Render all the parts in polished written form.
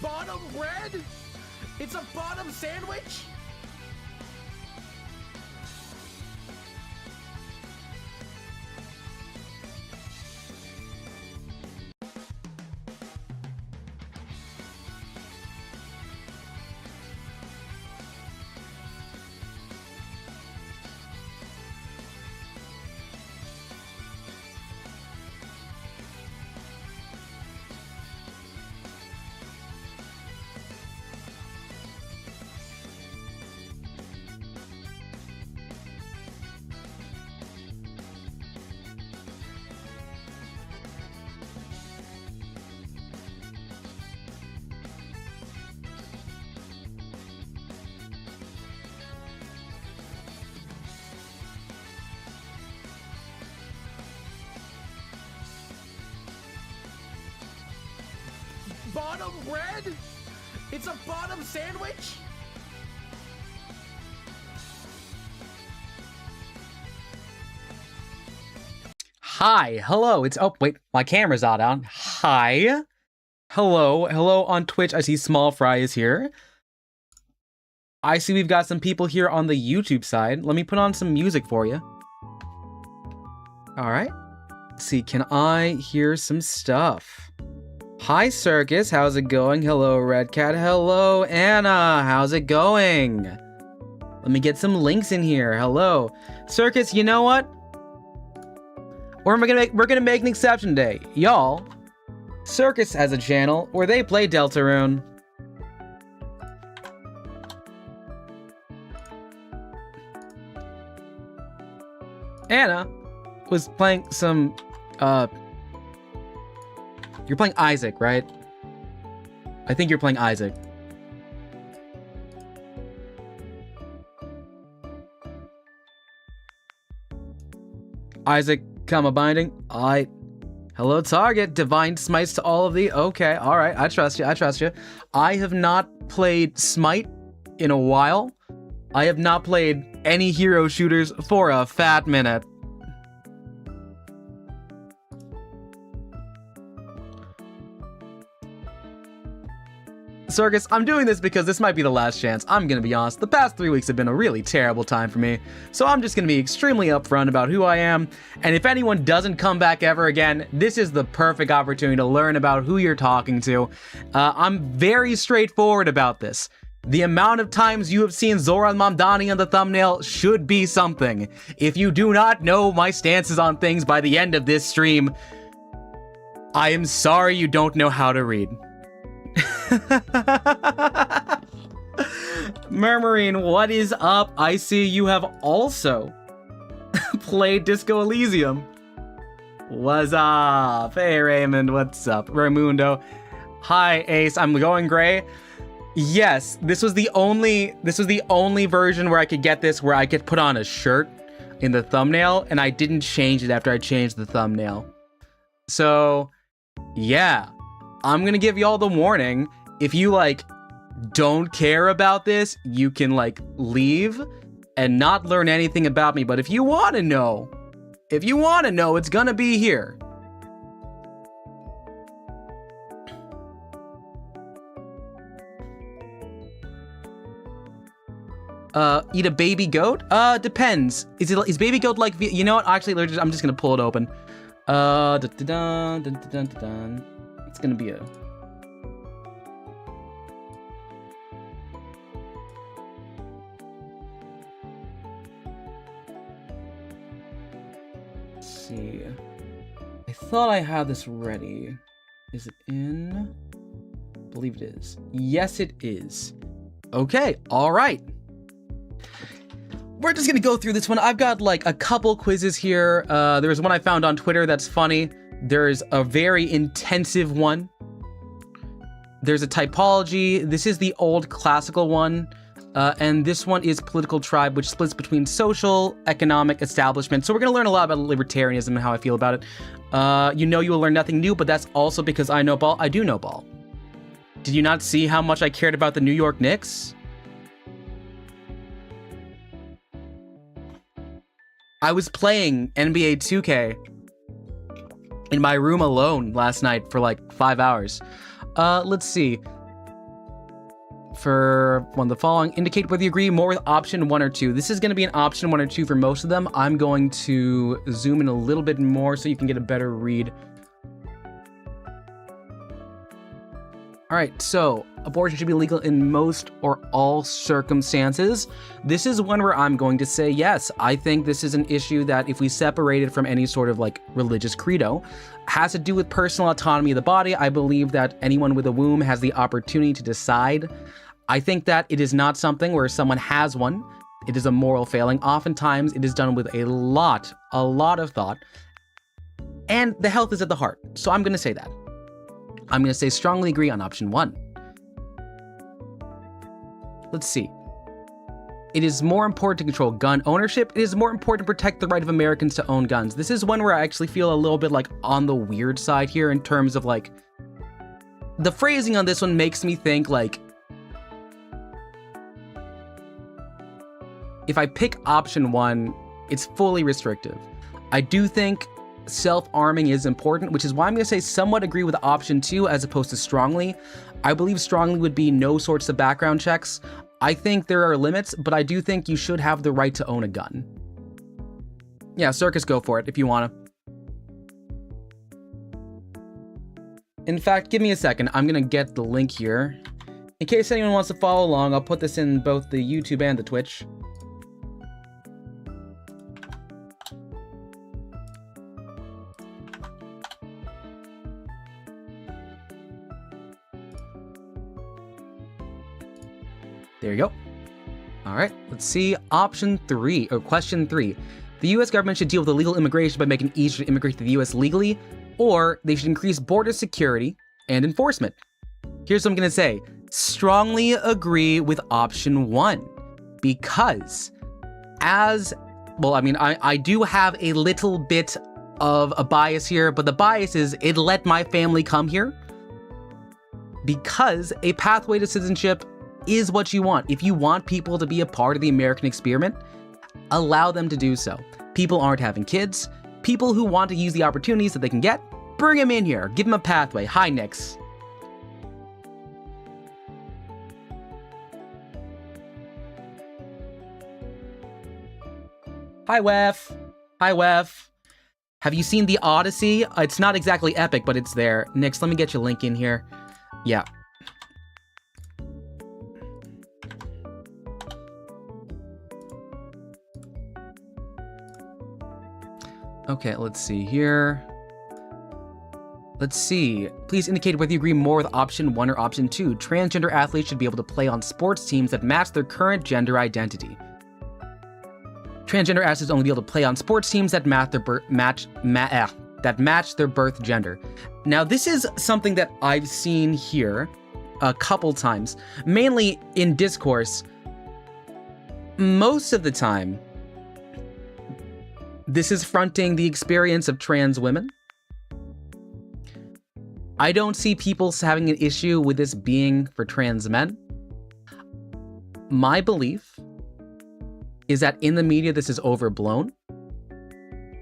bottom red? It's a bottom sandwich? Bottom red? It's a bottom sandwich? Hi, hello, it's, oh, wait, my camera's not on. Hi. Hello on Twitch. I see Small Fry is here. I see we've got some people here on the YouTube side. Let me put on some music for you. All right. Let's see, can I hear some stuff? Hi, Circus. How's it going? Hello, Red Cat. Hello, Anna. How's it going? Let me get some links in here. Hello. Circus, you know what? We're gonna make an exception today. Y'all, Circus has a channel where they play Deltarune. Anna was playing some, you're playing Isaac, right? I think you're playing Isaac. Isaac, comma binding. Hello, Target. Divine smites to all of thee. Okay, all right. I trust you. I trust you. I have not played Smite in a while. I have not played any hero shooters for a fat minute. Circus, I'm doing this because this might be the last chance. I'm gonna be honest, the past 3 weeks have been a really terrible time for me, so I'm just gonna be extremely upfront about who I am, and if anyone doesn't come back ever again, this is the perfect opportunity to learn about who you're talking to. I'm very straightforward about this. The amount of times you have seen Zoran Mamdani on the thumbnail should be something. If you do not know my stances on things by the end of this stream, I am sorry you don't know how to read. Murmurine, what is up? I see you have also played Disco Elysium. What's up? Hey Raymond, what's up? Raimundo. Hi Ace, I'm going gray. Yes, this was the only version where I could get this where I could put on a shirt in the thumbnail, and I didn't change it after I changed the thumbnail. So, yeah. I'm gonna give y'all the warning. If you, like, don't care about this, you can, like, leave and not learn anything about me. But if you want to know, it's gonna be here. Eat a baby goat? Depends. Is baby goat like, you know what? Actually, I'm just gonna pull it open. It's gonna be a... Let's see. I thought I had this ready. Is it in? I believe it is. Yes, it is. Okay, all right. We're just gonna go through this one. I've got like a couple quizzes here. There's one I found on Twitter that's funny. There's a very intensive one. There's a typology. This is the old classical one. And this one is political tribe, which splits between social, economic, establishment. So we're going to learn a lot about libertarianism and how I feel about it. You know you will learn nothing new, but that's also because I know ball. I do know ball. Did you not see how much I cared about the New York Knicks? I was playing NBA 2K in my room alone last night for like 5 hours. Let's see. for one of the following. Indicate whether you agree more with option 1 or 2. This is going to be an option 1 or 2 for most of them. I'm going to zoom in a little bit more so you can get a better read. All right, so abortion should be legal in most or all circumstances. This is one where I'm going to say yes. I think this is an issue that if we separate it from any sort of like religious credo, has to do with personal autonomy of the body. I believe that anyone with a womb has the opportunity to decide. I think that it is not something where someone has one. It is a moral failing. Oftentimes it is done with a lot of thought, and the health is at the heart. So I'm going to say that. I'm going to say strongly agree on option 1. Let's see. It is more important to control gun ownership. It is more important to protect the right of Americans to own guns. This is one where I actually feel a little bit like on the weird side here in terms of like, the phrasing on this one makes me think like, if I pick option 1, it's fully restrictive. I do think self-arming is important, which is why I'm going to say somewhat agree with option 2 as opposed to strongly. I believe strongly would be no sorts of background checks. I think there are limits, but I do think you should have the right to own a gun. Yeah, Circus, go for it if you want to. In fact, give me a second. I'm going to get the link here. In case anyone wants to follow along, I'll put this in both the YouTube and the Twitch. There you go. All right, let's see. Option 3, or question 3. The U.S. government should deal with illegal immigration by making it easier to immigrate to the U.S. legally, or they should increase border security and enforcement. Here's what I'm going to say. Strongly agree with option 1, because I do have a little bit of a bias here, but the bias is it let my family come here, because a pathway to citizenship is what you want. If you want people to be a part of the American experiment, allow them to do so. People aren't having kids. People who want to use the opportunities that they can get, bring them in here. Give them a pathway. Hi, Nix. Hi, Wef. Hi, Wef. Have you seen The Odyssey? It's not exactly epic, but it's there. Nix, let me get your link in here. Yeah. Okay, let's see here. Let's see. Please indicate whether you agree more with option 1 or option 2. Transgender athletes should be able to play on sports teams that match their current gender identity. Transgender athletes only be able to play on sports teams that match their birth gender. Now, this is something that I've seen here a couple times, mainly in discourse. Most of the time, this is fronting the experience of trans women. I don't see people having an issue with this being for trans men. My belief is that in the media, this is overblown.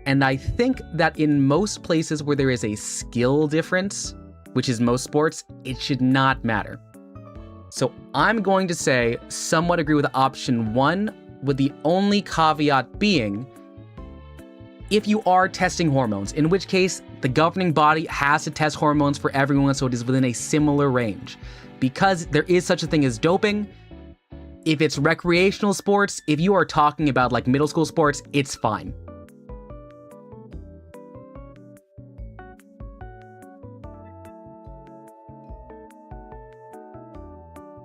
And I think that in most places where there is a skill difference, which is most sports, it should not matter. So I'm going to say somewhat agree with option 1, with the only caveat being if you are testing hormones, in which case the governing body has to test hormones for everyone so it is within a similar range. Because there is such a thing as doping, if it's recreational sports, if you are talking about like middle school sports, it's fine.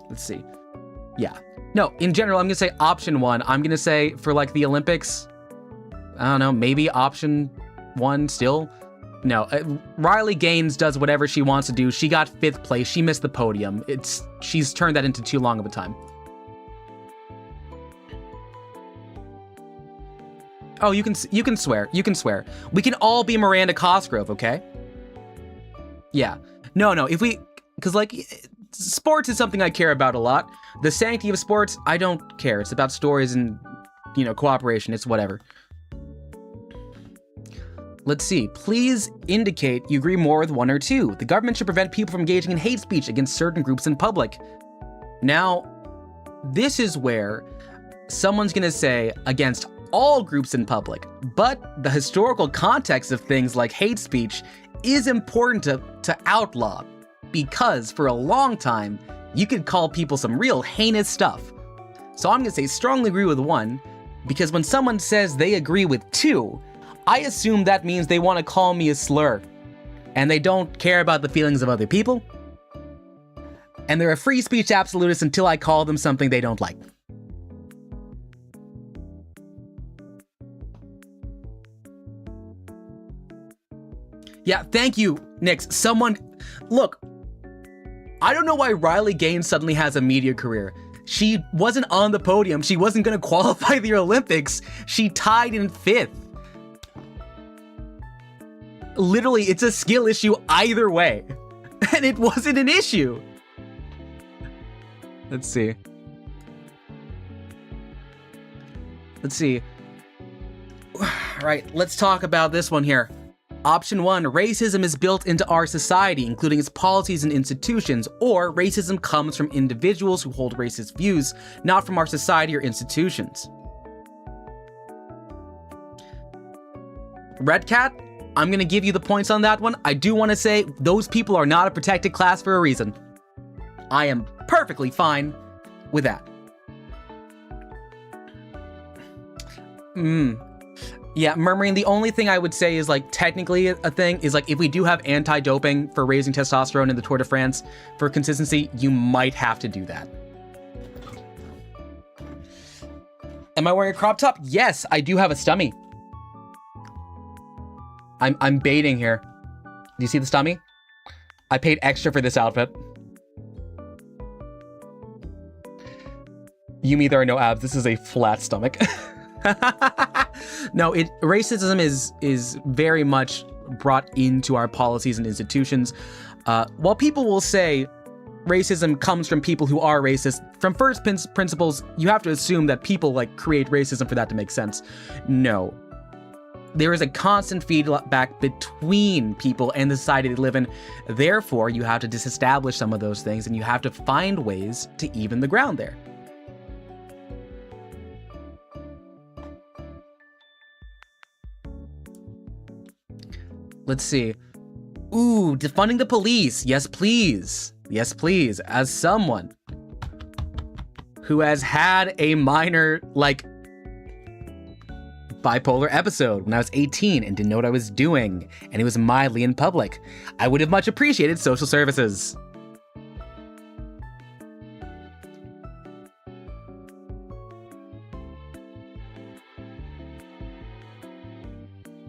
Let's see. Yeah. No, in general, I'm going to say option 1. I'm going to say for like the Olympics, I don't know, maybe option 1 still. No, Riley Gaines does whatever she wants to do. She got 5th place. She missed the podium. She's turned that into too long of a time. Oh, you can swear. You can swear. We can all be Miranda Cosgrove, okay? Yeah. No, because like, sports is something I care about a lot. The sanctity of sports, I don't care. It's about stories and, cooperation. It's whatever. Let's see. Please indicate you agree more with 1 or 2. The government should prevent people from engaging in hate speech against certain groups in public. Now, this is where someone's gonna say against all groups in public, but the historical context of things like hate speech is important to outlaw, because for a long time, you could call people some real heinous stuff. So I'm gonna say strongly agree with 1, because when someone says they agree with 2, I assume that means they want to call me a slur, and they don't care about the feelings of other people, and they're a free speech absolutist until I call them something they don't like. Yeah, thank you, Nix. Someone, look, I don't know why Riley Gaines suddenly has a media career. She wasn't on the podium. She wasn't gonna qualify the Olympics. She tied in 5th. Literally, it's a skill issue either way. And it wasn't an issue. Let's see. Right, let's talk about this one here. Option 1, racism is built into our society, including its policies and institutions, or racism comes from individuals who hold racist views, not from our society or institutions. Red Cat, I'm gonna give you the points on that one. I do want to say those people are not a protected class for a reason. I am perfectly fine with that. Yeah, Murmuring, the only thing I would say is, like, technically a thing is, like, if we do have anti-doping for raising testosterone in the Tour de France for consistency, you might have to do that. Am I wearing a crop top? Yes, I do have a stummy. I'm baiting here. Do you see the stummy? I paid extra for this outfit. Yumi, there are no abs. This is a flat stomach. No, racism is very much brought into our policies and institutions. While people will say racism comes from people who are racist, from first principles, you have to assume that people like create racism for that to make sense. No. There is a constant feedback between people and the society they live in. Therefore, you have to disestablish some of those things, and you have to find ways to even the ground there. Let's see. Ooh, defunding the police. Yes, please. Yes, please. As someone who has had a minor, like, bipolar episode when I was 18 and didn't know what I was doing, and it was mildly in public, I would have much appreciated social services.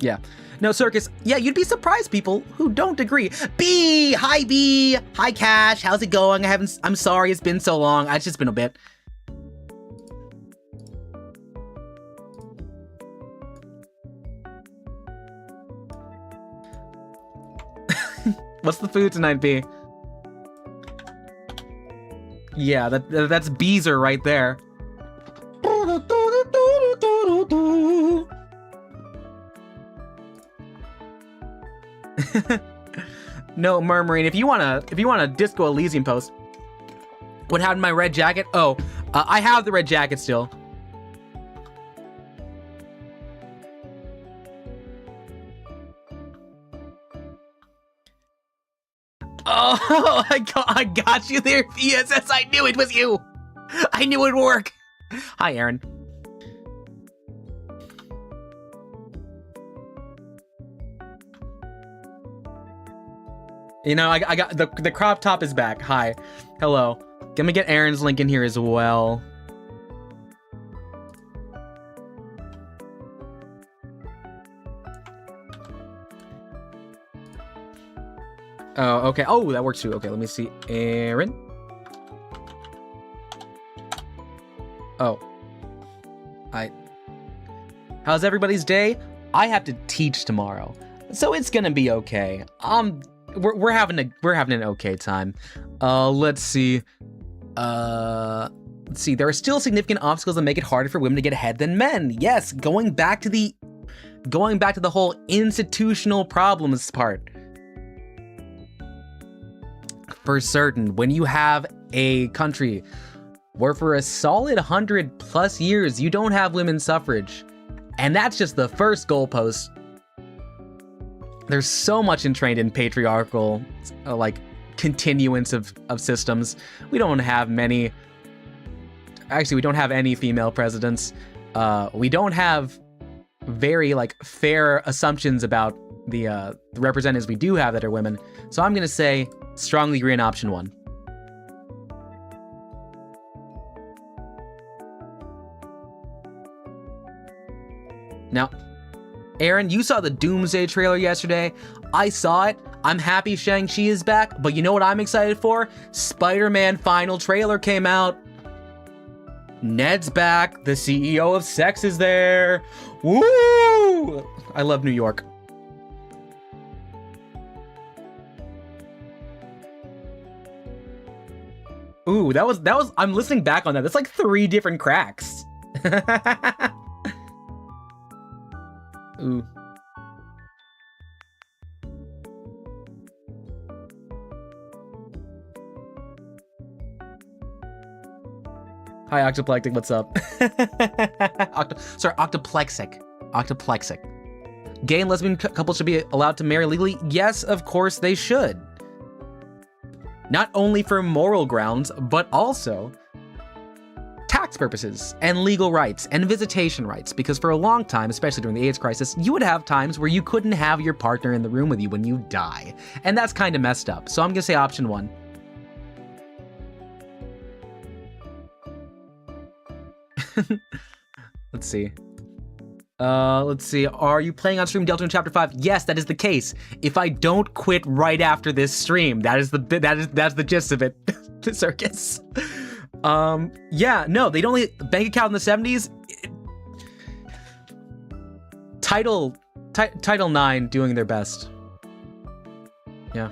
Yeah. No, Circus. Yeah, you'd be surprised people who don't agree. B! Hi, B! Hi, Cash. How's it going? I'm sorry it's been so long. It's just been a bit. What's the food tonight, B? Yeah, that's Beezer right there. No, Murmuring, if you want a Disco Elysium post, what happened to my red jacket? Oh, I have the red jacket still. Oh, I got you there, VSS. I knew it was you. I knew it would work. Hi, Aaron. You know, I got the crop top is back. Hi. Hello. Let me get Aaron's link in here as well. Oh, okay. Oh, that works too. Okay, let me see. Aaron. Oh. How's everybody's day? I have to teach tomorrow, so it's gonna be okay. We're having an okay time. Let's see. There are still significant obstacles that make it harder for women to get ahead than men. Yes, going back to the whole institutional problems part. For certain, when you have a country where for a solid 100+ years, you don't have women's suffrage. And that's just the first goalpost. There's so much entrained in patriarchal, like, continuance of systems. We don't have many. Actually, we don't have any female presidents. We don't have very, like, fair assumptions about the representatives we do have that are women. So I'm going to say strongly agree on option 1. Now, Aaron, you saw the Doomsday trailer yesterday. I saw it. I'm happy Shang-Chi is back, but you know what I'm excited for? Spider-Man final trailer came out. Ned's back. The CEO of Sex is there. Woo! I love New York. Ooh, that was, I'm listening back on that. That's like 3 different cracks. Ooh. Hi, Octoplectic, what's up? Octoplexic. Octoplexic. Gay and lesbian couples should be allowed to marry legally? Yes, of course they should. Not only for moral grounds, but also tax purposes and legal rights and visitation rights, because for a long time, especially during the AIDS crisis, you would have times where you couldn't have your partner in the room with you when you die. And that's kind of messed up. So I'm gonna say option 1. Let's see. Are you playing on stream Delta in Chapter 5? Yes, that is the case. If I don't quit right after this stream, that's the gist of it. The circus. Yeah, no, they'd only bank account in the 70s. Title 9 doing their best. Yeah.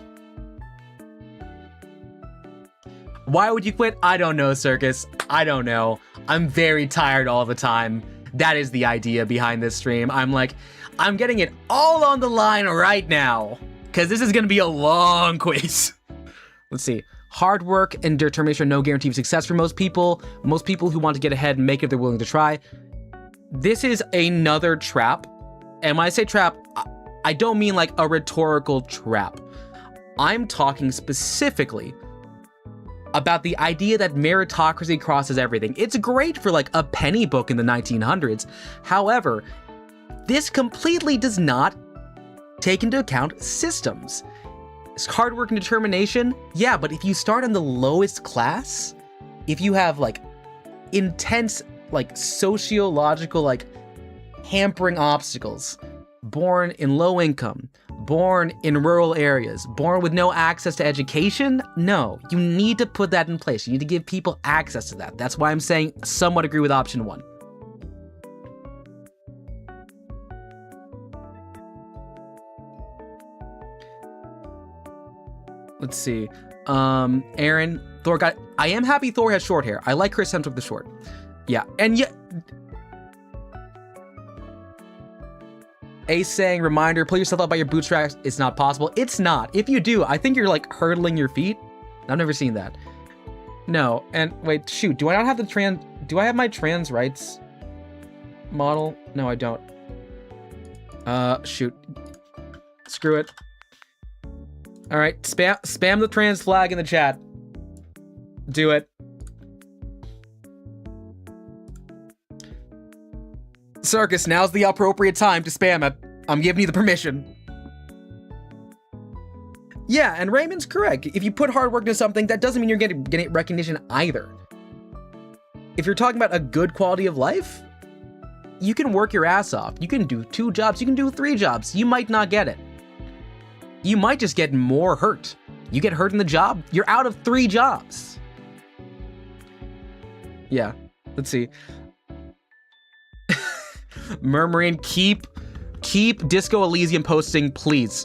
Why would you quit? I don't know, Circus. I don't know. I'm very tired all the time. That is the idea behind this stream. I'm like, I'm getting it all on the line right now, because this is going to be a long quiz. Let's see. Hard work and determination are no guarantee of success for most people. Most people who want to get ahead and make it, they're willing to try. This is another trap. And when I say trap, I don't mean like a rhetorical trap. I'm talking specifically about the idea that meritocracy crosses everything. It's great for like a penny book in the 1900s. However, this completely does not take into account systems. Hard work and determination, yeah, but if you start in the lowest class, if you have like intense, like sociological, like hampering obstacles, born in low income, born in rural areas, born with no access to education, no, you need to put that in place. You need to give people access to that. That's why I'm saying somewhat agree with option 1. Let's see. Aaron, Thor got... I am happy Thor has short hair. I like Chris Hemsworth with the short. Yeah, and yeah... Ace saying, reminder, pull yourself up by your bootstraps. It's not possible. It's not. If you do, I think you're like hurdling your feet. I've never seen that. No, and wait, shoot. Do I not have the trans... Do I have my trans rights model? No, I don't. Shoot. Screw it. All right, spam the trans flag in the chat. Do it. Circus, now's the appropriate time to spam it. I'm giving you the permission. Yeah, and Raymond's correct. If you put hard work into something, that doesn't mean you're getting recognition either. If you're talking about a good quality of life, you can work your ass off. You can do 2 jobs, you can do 3 jobs. You might not get it. You might just get more hurt. You get hurt in the job, you're out of 3 jobs. Yeah, let's see. Murmuring, keep Disco Elysium posting, please.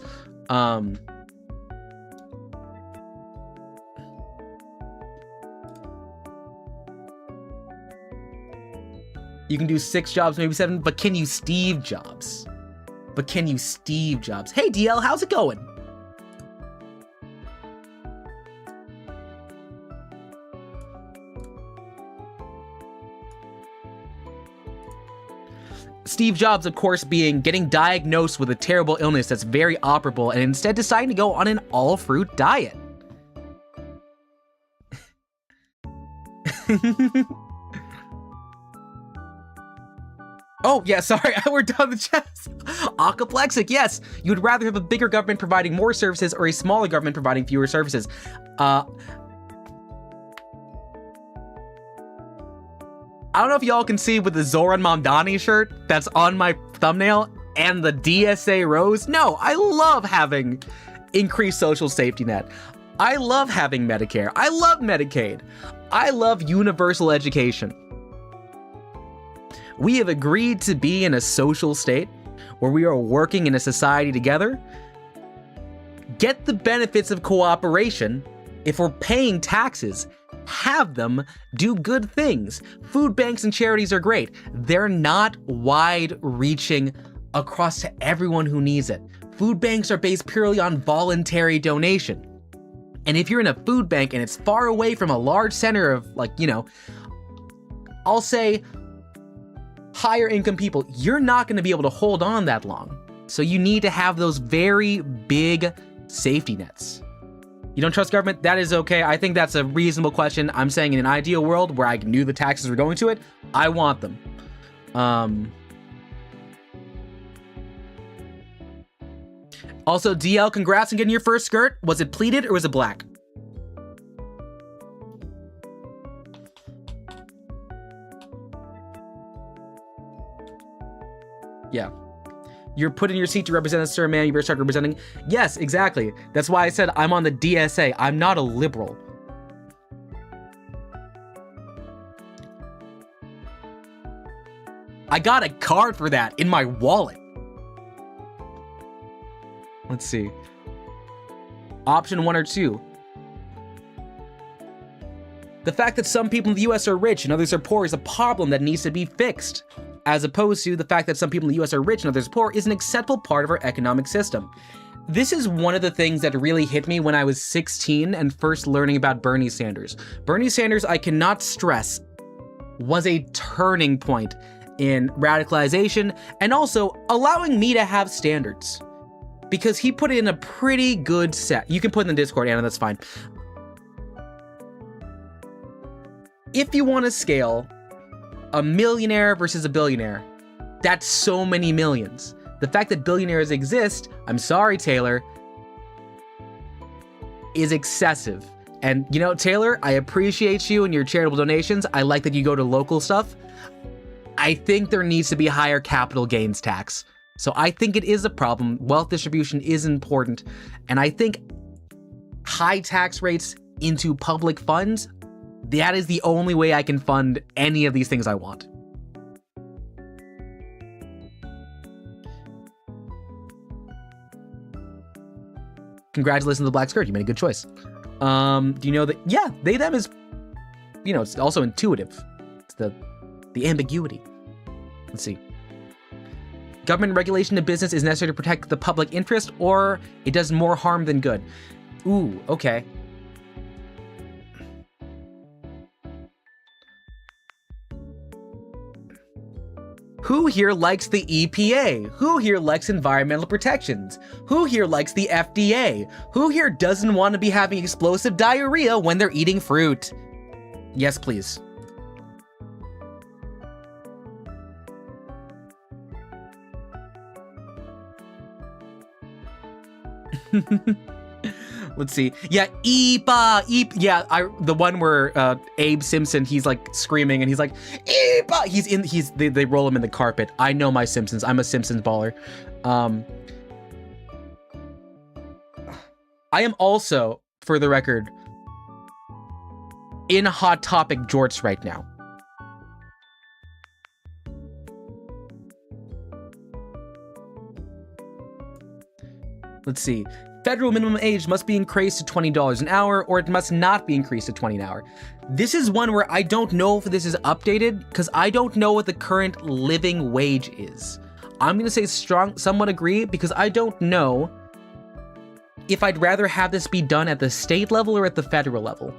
You can do 6 jobs, maybe 7, but can you Steve Jobs? Hey DL, how's it going? Steve Jobs, of course, being getting diagnosed with a terrible illness that's very operable and instead deciding to go on an all-fruit diet. Oh, yeah, sorry, we're done with the chats. Acaplexic, yes. You would rather have a bigger government providing more services or a smaller government providing fewer services. I don't know if y'all can see with the Zoran Mamdani shirt that's on my thumbnail and the DSA rose. No, I love having increased social safety net. I love having Medicare. I love Medicaid. I love universal education. We have agreed to be in a social state where we are working in a society together. Get the benefits of cooperation. If we're paying taxes, have them do good things. Food banks and charities are great. They're not wide-reaching across to everyone who needs it. Food banks are based purely on voluntary donation. And if you're in a food bank and it's far away from a large center of, like, you know, I'll say higher income people, you're not going to be able to hold on that long. So you need to have those very big safety nets. You don't trust government? That is okay. I think that's a reasonable question. I'm saying in an ideal world where I knew the taxes were going to it, I want them. Also, DL, congrats on getting your first skirt. Was it pleated or was it black? Yeah. You're put in your seat to represent us, sir, man. You better start representing. Yes, exactly. That's why I said I'm on the DSA. I'm not a liberal. I got a card for that in my wallet. Let's see. Option 1 or 2. The fact that some people in the US are rich and others are poor is a problem that needs to be fixed, as opposed to the fact that some people in the US are rich and others are poor is an acceptable part of our economic system. This is one of the things that really hit me when I was 16 and first learning about Bernie Sanders. Bernie Sanders, I cannot stress, was a turning point in radicalization and also allowing me to have standards. Because he put in a pretty good set. You can put it in the Discord, Anna, that's fine. If you want to scale a millionaire versus a billionaire, that's so many millions. The fact that billionaires exist, I'm sorry, Taylor, is excessive. And you know, Taylor, I appreciate you and your charitable donations. I like that you go to local stuff. I think there needs to be a higher capital gains tax. So I think it is a problem. Wealth distribution is important. And I think high tax rates into public funds, that is the only way I can fund any of these things I want. Congratulations on the black skirt. You made a good choice. Do you know that? Yeah, they, them is, you know, it's also intuitive. It's the ambiguity. Let's see. Government regulation of business is necessary to protect the public interest, or it does more harm than good. Ooh, okay. Who here likes the EPA? Who here likes environmental protections? Who here likes the FDA? Who here doesn't want to be having explosive diarrhea when they're eating fruit? Yes, please. Let's see. Yeah, Eepa. Yeah, the one where Abe Simpson, he's like screaming and he's like, Eepa. They roll him in the carpet. I know my Simpsons. I'm a Simpsons baller. I am also, for the record, in Hot Topic jorts right now. Let's see. Federal minimum age must be increased to $20 an hour, or it must not be increased to $20 an hour. This is one where I don't know if this is updated, because I don't know what the current living wage is. I'm going to say somewhat agree, because I don't know if I'd rather have this be done at the state level or at the federal level.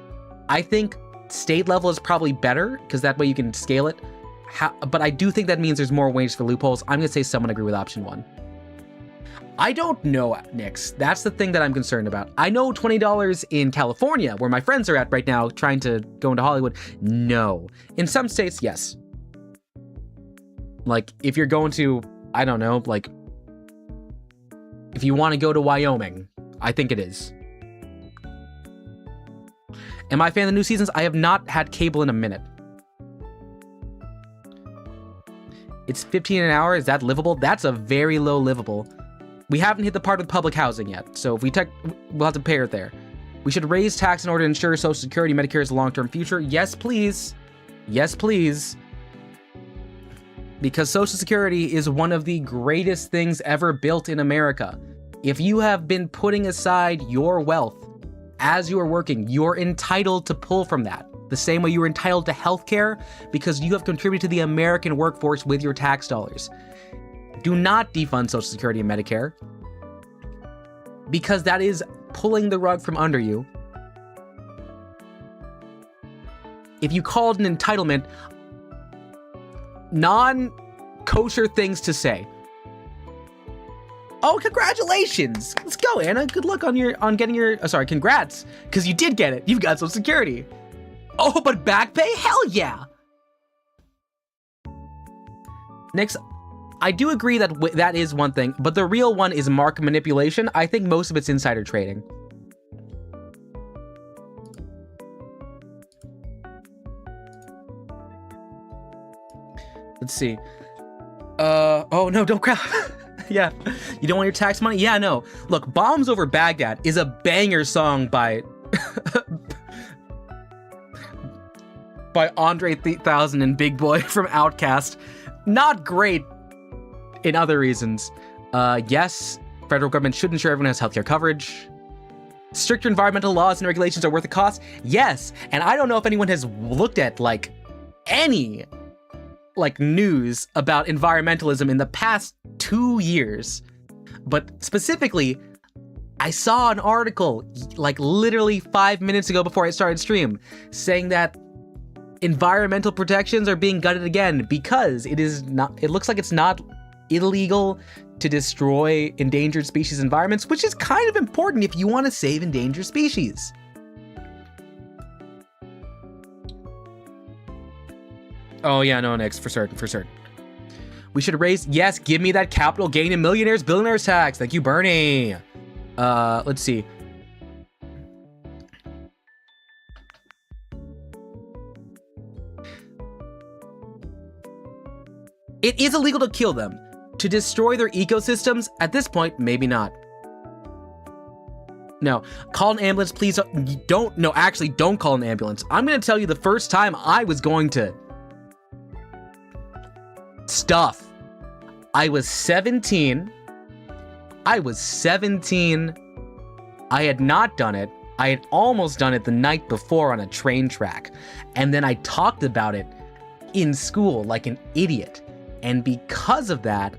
I think state level is probably better, because that way you can scale it. but I do think that means there's more ways for loopholes. I'm going to say someone agree with option 1. I don't know, Nix. That's the thing that I'm concerned about. I know $20 in California, where my friends are at right now, trying to go into Hollywood. No. In some states, yes. Like, if you're going to, I don't know, like, if you want to go to Wyoming, I think it is. Am I a fan of the new seasons? I have not had cable in a minute. It's 15 an hour. Is that livable? That's a very low livable. We haven't hit the part with public housing yet, so if we'll have to pay it there. We should raise tax in order to ensure Social Security, Medicare's long-term future. Yes, please. Yes, please. Because Social Security is one of the greatest things ever built in America. If you have been putting aside your wealth as you are working, you're entitled to pull from that. The same way you're entitled to healthcare because you have contributed to the American workforce with your tax dollars. Do not defund Social Security and Medicare because that is pulling the rug from under you. If you call it an entitlement, non-kosher things to say. Oh, congratulations! Let's go, Anna. Good luck on getting your. Sorry, congrats, because you did get it. You've got Social Security. Oh, but back pay? Hell yeah! Next, I do agree that that is one thing, but the real one is market manipulation. I think most of it's insider trading. Let's see. Oh no, don't crap. Yeah, you don't want your tax money? Yeah, no. Look, Bombs Over Baghdad is a banger song by by Andre 3000 and Big Boy from Outkast. Not great in other reasons. Yes, federal government should ensure everyone has healthcare coverage. Stricter environmental laws and regulations are worth the cost. Yes, and I don't know if anyone has looked at any news about environmentalism in the past 2 years, but specifically, I saw an article literally 5 minutes ago before I started stream saying that environmental protections are being gutted again because it looks like it's not illegal to destroy endangered species environments, which is kind of important if you want to save endangered species. Oh yeah, no, Nix, for certain. We should raise, yes, give me that capital gain and billionaires tax. Thank you, Bernie. Let's see. It is illegal to kill them. To destroy their ecosystems, at this point, maybe not. No, call an ambulance, please. Don't call an ambulance. I'm gonna tell you the first time I was going to stuff. I was 17. I had not done it. I had almost done it the night before on a train track. And then I talked about it in school like an idiot. And because of that,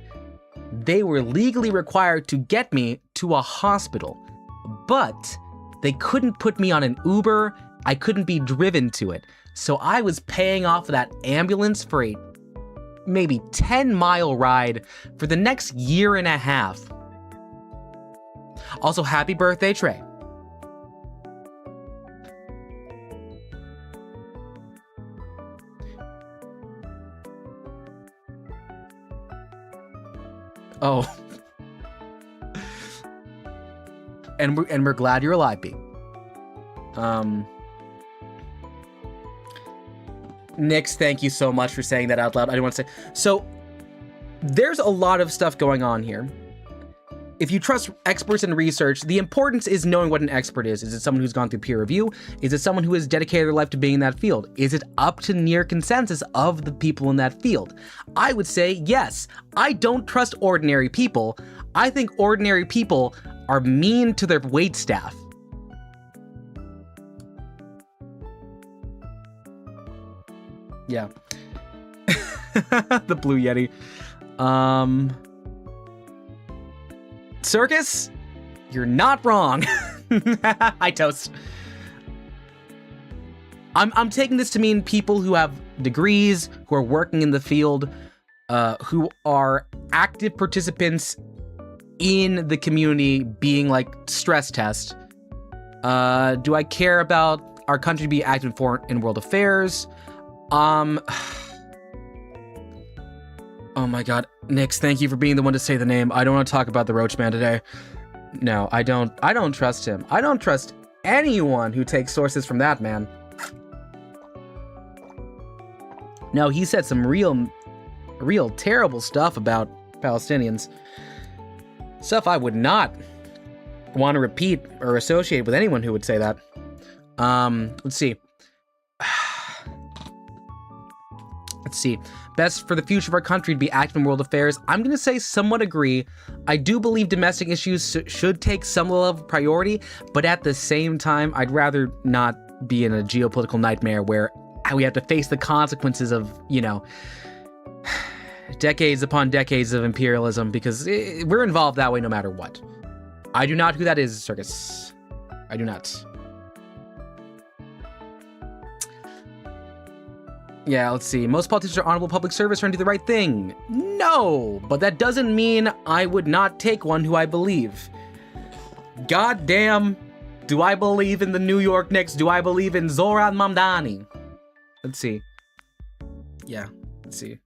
they were legally required to get me to a hospital. But they couldn't put me on an Uber. I couldn't be driven to it. So I was paying off that ambulance for a maybe 10-mile ride for the next year and a half. Also, happy birthday, Trey. Oh. And we're glad you're alive, B. Nix, thank you so much for saying that out loud. I didn't want to say. So, there's a lot of stuff going on here. If you trust experts in research, the importance is knowing what an expert is. Is it someone who's gone through peer review? Is it someone who has dedicated their life to being in that field? Is it up to near consensus of the people in that field? I would say yes. I don't trust ordinary people. I think ordinary people are mean to their wait staff. Yeah. The Blue Yeti. Circus? You're not wrong. Hi, Toast. I'm taking this to mean people who have degrees, who are working in the field, who are active participants in the community being like stress test. Do I care about our country to be active in world affairs? Oh my god, Nix, thank you for being the one to say the name. I don't want to talk about the Roach Man today. No, I don't trust him. I don't trust anyone who takes sources from that man. No, he said some real terrible stuff about Palestinians. Stuff I would not want to repeat or associate with anyone who would say that. Let's see. Let's see. Best for the future of our country to be active in world affairs. I'm going to say somewhat agree. I do believe domestic issues should take some level of priority, but at the same time, I'd rather not be in a geopolitical nightmare where we have to face the consequences of, you know, decades upon decades of imperialism, because we're involved that way no matter what. I do not know who that is, Circus. I do not. Yeah, let's see. Most politicians are honorable public service trying to do the right thing. No, but that doesn't mean I would not take one who I believe. God damn, do I believe in the New York Knicks? Do I believe in Zoran Mamdani? Let's see. Yeah, let's see.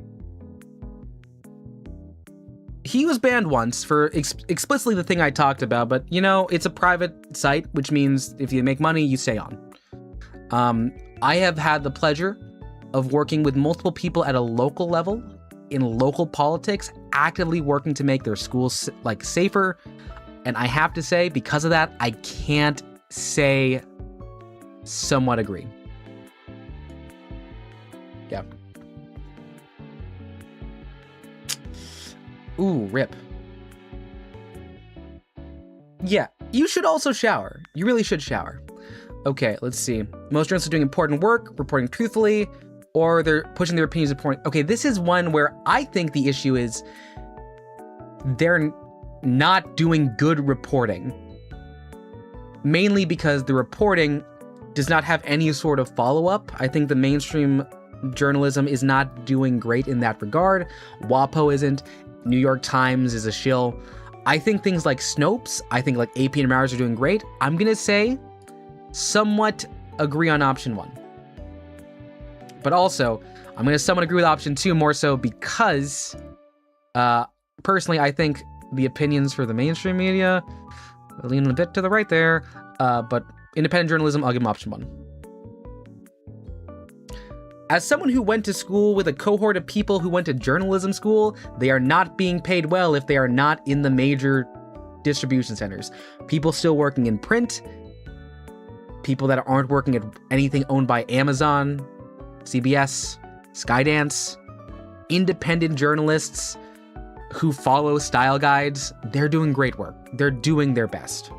He was banned once for explicitly the thing I talked about, but you know, it's a private site, which means if you make money, you stay on. I have had the pleasure of working with multiple people at a local level in local politics, actively working to make their schools like safer. And I have to say, because of that, I can't say somewhat agree. Yeah. Ooh, rip. Yeah, you should also shower. You really should shower. Okay, let's see. Most journalists are doing important work, reporting truthfully, or they're pushing their opinions important. Okay, this is one where I think the issue is they're not doing good reporting. Mainly because the reporting does not have any sort of follow-up. I think the mainstream journalism is not doing great in that regard. WAPO isn't. New York Times is a shill. I think things like Snopes, I think like AP and Mars are doing great. I'm gonna say somewhat agree on option 1. But also, I'm gonna somewhat agree with option 2 more so because personally I think the opinions for the mainstream media lean a bit to the right there. But independent journalism, I'll give them option 1. As someone who went to school with a cohort of people who went to journalism school, they are not being paid well if they are not in the major distribution centers. People still working in print, people that aren't working at anything owned by Amazon, CBS, Skydance, independent journalists who follow style guides, they're doing great work. They're doing their best.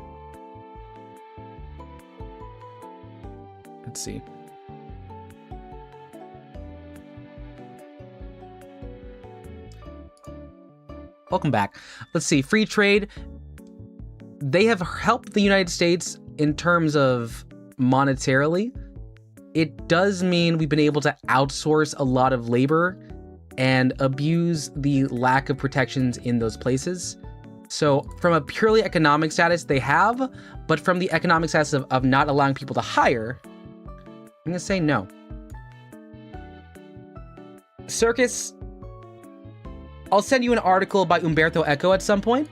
Let's see. Welcome back. Let's see. Free trade. They have helped the United States in terms of monetarily. It does mean we've been able to outsource a lot of labor and abuse the lack of protections in those places. So from a purely economic status, they have, but from the economic status of not allowing people to hire, I'm gonna say no. Circus, I'll send you an article by Umberto Eco at some point,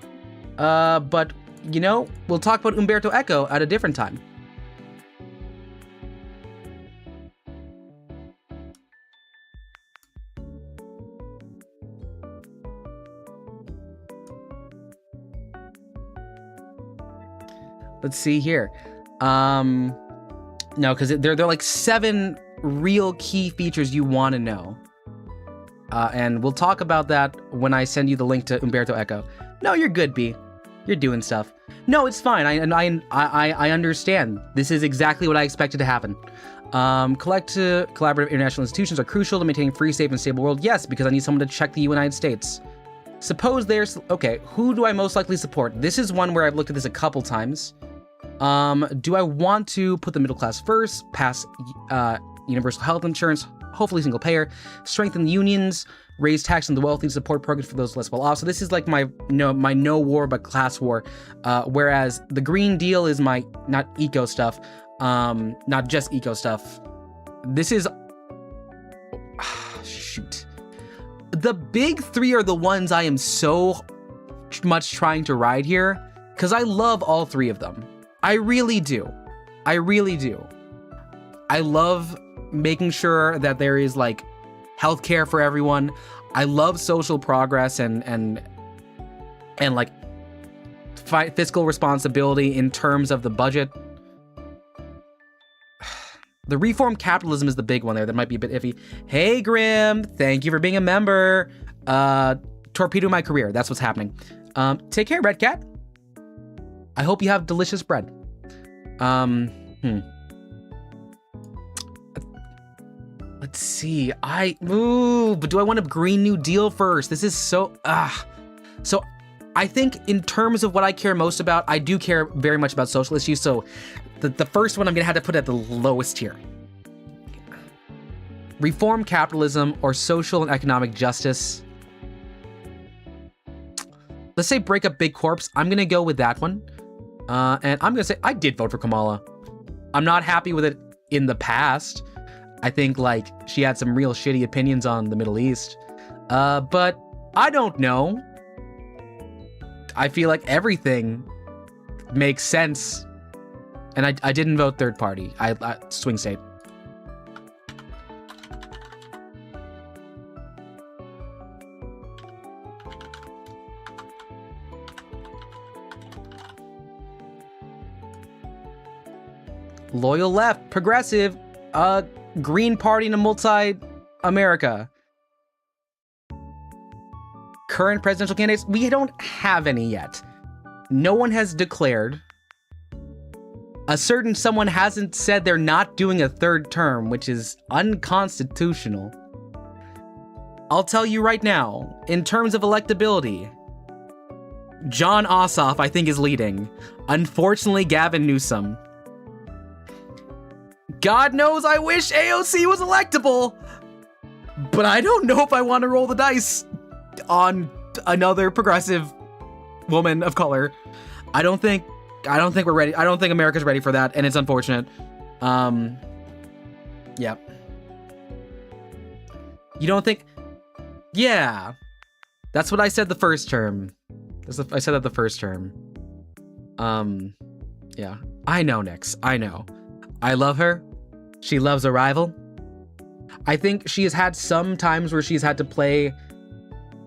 but, you know, we'll talk about Umberto Eco at a different time. Let's see here. No, because they're like 7 real key features you want to know. And we'll talk about that when I send you the link to Umberto Eco. No, you're good, B. You're doing stuff. No, it's fine. I understand. This is exactly what I expected to happen. Collaborative international institutions are crucial to maintaining a free, safe, and stable world. Yes, because I need someone to check the United States. Suppose there's... Okay, who do I most likely support? This is one where I've looked at this a couple times. Do I want to put the middle class first, pass universal health insurance, hopefully single payer, strengthen the unions, raise tax on the wealthy, support programs for those less well off? So this is like my no war but class war, whereas the Green Deal is my not eco stuff, not just eco stuff. This is shoot. The big three are the ones I am so much trying to ride here, because I love all three of them. I really do. I really do. I love making sure that there is like healthcare for everyone. I love social progress and like fiscal responsibility in terms of the budget. The reform capitalism is the big one there that might be a bit iffy. Hey, Grim, thank you for being a member. Torpedo my career, that's what's happening. Take care, Red Cat. I hope you have delicious bread. Let's see, but do I want a Green New Deal first? This is so, So I think in terms of what I care most about, I do care very much about social issues, so the first one I'm gonna have to put at the lowest tier. Reform capitalism or social and economic justice. Let's say break up big corps. I'm gonna go with that one. And I'm gonna say I did vote for Kamala. I'm not happy with it in the past. I think like she had some real shitty opinions on the Middle East. But I don't know. I feel like everything makes sense. And I didn't vote third party. I swing state. Loyal left, progressive, Green Party in a multi-America. Current presidential candidates, we don't have any yet. No one has declared. A certain someone hasn't said they're not doing a third term, which is unconstitutional. I'll tell you right now, in terms of electability, John Ossoff, I think, is leading. Unfortunately, Gavin Newsom. God knows I wish AOC was electable, but I don't know if I want to roll the dice on another progressive woman of color. I don't think we're ready. I don't think America's ready for that, and it's unfortunate. Yeah. You don't think? Yeah. That's what I said the first term. I said that the first term. Yeah. I know, Nix. I know. I love her. She loves a rival. I think she has had some times where she's had to play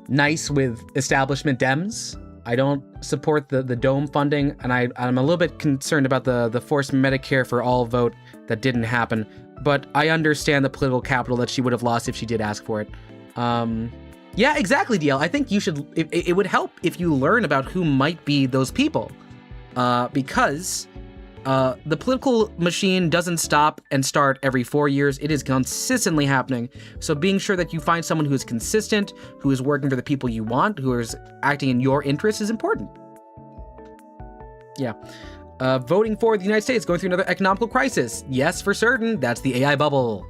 nice with establishment Dems. I don't support the dome funding, and I'm a little bit concerned about the forced Medicare for all vote that didn't happen, but I understand the political capital that she would have lost if she did ask for it. Yeah, exactly, DL. I think you should, it would help if you learn about who might be those people, because the political machine doesn't stop and start every 4 years. It is consistently happening. So being sure that you find someone who is consistent, who is working for the people you want, who is acting in your interests is important. Yeah. Voting for the United States going through another economical crisis. Yes, for certain. That's the AI bubble.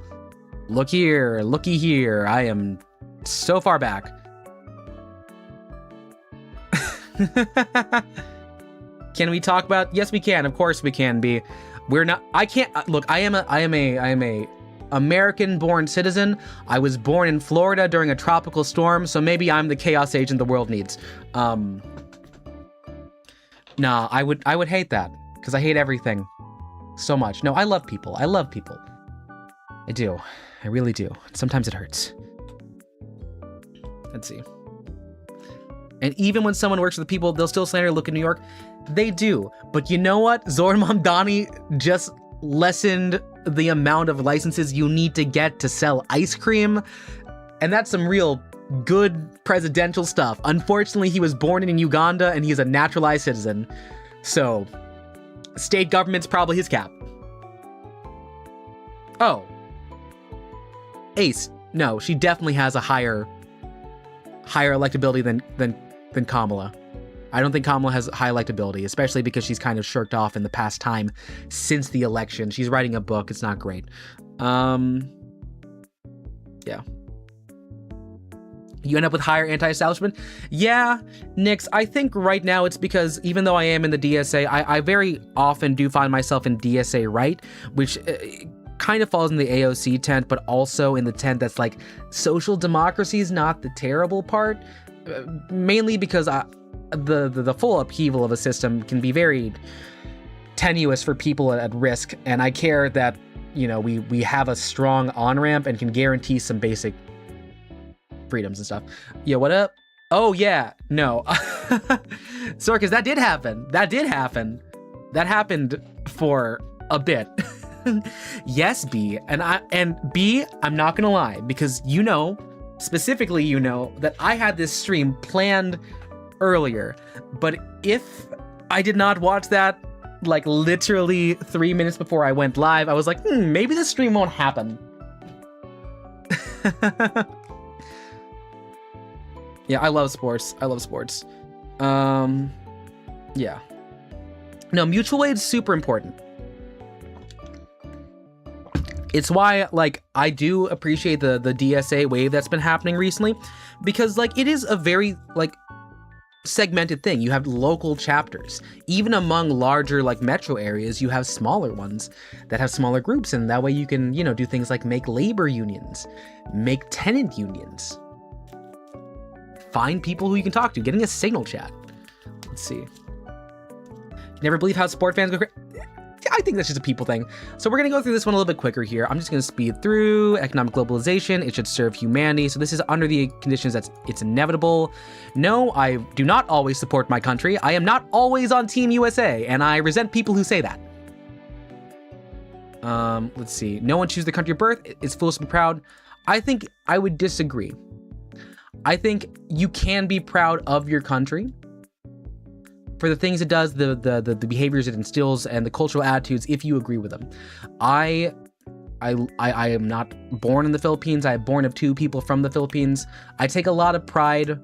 Look here, looky here. I am so far back. Can we talk about? Yes, we can. Of course, we can be. We're not. I can't. Look, I am a American-born citizen. I was born in Florida during a tropical storm, so maybe I'm the chaos agent the world needs. Nah, I would hate that because I hate everything so much. No, I love people. I love people. I do. I really do. Sometimes it hurts. Let's see. And even when someone works for the people, they'll still slander look in New York. They do. But you know what? Zoran Mamdani just lessened the amount of licenses you need to get to sell ice cream. And that's some real good presidential stuff. Unfortunately, he was born in Uganda and he's a naturalized citizen. So, state government's probably his cap. Oh. Ace. No, she definitely has a higher electability than Kamala. I don't think Kamala has high electability, especially because she's kind of shirked off in the past time since the election. She's writing a book. It's not great. Yeah. You end up with higher anti-establishment? Yeah, Nix, I think right now it's because even though I am in the DSA, I very often do find myself in DSA right, which kind of falls in the AOC tent, but also in the tent that's like social democracy is not the terrible part, mainly because the full upheaval of a system can be very tenuous for people at risk, and I care that, you know, we have a strong on-ramp and can guarantee some basic freedoms and stuff. Yeah, what up? Oh yeah, no. Sorry, that did happen. That happened for a bit. Yes, B. And B, I'm not gonna lie, because specifically that I had this stream planned earlier, but if I did not watch that like literally 3 minutes before I went live, I was like, maybe this stream won't happen. Yeah, I love sports. Yeah. No, mutual aid is super important. It's why, like, I do appreciate the DSA wave that's been happening recently, because, like, it is a very, like, segmented thing. You have local chapters. Even among larger, like, metro areas, you have smaller ones that have smaller groups, and that way you can, do things like make labor unions, make tenant unions, find people who you can talk to, getting a signal chat. Let's see. Never believe how sport fans go crazy. I think that's just a people thing. So we're going to go through this one a little bit quicker here. I'm just going to speed through. Economic globalization, it should serve humanity. So this is under the conditions that it's inevitable. No, I do not always support my country. I am not always on Team USA, and I resent people who say that. Let's see. No one chooses the country of birth. It's foolish to be proud. I think I would disagree. I think you can be proud of your country for the things it does, the behaviors it instills, and the cultural attitudes, if you agree with them. I am not born in the Philippines. I am born of 2 people from the Philippines. I take a lot of pride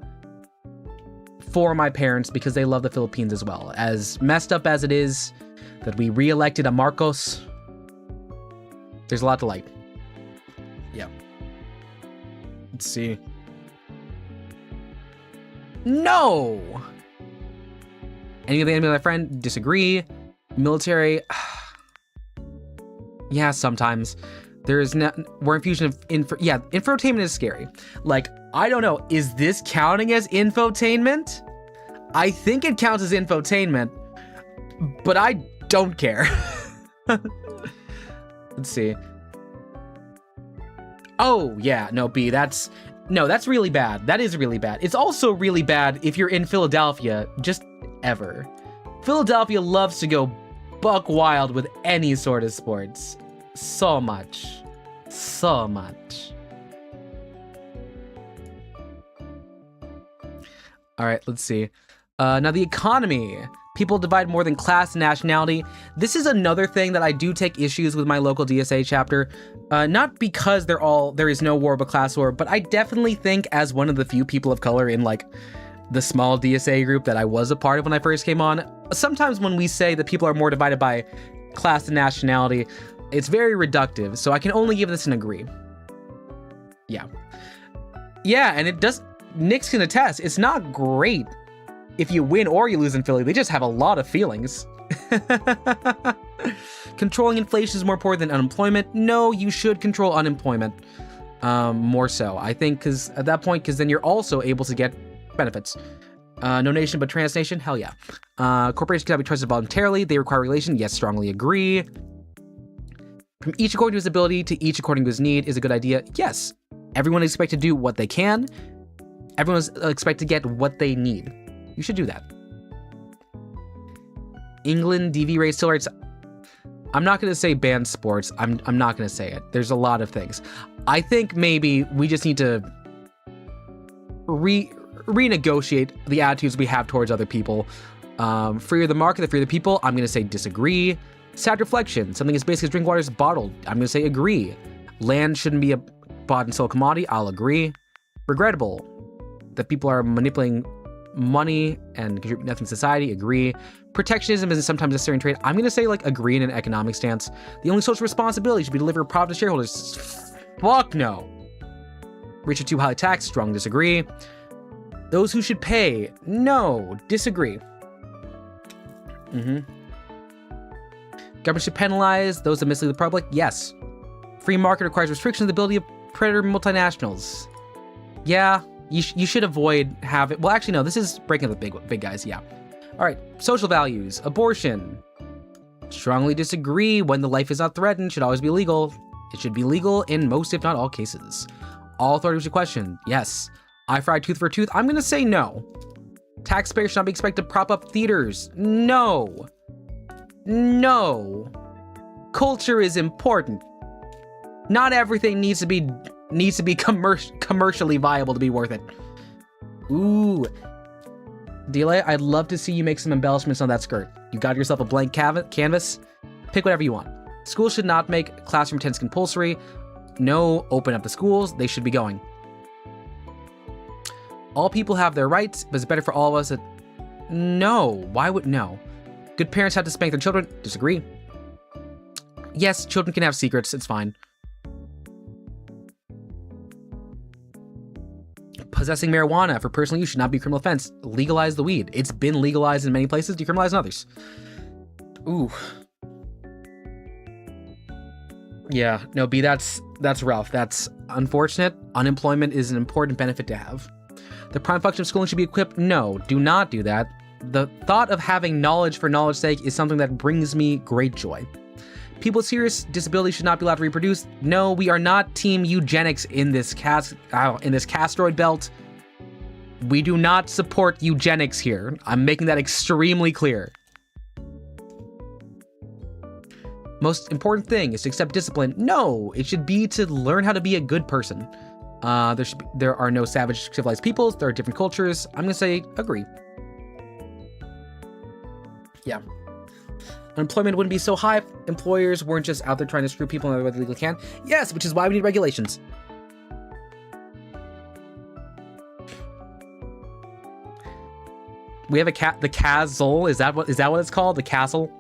for my parents because they love the Philippines as well. As messed up as it is that we re-elected a Marcos, there's a lot to like. Yeah. Let's see. No! Any of the enemy of my friend? Disagree. Military. Yeah, sometimes. There's no. We're infusion of infotainment is scary. Like, I don't know. Is this counting as infotainment? I think it counts as infotainment, but I don't care. Let's see. Oh, yeah. No, B. That's really bad. That is really bad. It's also really bad if you're in Philadelphia, just ever. Philadelphia loves to go buck wild with any sort of sports. So much. So much. All right, let's see. Now the economy. People divide more than class and nationality. This is another thing that I do take issues with my local DSA chapter. Not because there is no war but class war, but I definitely think as one of the few people of color in like the small DSA group that I was a part of when I first came on, sometimes when we say that people are more divided by class and nationality, it's very reductive. So I can only give this an agree. Yeah. Yeah, and it does, Nick's can attest, it's not great if you win or you lose in Philly. They just have a lot of feelings. Controlling inflation is more important than unemployment. No, you should control unemployment more so. I think because at that point, because then you're also able to get benefits. No nation but transnation? Hell yeah. Corporations cannot be trusted voluntarily. They require regulation. Yes, strongly agree. From each according to his ability to each according to his need is a good idea. Yes. Everyone is expected to do what they can. Everyone is expected to get what they need. You should do that. England, DV rates, still rates. I'm not going to say ban sports. I'm not going to say it. There's a lot of things. I think maybe we just need to renegotiate the attitudes we have towards other people. Freer the market, the freer the people. I'm going to say disagree. Sad reflection. Something as basic as drinking water is bottled. I'm going to say agree. Land shouldn't be a bought and sold commodity. I'll agree. Regrettable that people are manipulating money and contribute nothing to society. Agree. Protectionism is sometimes necessary in trade. I'm going to say like agree in an economic stance. The only social responsibility should be to deliver profit to shareholders. Fuck no. Rich are too highly taxed. Strong disagree. Those who should pay. No. Disagree. Government should penalize those that mislead the public. Yes. Free market requires restrictions on the ability of predator multinationals. Yeah. You should avoid having... Well, actually, no. This is breaking up the big guys. Yeah. All right. Social values. Abortion. Strongly disagree. When the life is not threatened, should always be legal. It should be legal in most, if not all, cases. All authorities should question. Yes. Eye for eye, tooth for a tooth. I'm going to say no. Taxpayers should not be expected to prop up theaters. No. No. Culture is important. Not everything needs to be commercially viable to be worth it. Ooh. Delay, I'd love to see you make some embellishments on that skirt. You got yourself a blank canvas. Pick whatever you want. Schools should not make classroom attendance compulsory. No, open up the schools. They should be going. All people have their rights, but it's better for all of us that... No. Why would... No. Good parents have to spank their children. Disagree. Yes, children can have secrets. It's fine. Possessing marijuana for personal use should not be a criminal offense. Legalize the weed. It's been legalized in many places, decriminalized in others. Ooh. Yeah, no, B, that's rough. That's unfortunate. Unemployment is an important benefit to have. The prime function of schooling should be equipped. No, do not do that. The thought of having knowledge for knowledge's sake is something that brings me great joy. People with serious disabilities should not be allowed to reproduce. No, we are not team eugenics in this castroid belt. We do not support eugenics here. I'm making that extremely clear. Most important thing is to accept discipline. No, it should be to learn how to be a good person. There are no savage civilized peoples. There are different cultures. I'm gonna say agree. Yeah. Unemployment wouldn't be so high if employers weren't just out there trying to screw people in the way they legally can. Yes, which is why we need regulations. We have the castle. Is that what it's called? The castle.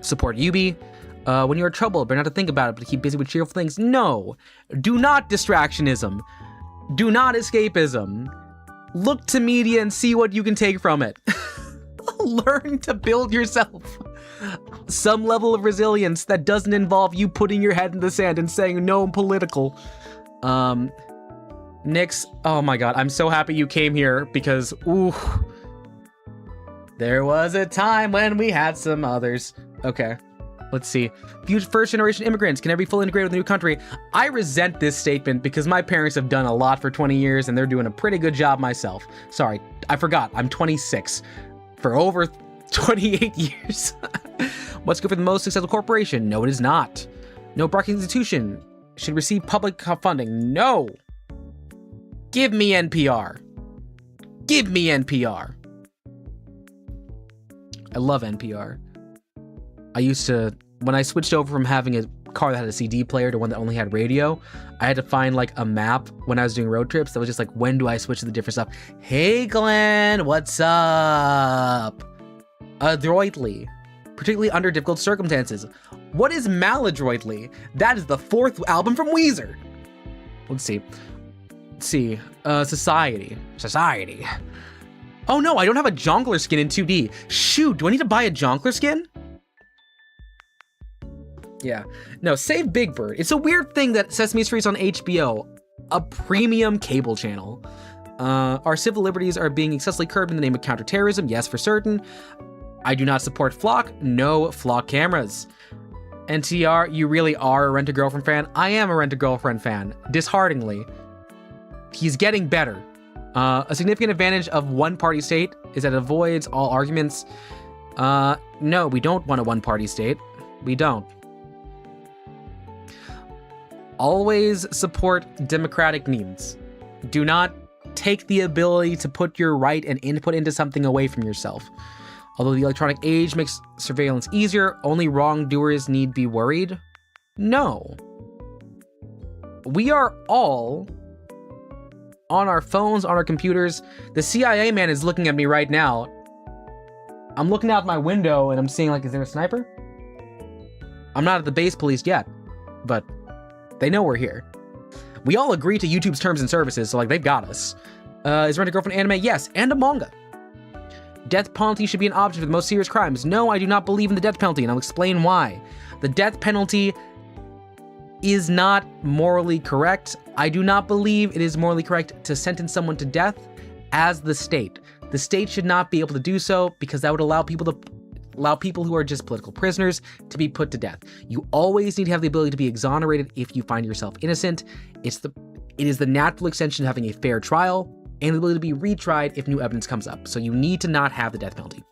Support Yubi. When you're in trouble, better not to think about it, but to keep busy with cheerful things. No. Do not distractionism. Do not escapism. Look to media and see what you can take from it. Learn to build yourself some level of resilience that doesn't involve you putting your head in the sand and saying, no, I'm political. Nix, oh my god, I'm so happy you came here because, ooh. There was a time when we had some others. Okay. Let's see. First generation immigrants can never be fully integrated with the new country. I resent this statement because my parents have done a lot for 20 years and they're doing a pretty good job myself. Sorry, I forgot. I'm 26 for over 28 years. What's good for the most successful corporation? No, it is not. No broadcasting institution should receive public funding. No. Give me NPR. Give me NPR. I love NPR. I used to, when I switched over from having a car that had a CD player to one that only had radio, I had to find like a map when I was doing road trips that was just like, when do I switch to the different stuff? Hey Glenn, what's up? Adroitly, particularly under difficult circumstances. What is maladroitly? That is the 4th album from Weezer. Let's see. Society. Oh no, I don't have a Jonkler skin in 2D. Shoot, do I need to buy a Jonkler skin? Yeah. No, save Big Bird. It's a weird thing that Sesame Street's on HBO, a premium cable channel. Our civil liberties are being excessively curbed in the name of counterterrorism. Yes, for certain. I do not support Flock. No Flock cameras. NTR, you really are a Rent-A-Girlfriend fan? I am a Rent-A-Girlfriend fan. Dishearteningly. He's getting better. A significant advantage of one-party state is that it avoids all arguments. No, we don't want a one-party state. We don't. Always support democratic means. Do not take the ability to put your right and input into something away from yourself. Although the electronic age makes surveillance easier, only wrongdoers need be worried? No. We are all on our phones, on our computers. The CIA man is looking at me right now. I'm looking out my window and I'm seeing, like, is there a sniper? I'm not at the base police yet, but they know we're here. We all agree to YouTube's terms and services, so, like, they've got us. Is Rent-A-Girlfriend anime? Yes, and a manga. Death penalty should be an option for the most serious crimes. No, I do not believe in the death penalty, and I'll explain why. The death penalty is not morally correct. I do not believe it is morally correct to sentence someone to death as the state. The state should not be able to do so because that would allow people who are just political prisoners to be put to death. You always need to have the ability to be exonerated if you find yourself innocent. It is the natural extension of having a fair trial and the ability to be retried if new evidence comes up. So you need to not have the death penalty.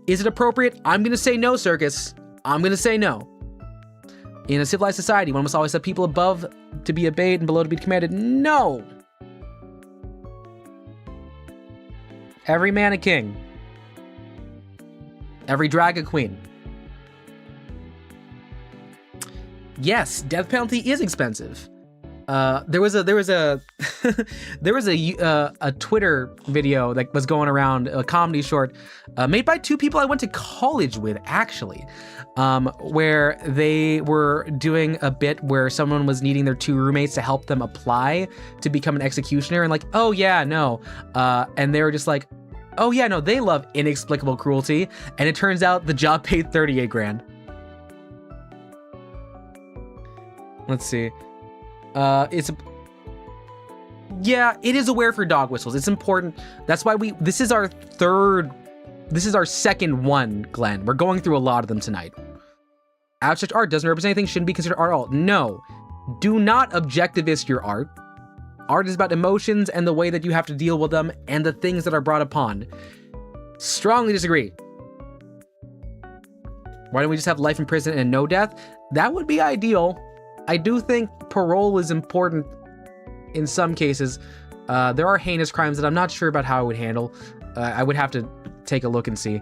Is it appropriate? I'm going to say no, Circus. I'm going to say no. In a civilized society, one must always have people above to be obeyed and below to be commanded. No! Every man a king. Every drag a queen. Yes, death penalty is expensive. There was a Twitter video that was going around, a comedy short, made by two people I went to college with, actually, where they were doing a bit where someone was needing their two roommates to help them apply to become an executioner, and like, oh yeah, no, and they were just like, oh yeah, no, they love inexplicable cruelty, and it turns out the job paid 38 grand. Let's see. It is aware for dog whistles. It's important. That's why this is our second one, Glenn. We're going through a lot of them tonight. Abstract art doesn't represent anything, shouldn't be considered art at all. No, do not objectivist your art. Art is about emotions and the way that you have to deal with them and the things that are brought upon. Strongly disagree. Why don't we just have life in prison and no death? That would be ideal. I do think parole is important in some cases. There are heinous crimes that I'm not sure about how I would handle. I would have to take a look and see.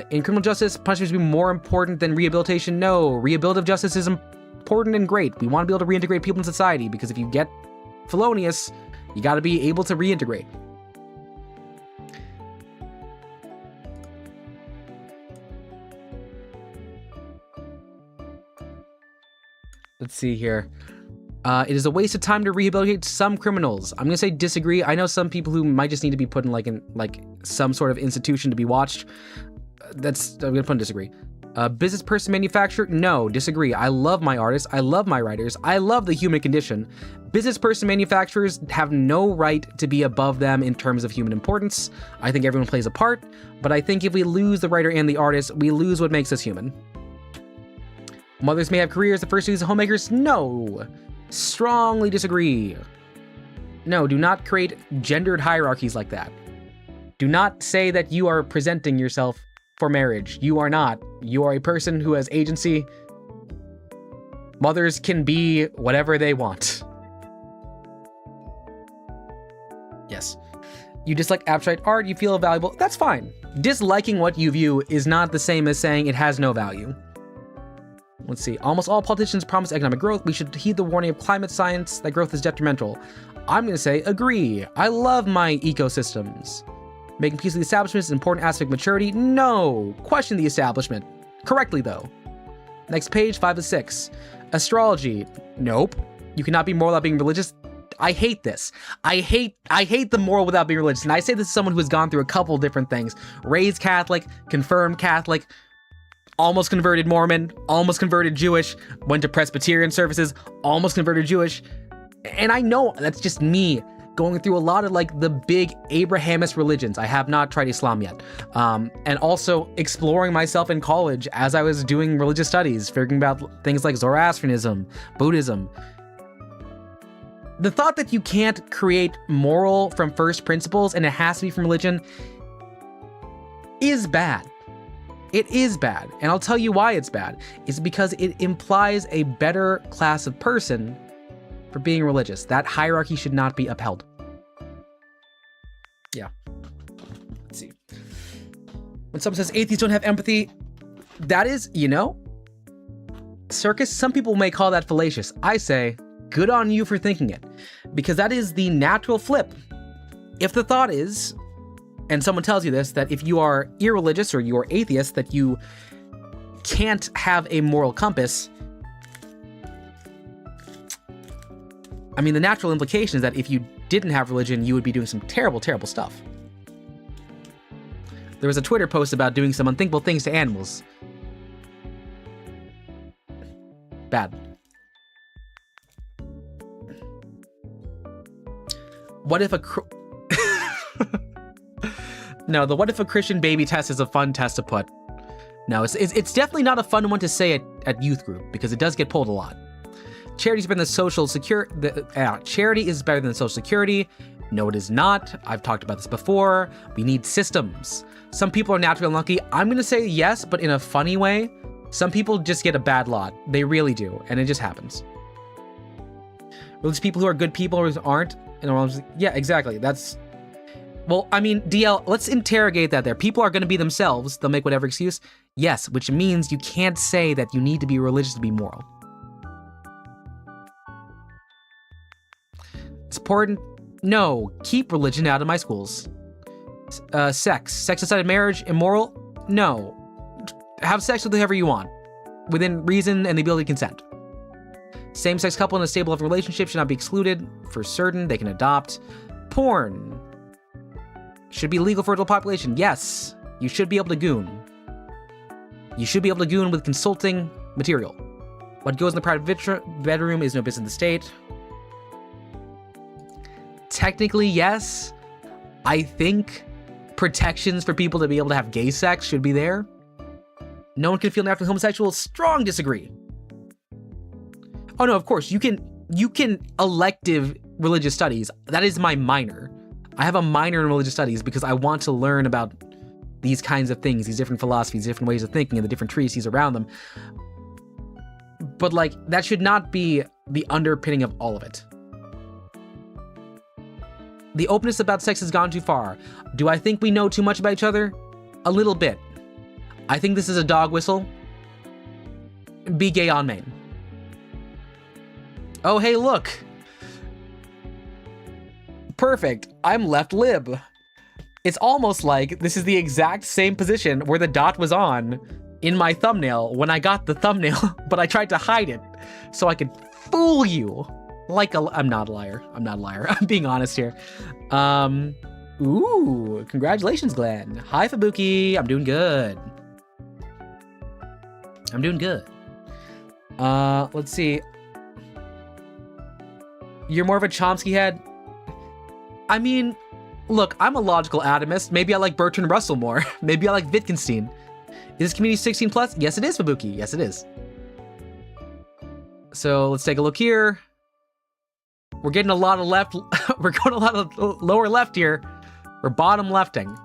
In criminal justice, punishment should be more important than rehabilitation. No, rehabilitative justice is important and great. We want to be able to reintegrate people in society because if you get felonious, you got to be able to reintegrate. Let's see here. It is a waste of time to rehabilitate some criminals. I'm gonna say disagree. I know some people who might just need to be put in some sort of institution to be watched. I'm gonna put in disagree. Business person manufacturer? No, disagree. I love my artists. I love my writers. I love the human condition. Business person manufacturers have no right to be above them in terms of human importance. I think everyone plays a part, but I think if we lose the writer and the artist, we lose what makes us human. Mothers may have careers. The first duties of homemakers? No. Strongly disagree. No, do not create gendered hierarchies like that. Do not say that you are presenting yourself for marriage. You are not. You are a person who has agency. Mothers can be whatever they want. Yes. You dislike abstract art, you feel valuable. That's fine. Disliking what you view is not the same as saying it has no value. Let's see. Almost all politicians promise economic growth. We should heed the warning of climate science that growth is detrimental. I'm going to say agree. I love my ecosystems. Making peace with the establishment is an important aspect of maturity. No. Question the establishment. Correctly, though. Next page, 5 of 6. Astrology. Nope. You cannot be moral without being religious. I hate this. I hate the moral without being religious. And I say this as someone who has gone through a couple different things. Raised Catholic, confirmed Catholic, almost converted Mormon, almost converted Jewish, went to Presbyterian services, almost converted Jewish. And I know that's just me going through a lot of like the big Abrahamist religions. I have not tried Islam yet. And also exploring myself in college as I was doing religious studies, figuring about things like Zoroastrianism, Buddhism. The thought that you can't create moral from first principles and it has to be from religion is bad. It is bad, and I'll tell you why it's bad. It's because it implies a better class of person for being religious. That hierarchy should not be upheld. Yeah. Let's see. When someone says atheists don't have empathy, that is, Circus, some people may call that fallacious. I say good on you for thinking it, because that is the natural flip. If the thought is, and someone tells you this, that if you are irreligious or you are atheist, that you can't have a moral compass, I mean, the natural implication is that if you didn't have religion, you would be doing some terrible, terrible stuff. There was a Twitter post about doing some unthinkable things to animals. Bad. What if a No, the what if a Christian baby test is a fun test to put. No, it's definitely not a fun one to say at youth group, because it does get pulled a lot. Charity's better than social charity is better than social security. No, it is not. I've talked about this before. We need systems. Some people are naturally unlucky. I'm gonna say yes, but in a funny way. Some people just get a bad lot. They really do, and it just happens. Religious people who are good people or aren't. Yeah, exactly. That's... Well, I mean, DL, let's interrogate that there. People are going to be themselves. They'll make whatever excuse. Yes, which means you can't say that you need to be religious to be moral. It's important. No, keep religion out of my schools. Sex outside of marriage, immoral? No. Have sex with whoever you want, within reason and the ability to consent. Same-sex couple in a stable relationship should not be excluded. For certain, they can adopt. Porn should be legal for adult population. Yes, you should be able to goon. You should be able to goon with consulting material. What goes in the private bedroom is no business of the state. Technically, yes. I think protections for people to be able to have gay sex should be there. No one can feel naturally homosexual. Strong disagree. Oh no, of course, you can elective religious studies. That is my minor. I have a minor in religious studies because I want to learn about these kinds of things, these different philosophies, different ways of thinking, and the different treatises around them. But like, that should not be the underpinning of all of it. The openness about sex has gone too far. Do I think we know too much about each other? A little bit. I think this is a dog whistle. Be gay on main. Oh, hey, look. Perfect. I'm left lib. It's almost like this is the exact same position where the dot was on in my thumbnail when I got the thumbnail, but I tried to hide it so I could fool you. I'm not a liar. I'm not a liar. I'm being honest here. Ooh, congratulations, Glenn. Hi, Fabuki. I'm doing good. I'm doing good. Let's see. You're more of a Chomsky head? I mean, look, I'm a logical atomist. Maybe I like Bertrand Russell more. Maybe I like Wittgenstein. Is this community 16 plus? Yes, it is, Fabuki. Yes, it is. So let's take a look here. We're getting a lot of left. We're going a lot of lower left here. We're bottom lefting.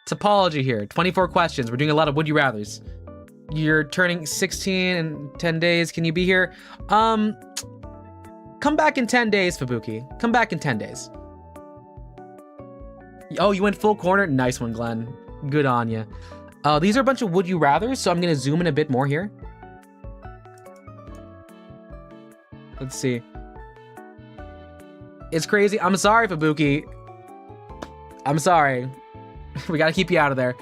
Topology here. 24 questions. We're doing a lot of would you rathers. You're turning 16 in 10 days. Can you be here? Come back in 10 days, Fabuki. Come back in 10 days. Oh, you went full corner? Nice one, Glenn. Good on you. These are a bunch of would you rathers, so I'm going to zoom in a bit more here. Let's see. It's crazy. I'm sorry, Fabuki. I'm sorry. We got to keep you out of there.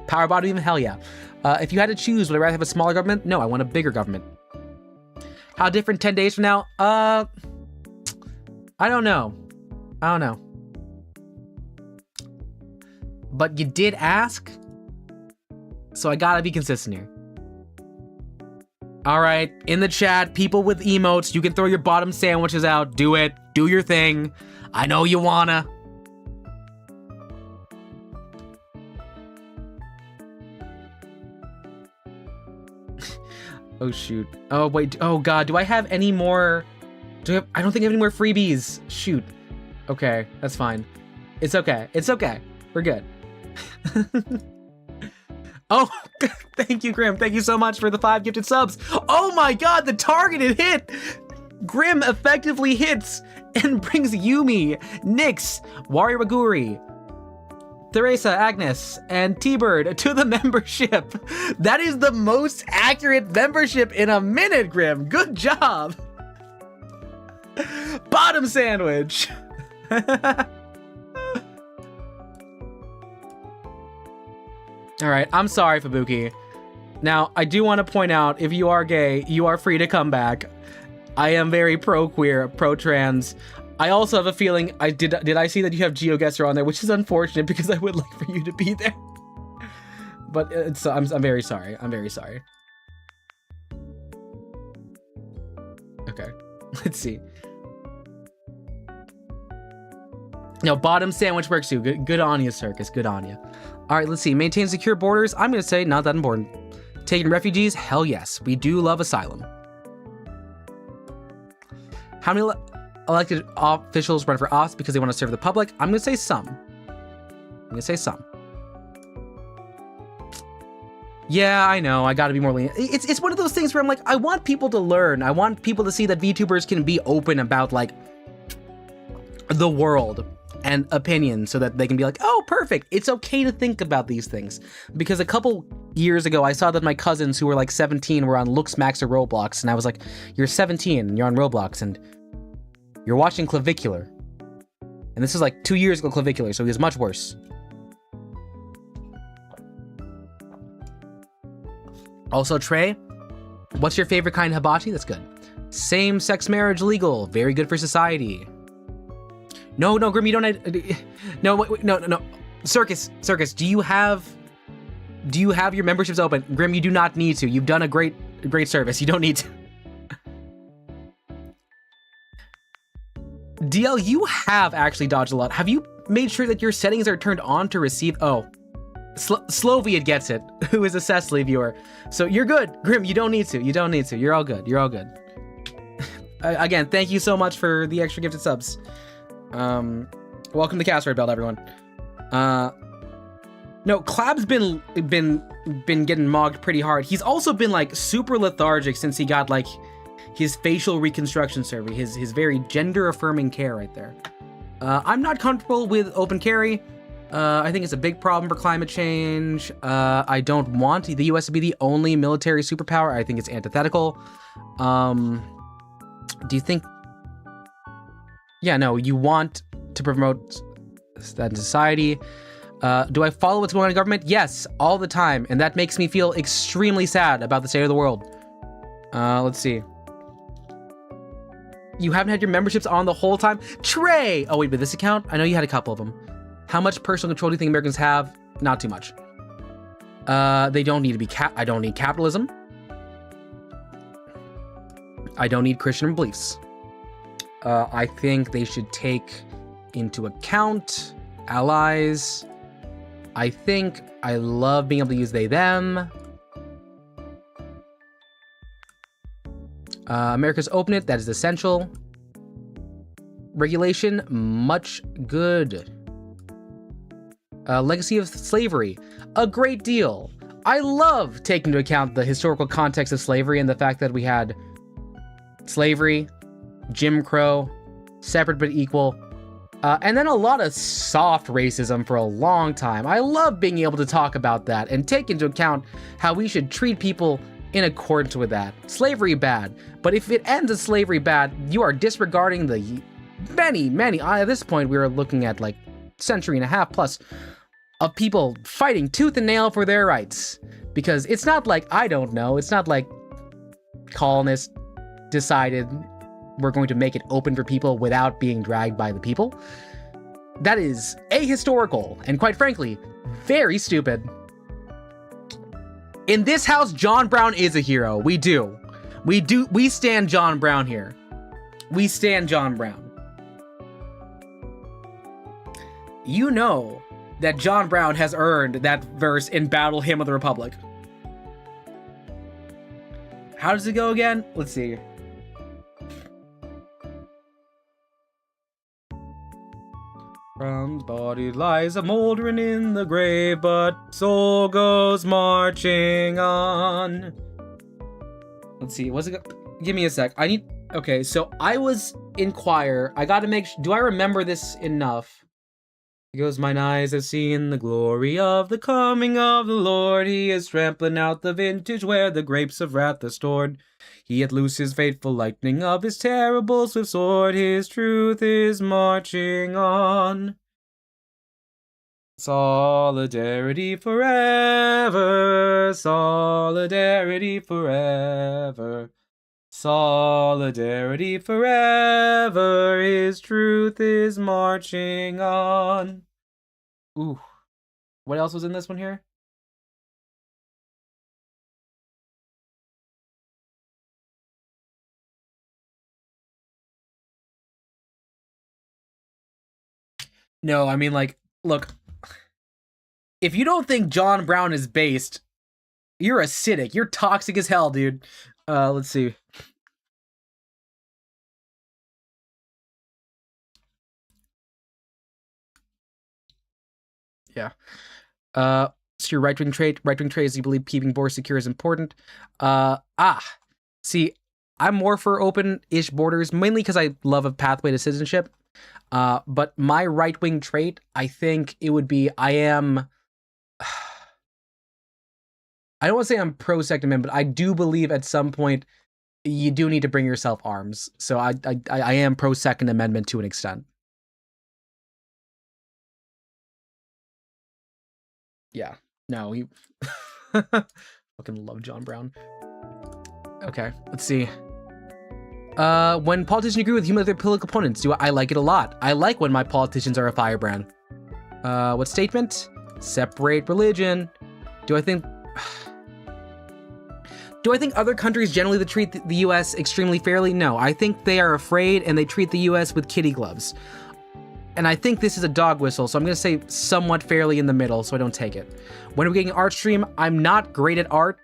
Power bottom, even hell yeah. If you had to choose, would I rather have a smaller government? No, I want a bigger government. How different 10 days from now? I don't know. I don't know. But you did ask, so I gotta be consistent here. All right, in the chat, people with emotes, you can throw your bottom sandwiches out. Do it. Do your thing. I know you wanna. Oh, shoot. Oh, wait. Oh, God. Do I have any more? I don't think I have any more freebies. Shoot. Okay. That's fine. It's okay. It's okay. We're good. Oh, thank you, Grim. Thank you so much for the 5 gifted subs. Oh, my God. The targeted hit. Grim effectively hits and brings Yumi, Nyx, Wariwaguri, Theresa, Agnes, and T-Bird to the membership. That is the most accurate membership in a minute, Grim. Good job. Bottom sandwich. All right, I'm sorry, Fubuki. Now, I do want to point out, if you are gay, you are free to come back. I am very pro-queer, pro-trans. I also have a feeling, did I see that you have GeoGuessr on there, which is unfortunate because I would like for you to be there. But I'm very sorry. I'm very sorry. Okay, let's see. No, bottom sandwich works too. Good on you, Circus. Good on you. All right, let's see. Maintain secure borders. I'm going to say not that important. Taking refugees? Hell yes. We do love asylum. How many elected officials run for office because they want to serve the public? I'm going to say some. Yeah, I know. I got to be more lenient. It's one of those things where I'm like, I want people to learn. I want people to see that VTubers can be open about, like, the world and opinions so that they can be like, oh, perfect. It's okay to think about these things. Because a couple years ago, I saw that my cousins who were like 17 were on Looks Max or Roblox. And I was like, you're 17 and you're on Roblox and you're watching Clavicular. And this is like 2 years ago, Clavicular, so he was much worse. Also, Trey, what's your favorite kind of hibachi? That's good. Same-sex marriage legal. Very good for society. No, Grim, you don't. No. Circus. Do you have your memberships open? Grim, you do not need to. You've done a great service. You don't need to. DL, you have actually dodged a lot. Have you made sure that your settings are turned on to receive? Oh, Sloviat gets it. Who is a Cecily viewer? So you're good, Grim. You don't need to. You're all good. Again, thank you so much for the extra gifted subs. Welcome to Cast Red Belt, everyone. No, Clab's been getting mogged pretty hard. He's also been like super lethargic since he got like his facial reconstruction surgery, his very gender affirming care right there. I'm not comfortable with open carry. I think it's a big problem for climate change. I don't want the US to be the only military superpower. I think it's antithetical. Do you think? Yeah, no, you want to promote that in society. Do I follow what's going on in government? Yes, all the time. And that makes me feel extremely sad about the state of the world. Let's see. You haven't had your memberships on the whole time? Trey! Oh, wait, but this account? I know you had a couple of them. How much personal control do you think Americans have? Not too much. They don't need to be I don't need capitalism. I don't need Christian beliefs. I think they should take into account allies. I think I love being able to use they, them. America's open it. That is essential. Regulation, much good. Legacy of slavery, a great deal. I love taking into account the historical context of slavery and the fact that we had slavery, Jim Crow, separate but equal, and then a lot of soft racism for a long time. I love being able to talk about that and take into account how we should treat people in accordance with that. Slavery bad, but if it ends as slavery bad, you are disregarding the many, at this point we are looking at like century and a half plus of people fighting tooth and nail for their rights. Because it's not like, I don't know, it's not like colonists decided we're going to make it open for people without being dragged by the people. That is ahistorical and, quite frankly, very stupid. In this house, John Brown is a hero. We stand John Brown here. We stand John Brown. You know that John Brown has earned that verse in Battle Hymn of the Republic. How does it go again? Let's see. Brown's body lies a moldering in the grave, but soul goes marching on. Let's see, what's it? Give me a sec. Okay, so I was in choir. I gotta do I remember this enough? He goes, mine eyes have seen the glory of the coming of the Lord. He is trampling out the vintage where the grapes of wrath are stored. He hath loosed his fateful lightning of his terrible swift sword. His truth is marching on. Solidarity forever, solidarity forever. Solidarity forever, his truth is marching on. Ooh. What else was in this one here? No, I mean, like, look. If you don't think John Brown is based, you're acidic. You're toxic as hell, dude. Let's see. Yeah. So your right-wing trait is you believe keeping borders secure is important. See, I'm more for open-ish borders, mainly because I love a pathway to citizenship. But my right-wing trait, I think it would be I don't want to say I'm pro-Second Amendment, but I do believe at some point you do need to bring yourself arms. So I am pro-Second Amendment to an extent. Yeah. No, he fucking love John Brown. Okay, let's see. When politicians agree with human political opponents, I like it a lot. I like when my politicians are a firebrand. What statement? Separate religion. Do I think other countries generally treat the US extremely fairly? No, I think they are afraid and they treat the US with kitty gloves. And I think this is a dog whistle, so I'm going to say somewhat fairly in the middle, so I don't take it. When are we getting an art stream? I'm not great at art.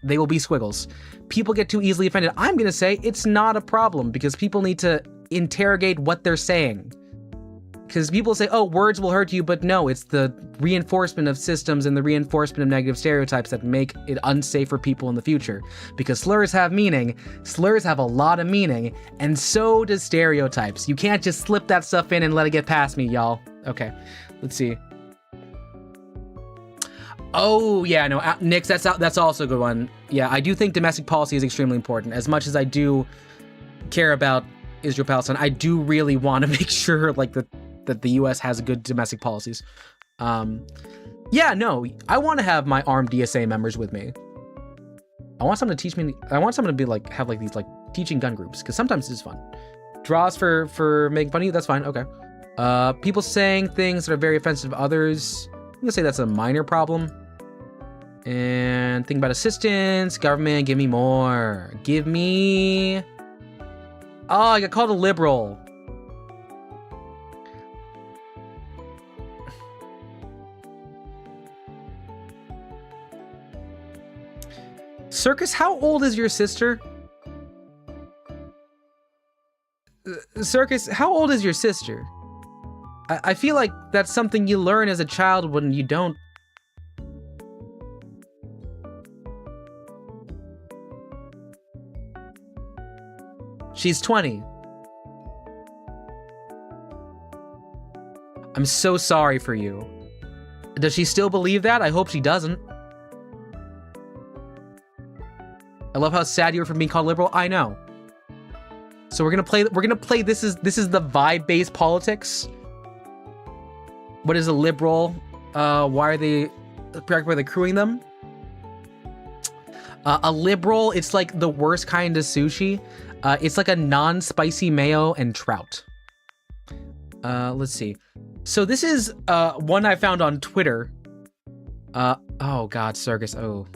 They will be squiggles. People get too easily offended. I'm going to say it's not a problem, because people need to interrogate what they're saying. Because people say, oh, words will hurt you, but no, it's the reinforcement of systems and the reinforcement of negative stereotypes that make it unsafe for people in the future. Because slurs have meaning, slurs have a lot of meaning, and so does stereotypes. You can't just slip that stuff in and let it get past me, y'all. Okay, let's see. Oh, yeah, no, Nix, that's also a good one. Yeah, I do think domestic policy is extremely important. As much as I do care about Israel-Palestine, I do really want to make sure, like, that the U.S. has good domestic policies. Yeah, no, I want to have my armed DSA members with me. I want someone to teach me. I want someone to be like, have like these like teaching gun groups, because sometimes it's fun. Draws for making fun of you, that's fine. Okay. People saying things that are very offensive to others. I'm gonna say that's a minor problem. And think about assistance, government. Give me more. Give me. Oh, I got called a liberal. Circus, how old is your sister? Circus, how old is your sister? I feel like that's something you learn as a child when you don't. She's 20. I'm so sorry for you. Does she still believe that? I hope she doesn't. I love how sad you were for being called liberal. I know. So we're gonna play this is the vibe-based politics. What is a liberal? Why are they preoccupied with accruing them? A liberal, it's like the worst kind of sushi. It's like a non-spicy mayo and trout. Let's see. So this is one I found on Twitter. Oh god, Circus. Oh.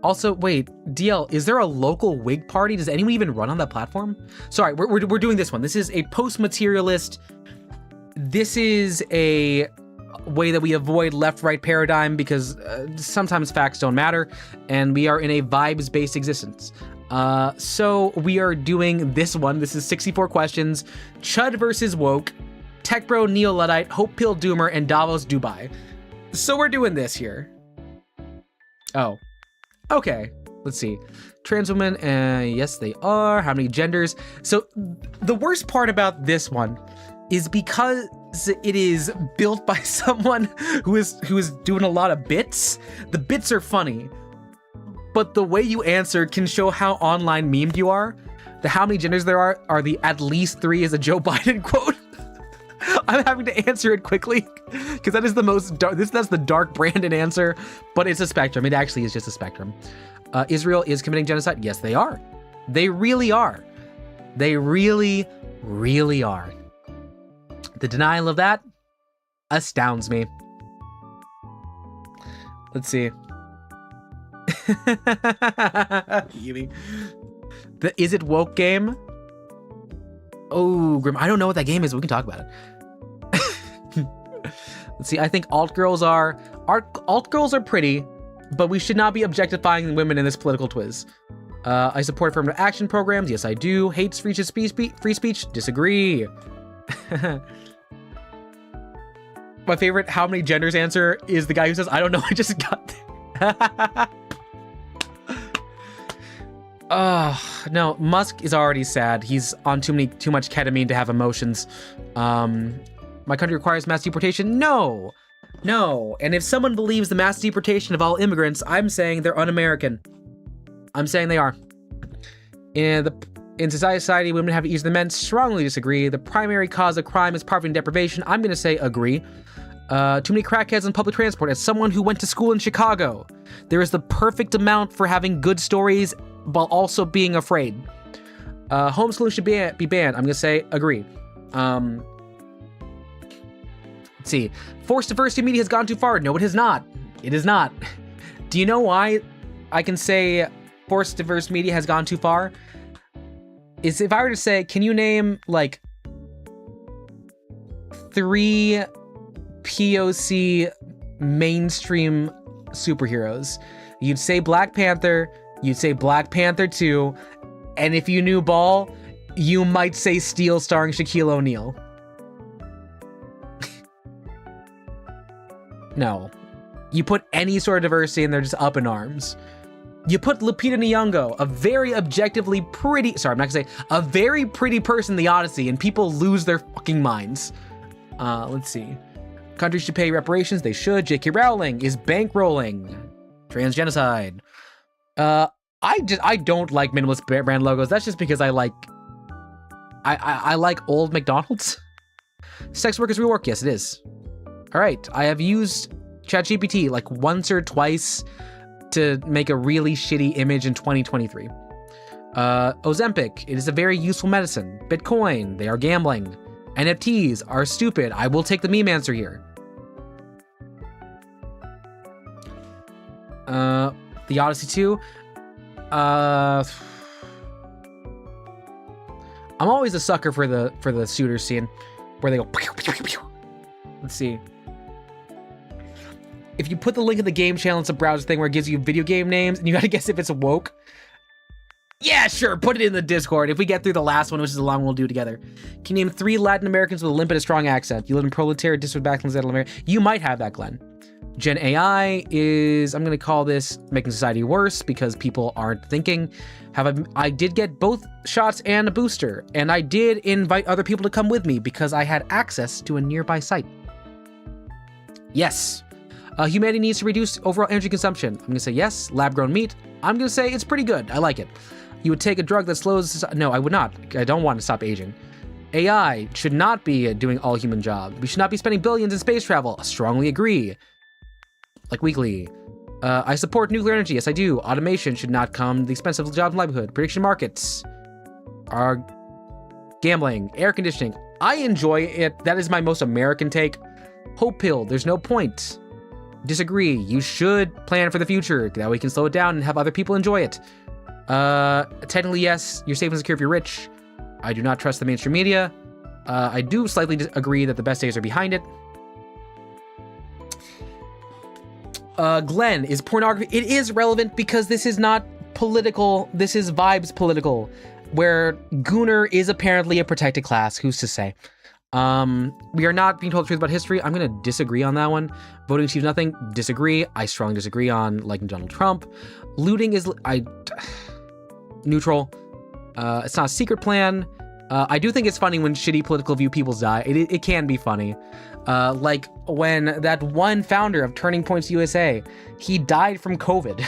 Also, wait, DL, is there a local Whig party? Does anyone even run on that platform? Sorry, we're doing this one. This is a post-materialist. This is a way that we avoid left-right paradigm because sometimes facts don't matter, and we are in a vibes-based existence. So we are doing this one. This is 64 questions. Chud versus Woke, Tech Bro, Neo-Luddite, Hope Pill Doomer, and Davos Dubai. So we're doing this here. Oh. Okay, let's see. Trans women, yes they are. How many genders? So the worst part about this one is because it is built by someone who is doing a lot of bits. The bits are funny, but the way you answer can show how online memed you are. The how many genders there are the at least 3 is a Joe Biden quote. I'm having to answer it quickly because that is the most dark. That's the dark Brandon answer, but it's a spectrum. It actually is just a spectrum. Israel is committing genocide. Yes, they are. They really are. They really, really are. The denial of that astounds me. Let's see. The Is It Woke game? Oh, Grim, I don't know what that game is. We can talk about it. Let's see. I think alt girls are pretty, but we should not be objectifying women in this political twiz. I support affirmative action programs. Yes, I do. Hate free speech. Disagree. My favorite how many genders answer is the guy who says, I don't know, I just got there. No, Musk is already sad. He's on too much ketamine to have emotions. My country requires mass deportation? No. And if someone believes the mass deportation of all immigrants, I'm saying they're un-American. I'm saying they are. In society, women have it easier than men. Strongly disagree. The primary cause of crime is poverty and deprivation. I'm going to say agree. Too many crackheads on public transport. As someone who went to school in Chicago, there is the perfect amount for having good stories while also being afraid. Homeschooling should be banned. I'm going to say agree. Let's see. Forced diversity media has gone too far. No, it has not. It is not. Do you know why I can say forced diverse media has gone too far? Is if I were to say, can you name like 3 POC mainstream superheroes? You'd say Black Panther, you'd say Black Panther 2, and if you knew ball, you might say Steel starring Shaquille O'Neal. No. You put any sort of diversity and they're just up in arms. You put Lupita Nyong'o, a very objectively pretty, sorry, I'm not gonna say, a very pretty person in the Odyssey, and people lose their fucking minds. Let's see. Countries should pay reparations, they should. J.K. Rowling is bankrolling transgenocide. I don't like minimalist brand logos. That's just because I like old McDonald's. Sex work is real work. Yes, it is. All right, I have used ChatGPT like once or twice to make a really shitty image in 2023. Ozempic, it is a very useful medicine. Bitcoin, they are gambling. NFTs are stupid. I will take the meme answer here. The Odyssey 2. I'm always a sucker for the shooter scene where they go pew, pew, pew, pew. Let's see. If you put the link in the game channel, it's a browser thing where it gives you video game names and you gotta guess if it's woke. Yeah, sure, put it in the Discord. If we get through the last one, which is the long one, we'll do together. Can you name 3 Latin Americans with a limp and a strong accent? You live in proletariat district backlands Latin America. You might have that, Glenn. Gen AI is, I'm gonna call this making society worse because people aren't thinking. I did get both shots and a booster, and I did invite other people to come with me because I had access to a nearby site. Yes. Humanity needs to reduce overall energy consumption. I'm gonna say yes. Lab-grown meat. I'm gonna say it's pretty good. I like it. You would take a drug that slows... No, I would not. I don't want to stop aging. AI should not be doing all human jobs. We should not be spending billions in space travel. I strongly agree. Like weekly. I support nuclear energy. Yes, I do. Automation should not come at the expense of jobs and livelihood. Prediction markets are gambling. Air conditioning. I enjoy it. That is my most American take. Hope pill. There's no point. Disagree. You should plan for the future. That way we can slow it down and have other people enjoy it. Technically, yes. You're safe and secure if you're rich. I do not trust the mainstream media. I do slightly agree that the best days are behind it. Glenn, is pornography... It is relevant because this is not political. This is vibes political, where Gooner is apparently a protected class. Who's to say? We are not being told the truth about history. I'm gonna disagree on that one. Voting achieves nothing. Disagree. I strongly disagree on liking Donald Trump. Looting is... neutral. It's not a secret plan. I do think it's funny when shitty political view people die. It can be funny. Like when that one founder of Turning Points USA, he died from COVID.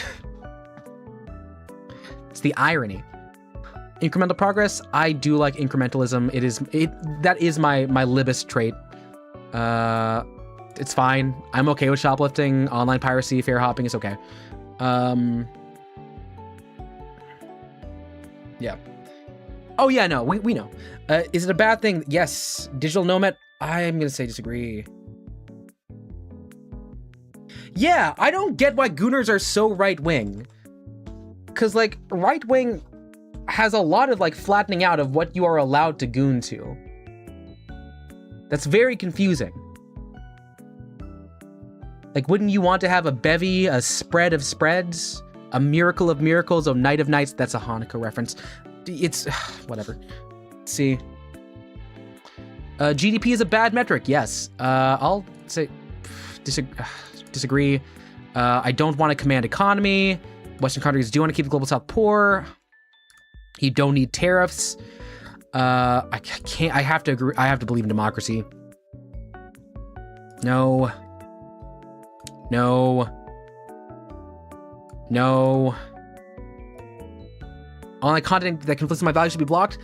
It's the irony. Incremental progress. I do like incrementalism. That is my libist trait. It's fine. I'm okay with shoplifting, online piracy, fair hopping is okay. Yeah. Oh yeah, no, we know. Is it a bad thing? Yes. Digital nomad? I'm gonna say disagree. Yeah, I don't get why Gooners are so right-wing. Cause like, right-wing has a lot of like flattening out of what you are allowed to goon to. That's very confusing. Like, wouldn't you want to have a bevy, a spread of spreads, a miracle of miracles, a night of nights? That's a Hanukkah reference. It's whatever. Let's see. GDP is a bad metric. Yes. I'll say disagree. I don't want a command economy. Western countries do want to keep the global South poor. You don't need tariffs. I can't. I have to agree. I have to believe in democracy. No. No. No. Online content that conflicts with my values should be blocked.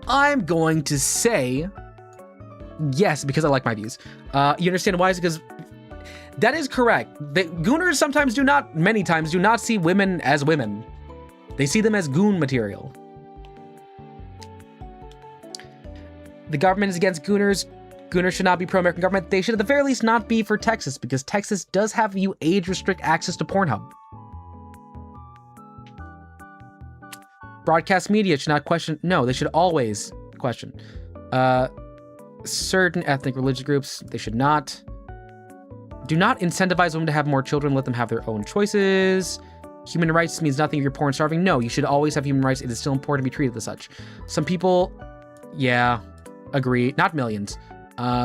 I'm going to say yes, because I like my views. You understand why? Is because that is correct. The gooners sometimes do not, many times, do not see women as women. They see them as goon material. The government is against gooners. Gooners should not be pro-American government. They should at the very least not be for Texas, because Texas does have you age-restrict access to Pornhub. Broadcast media should not question. No, they should always question. Certain ethnic religious groups, they should not. Do not incentivize women to have more children. Let them have their own choices. Human rights means nothing if you're poor and starving. No, you should always have human rights. It is still important to be treated as such. Some people, yeah, agree. Not millions.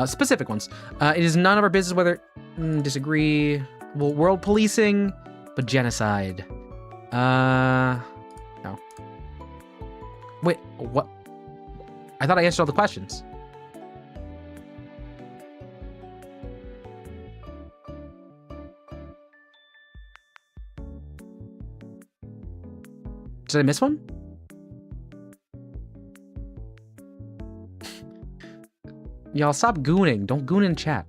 Specific ones. It is none of our business whether... disagree. Well, world policing, but genocide. No. Wait, what? I thought I answered all the questions. Did I miss one? Y'all stop gooning. Don't goon in chat.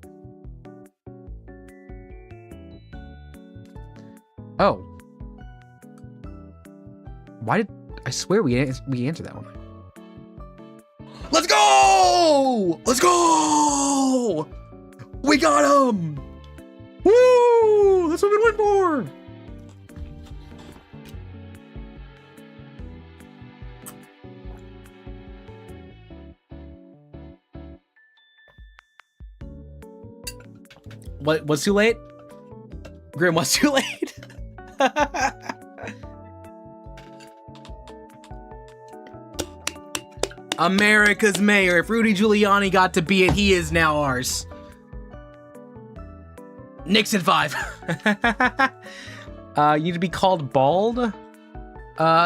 Oh. Why did... I swear we answered that one. Let's go! Let's go! We got him! Woo! That's what we went for! What's too late? Grim, what's too late? America's mayor. If Rudy Giuliani got to be it, he is now ours. Nixon 5. You need to be called bald?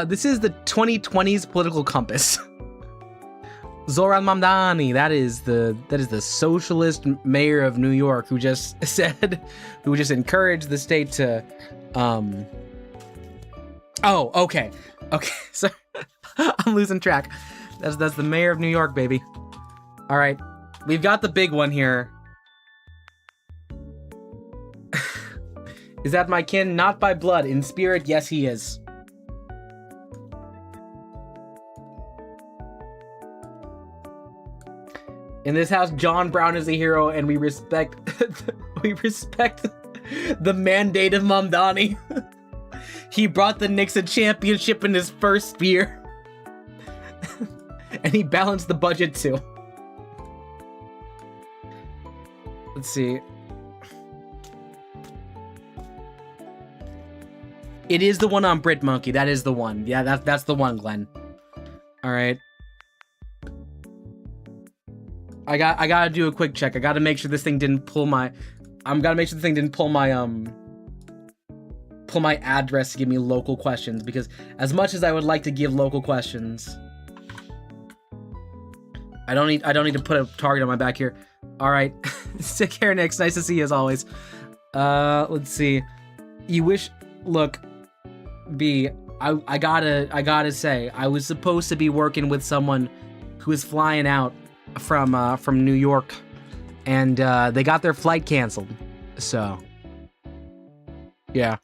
This is the 2020s political compass. Zoran Mamdani, that is the socialist mayor of New York who just encouraged the state to, oh, okay, so I'm losing track. That's the mayor of New York, baby. All right, we've got the big one here. Is that my kin? Not by blood, in spirit, yes, he is. In this house, John Brown is a hero, and we respect the mandate of Mamdani. He brought the Knicks a championship in his first year. And he balanced the budget too. Let's see. It is the one on Brit Monkey. That is the one. Yeah, that's the one, Glenn. All right. I gotta do a quick check. I gotta make sure this thing didn't pull my... gotta make sure the thing didn't pull my address to give me local questions, because as much as I would like to give local questions, I don't need to put a target on my back here. All right. Take care, Nix. Nice to see you as always. Let's see. You wish... Look, B, I gotta say, I was supposed to be working with someone who is flying out from New York, and they got their flight canceled. So, yeah.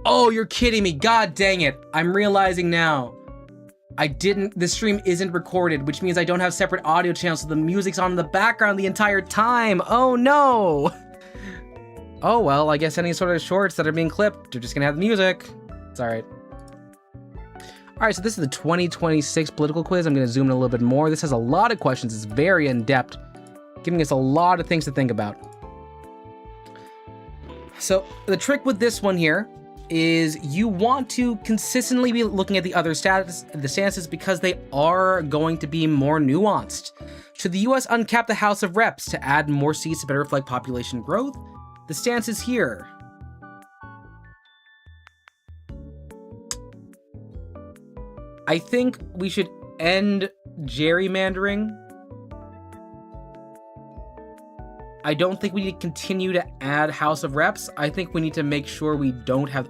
Oh, you're kidding me. God dang it. I'm realizing now. The stream isn't recorded, which means I don't have separate audio channels, so the music's on in the background the entire time. Oh no. Oh well, I guess any sort of shorts that are being clipped are just gonna have the music. It's alright. Alright, so this is the 2026 political quiz. I'm gonna zoom in a little bit more. This has a lot of questions. It's very in-depth, giving us a lot of things to think about. So the trick with this one here is you want to consistently be looking at the other stances because they are going to be more nuanced. Should the US uncap the House of Reps to add more seats to better reflect population growth? The stance is here. I think we should end gerrymandering. I don't think we need to continue to add House of Reps. I think we need to make sure we don't have...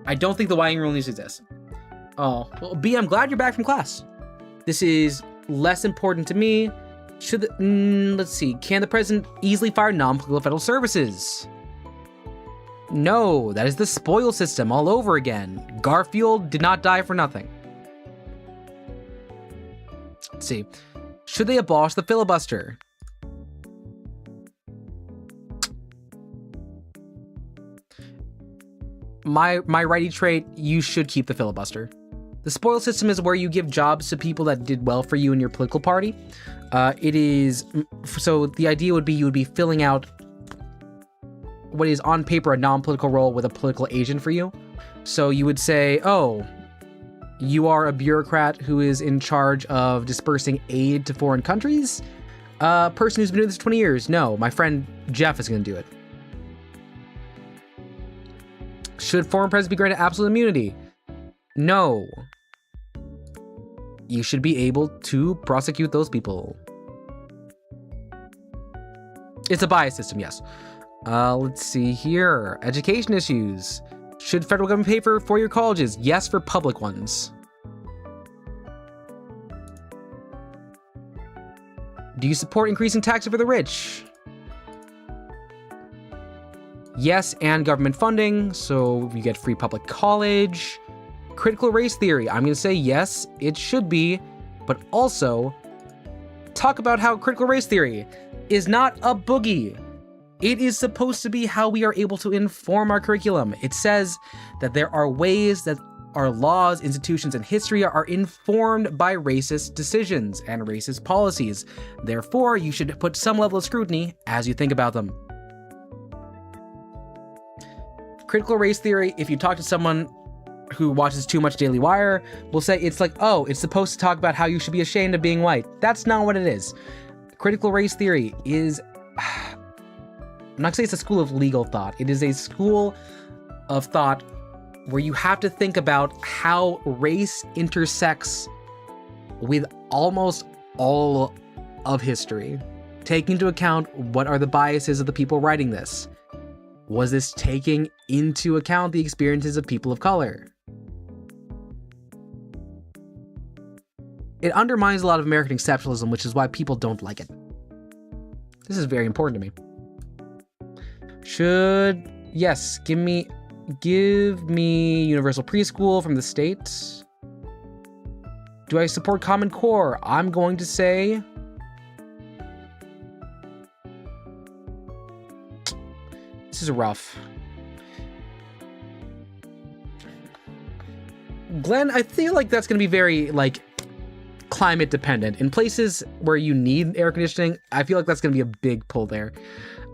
I don't think the Wyoming rule needs to exist. Oh, well, B, I'm glad you're back from class. This is less important to me. Let's see. Can the president easily fire non-political federal services? No, that is the spoil system all over again. Garfield did not die for nothing. Let's see. Should they abolish the filibuster? My righty trait, you should keep the filibuster. The spoil system is where you give jobs to people that did well for you in your political party. So the idea would be you would be filling out what is on paper a non-political role with a political agent for you. So you would say, oh, you are a bureaucrat who is in charge of dispersing aid to foreign countries? A person who's been doing this for 20 years? No, my friend Jeff is going to do it. Should foreign presidents be granted absolute immunity? No. You should be able to prosecute those people. It's a bias system, yes. Let's see here. Education issues. Should federal government pay for four-year colleges? Yes, for public ones. Do you support increasing taxes for the rich? Yes, and government funding, so you get free public college. Critical race theory. I'm going to say yes, it should be, but also talk about how critical race theory is not a boogie. It is supposed to be how we are able to inform our curriculum. It says that there are ways that our laws, institutions, and history are informed by racist decisions and racist policies. Therefore, you should put some level of scrutiny as you think about them. Critical race theory, if you talk to someone who watches too much Daily Wire, will say it's like, oh, it's supposed to talk about how you should be ashamed of being white. That's not what it is. Critical race theory is... I'm not gonna say it's a school of legal thought. It is a school of thought where you have to think about how race intersects with almost all of history. Taking into account what are the biases of the people writing this. Was this taking into account the experiences of people of color? It undermines a lot of American exceptionalism, which is why people don't like it. This is very important to me. Yes, give me universal preschool from the state. Do I support Common Core? I'm going to say... This is rough. Glenn, I feel like that's going to be very, climate dependent. In places where you need air conditioning, I feel like that's going to be a big pull there.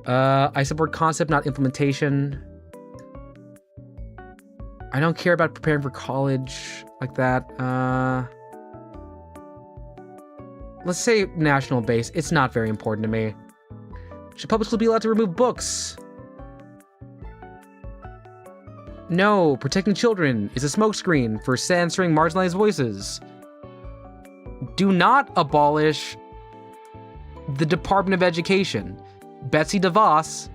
I support concept, not implementation. I don't care about preparing for college like that. Let's say national base. It's not very important to me. Should public schools be allowed to remove books? No, protecting children is a smokescreen for censoring marginalized voices. Do not abolish the Department of Education. Betsy DeVos,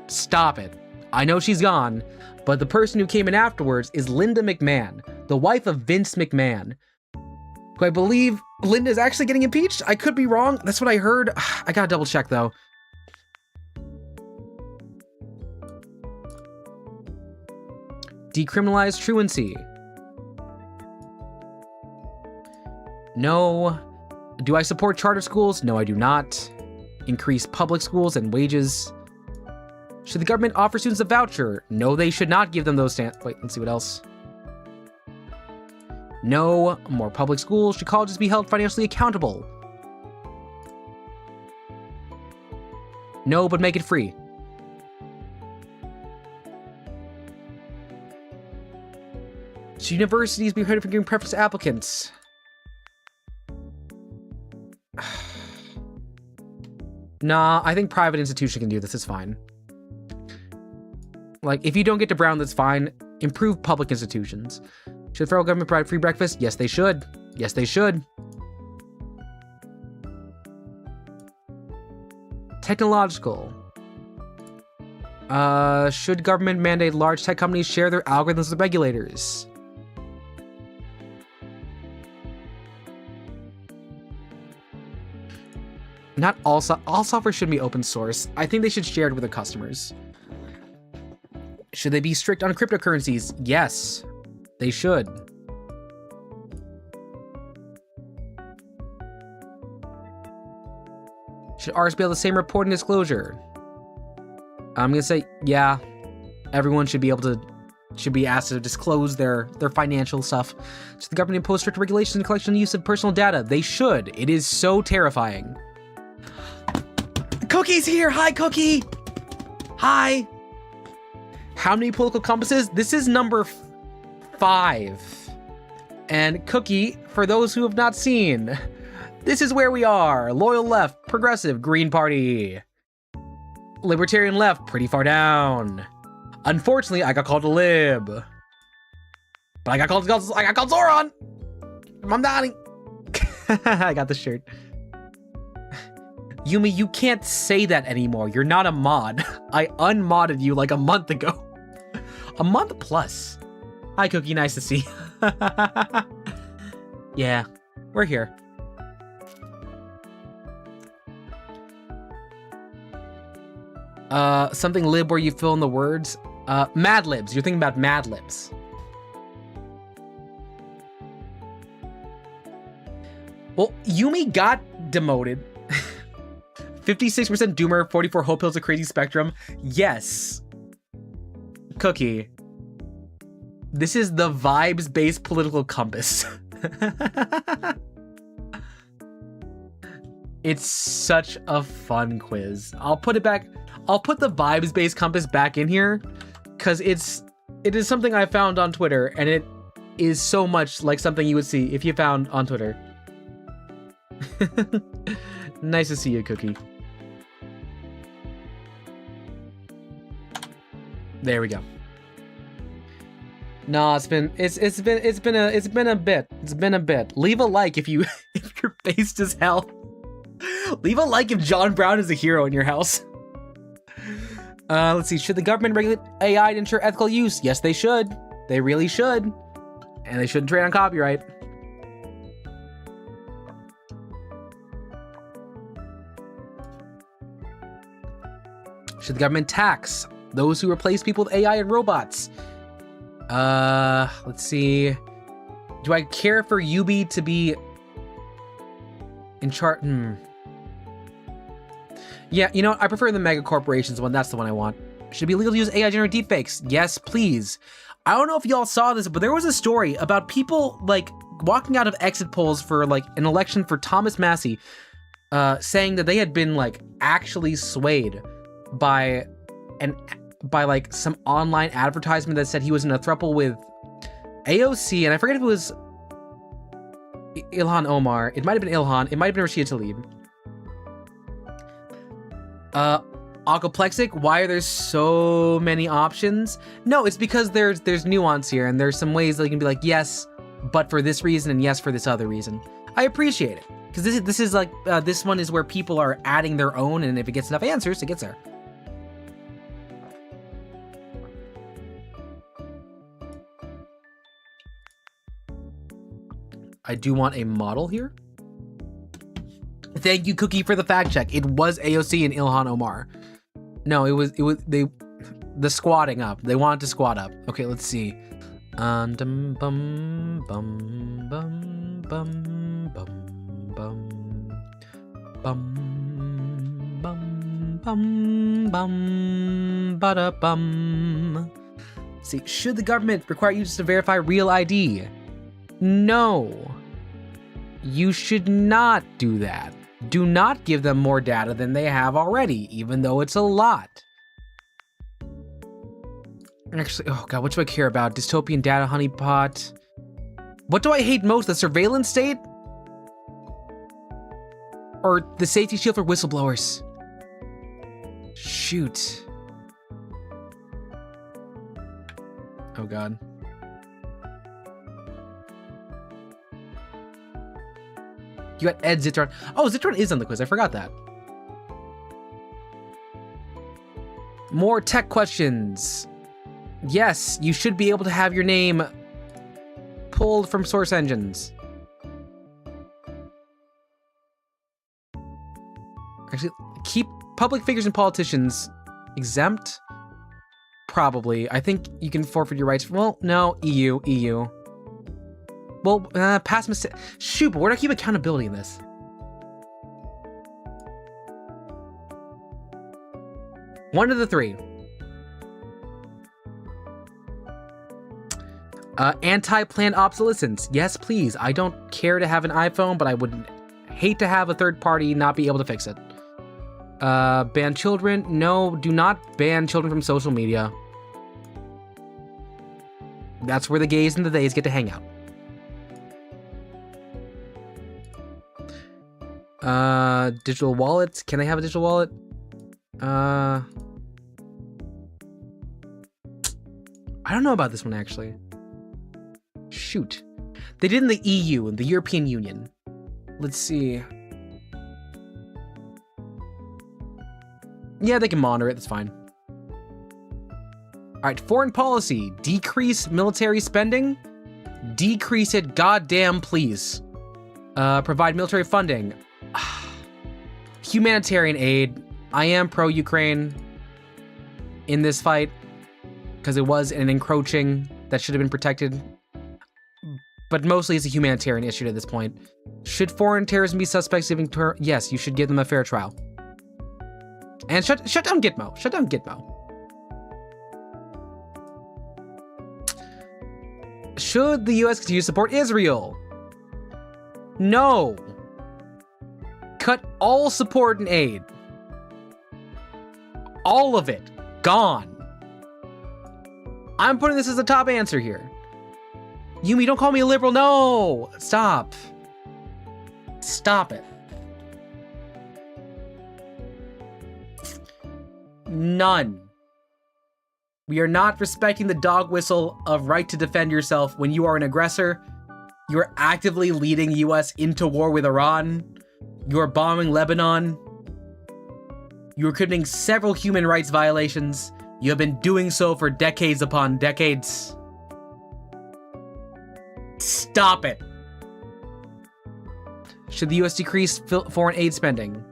stop it. I know she's gone, but the person who came in afterwards is Linda McMahon, the wife of Vince McMahon, who I believe Linda is actually getting impeached. I could be wrong. That's what I heard. I gotta double check though. Decriminalize truancy. No. Do I support charter schools? No, I do not. Increase public schools and wages. Should the government offer students a voucher? No, they should not give them those wait, let's see what else. No, more public schools. Should colleges be held financially accountable? No, but make it free. Should universities be required for giving preference to applicants? Nah, I think private institution can do this. It's fine. Like, if you don't get to Brown, that's fine. Improve public institutions. Should the federal government provide free breakfast? Yes, they should. Yes, they should. Technological. Should government mandate large tech companies share their algorithms with regulators? Not all software should be open source. I think they should share it with their customers. Should they be strict on cryptocurrencies? Yes, they should. Should ours be able to the same reporting disclosure? I'm gonna say, yeah. Everyone should be asked to disclose their financial stuff. Should the government impose strict regulations and collection and use of personal data? They should. It is so terrifying. Cookie's here! Hi, Cookie! Hi! How many political compasses? This is number 5. And Cookie, for those who have not seen, this is where we are. Loyal left, progressive, Green Party. Libertarian left, pretty far down. Unfortunately, I got called a lib. But I got called Zoran! I'm dying. I got the shirt. Yumi, you can't say that anymore. You're not a mod. I unmodded you like a month ago. A month plus. Hi, Cookie. Nice to see you. Yeah, we're here. Something lib where you fill in the words. Mad Libs. You're thinking about Mad Libs. Well, Yumi got demoted. 56% Doomer, 44 Hope Hills, a crazy spectrum. Yes. Cookie. This is the vibes-based political compass. It's such a fun quiz. I'll put it back. I'll put the vibes-based compass back in here because it is something I found on Twitter, and it is so much like something you would see if you found on Twitter. Nice to see you, Cookie. There we go. No, it's been a bit. Leave a like if you're based as hell. Leave a like if John Brown is a hero in your house. Let's see. Should the government regulate AI to ensure ethical use? Yes, they should. They really should. And they shouldn't trade on copyright. Should the government tax those who replace people with AI and robots? Let's see. Do I care for Yubi to be in chart? Yeah, you know, I prefer the mega corporations one. That's the one I want. Should it be legal to use AI generated deepfakes? Yes, please. I don't know if y'all saw this, but there was a story about people like walking out of exit polls for like an election for Thomas Massey, saying that they had been like actually swayed by like some online advertisement that said he was in a throuple with AOC, and I forget if it was Ilhan Omar. It might have been Ilhan. It might have been Rashida Tlaib. Aquaplexic, why are there so many options? No, it's because there's nuance here, and there's some ways that you can be like, yes, but for this reason, and yes, for this other reason. I appreciate it, because this is like, this one is where people are adding their own, and if it gets enough answers, it gets there. I do want a model here. Thank you, Cookie, for the fact check. It was AOC and Ilhan Omar. No, it was the squatting up. They wanted to squat up. Okay, let's see. Bum bum bum bum bum bum bum bum bum bum bada bum. See, should the government require users to verify real ID? No. You should not do that. Do not give them more data than they have already, even though it's a lot. Actually, oh god, what do I care about? Dystopian data honeypot. What do I hate most? The surveillance state? Or the safety shield for whistleblowers? Shoot. Oh god. You got Ed Zitron. Oh, Zitron is on the quiz. I forgot that. More tech questions. Yes, you should be able to have your name pulled from source engines. Actually, keep public figures and politicians exempt. Probably. I think you can forfeit your rights. Well, no, EU. Well, past mistake. Shoot, but where do I keep accountability in this? One of the three. Anti-planned obsolescence. Yes, please. I don't care to have an iPhone, but I would hate to have a third party not be able to fix it. Ban children. No, do not ban children from social media. That's where the gays and the theys get to hang out. Digital wallets. Can they have a digital wallet? I don't know about this one, actually. Shoot. They did in the EU, in the European Union. Let's see. Yeah, they can monitor it. That's fine. All right, foreign policy. Decrease military spending. Decrease it, goddamn please. Provide military funding. Humanitarian aid. I am pro-Ukraine in this fight because it was an encroaching that should have been protected. But mostly it's a humanitarian issue at this point. Should foreign terrorism be suspects giving yes, you should give them a fair trial. And shut down Gitmo. Shut down Gitmo. Should the US continue to support Israel? No. Cut all support and aid. All of it. Gone. I'm putting this as a top answer here. Yumi, don't call me a liberal. No. Stop. Stop it. None. We are not respecting the dog whistle of right to defend yourself when you are an aggressor. You are actively leading the US into war with Iran. You are bombing Lebanon. You are committing several human rights violations. You have been doing so for decades upon decades. Stop it. Should the US decrease foreign aid spending?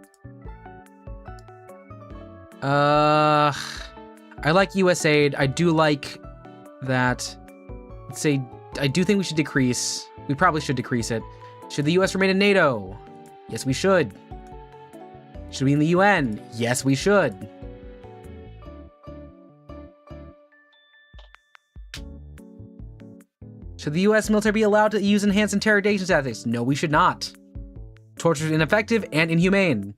I like US aid. I do like that. Let's say, I do think we should decrease. We probably should decrease it. Should the US remain in NATO? Yes, we should. Should we in the UN? Yes, we should. Should the US military be allowed to use enhanced interrogation tactics? No, we should not. Torture is ineffective and inhumane.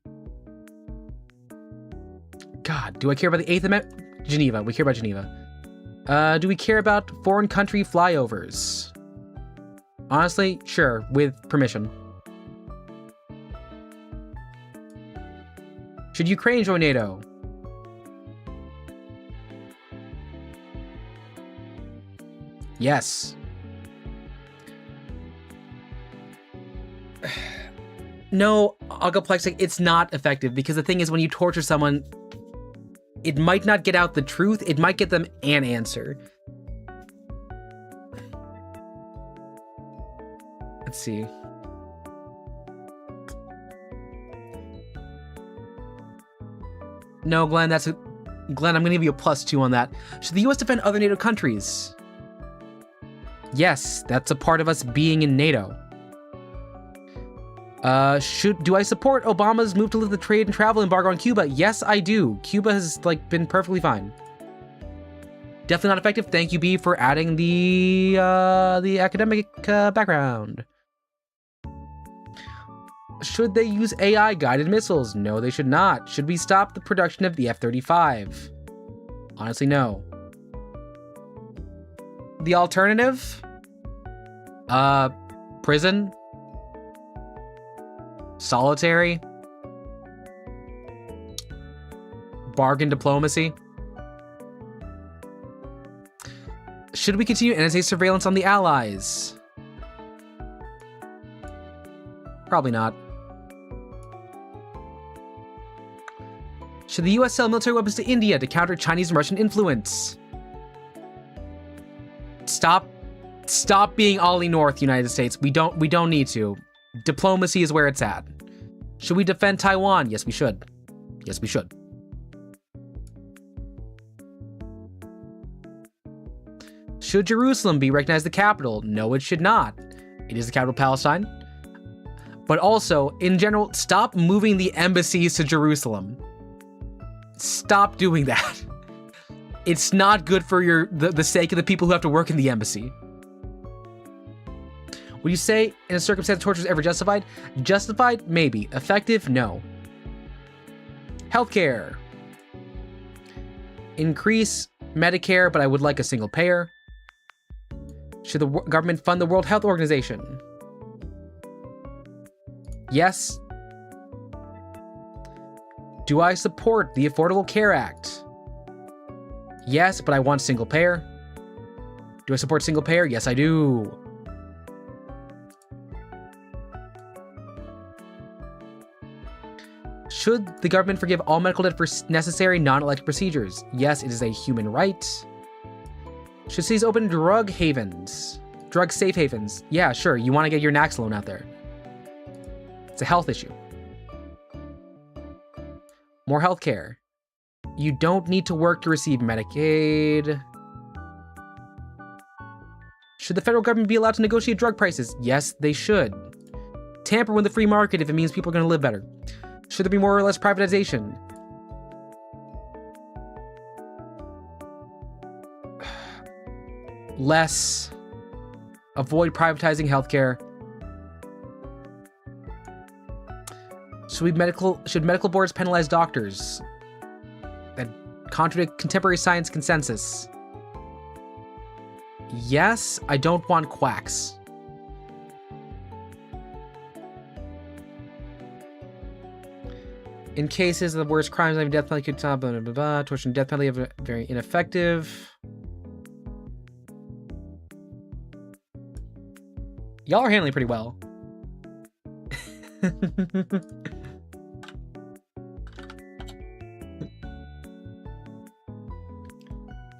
God, do I care about the 8th Amendment? Geneva, we care about Geneva. Do we care about foreign country flyovers? Honestly, sure, with permission. Should Ukraine join NATO? Yes. No, Algoplexing, it's not effective because the thing is when you torture someone, it might not get out the truth, it might get them an answer. Let's see. No, Glenn, Glenn, I'm gonna give you a +2 on that. Should the US defend other NATO countries? Yes, that's a part of us being in NATO. Do I support Obama's move to lift the trade and travel embargo on Cuba? Yes, I do. Cuba has, been perfectly fine. Definitely not effective. Thank you, B, for adding the academic background. Should they use AI-guided missiles? No, they should not. Should we stop the production of the F-35? Honestly, no. The alternative? Prison? Solitary? Bargain diplomacy? Should we continue NSA surveillance on the Allies? Probably not. Should the US sell military weapons to India to counter Chinese and Russian influence? Stop being Ollie North, United States. We don't need to. Diplomacy is where it's at. Should we defend Taiwan? Yes, we should. Yes, we should. Should Jerusalem be recognized the capital? No, it should not. It is the capital of Palestine. But also, in general, stop moving the embassies to Jerusalem. Stop doing that. It's not good for the sake of the people who have to work in the embassy. Would you say in a circumstance torture is ever justified? Justified? Maybe. Effective? No. Healthcare. Increase Medicare, but I would like a single payer. Should the government fund the World Health Organization? Yes. Do I support the Affordable Care Act? Yes, but I want single payer. Do I support single payer? Yes, I do. Should the government forgive all medical debt for necessary non-elective procedures? Yes, it is a human right. Should cities open drug havens? Drug safe havens? Yeah, sure. You want to get your Naxalone out there. It's a health issue. More healthcare. You don't need to work to receive Medicaid. Should the federal government be allowed to negotiate drug prices? Yes, they should. Tamper with the free market if it means people are going to live better. Should there be more or less privatization? Less. Avoid privatizing healthcare. Should medical boards penalize doctors that contradict contemporary science consensus? Yes, I don't want quacks. In cases of the worst crimes, I death penalty could blah, blah, blah, blah. Torture and death penalty are very ineffective. Y'all are handling pretty well.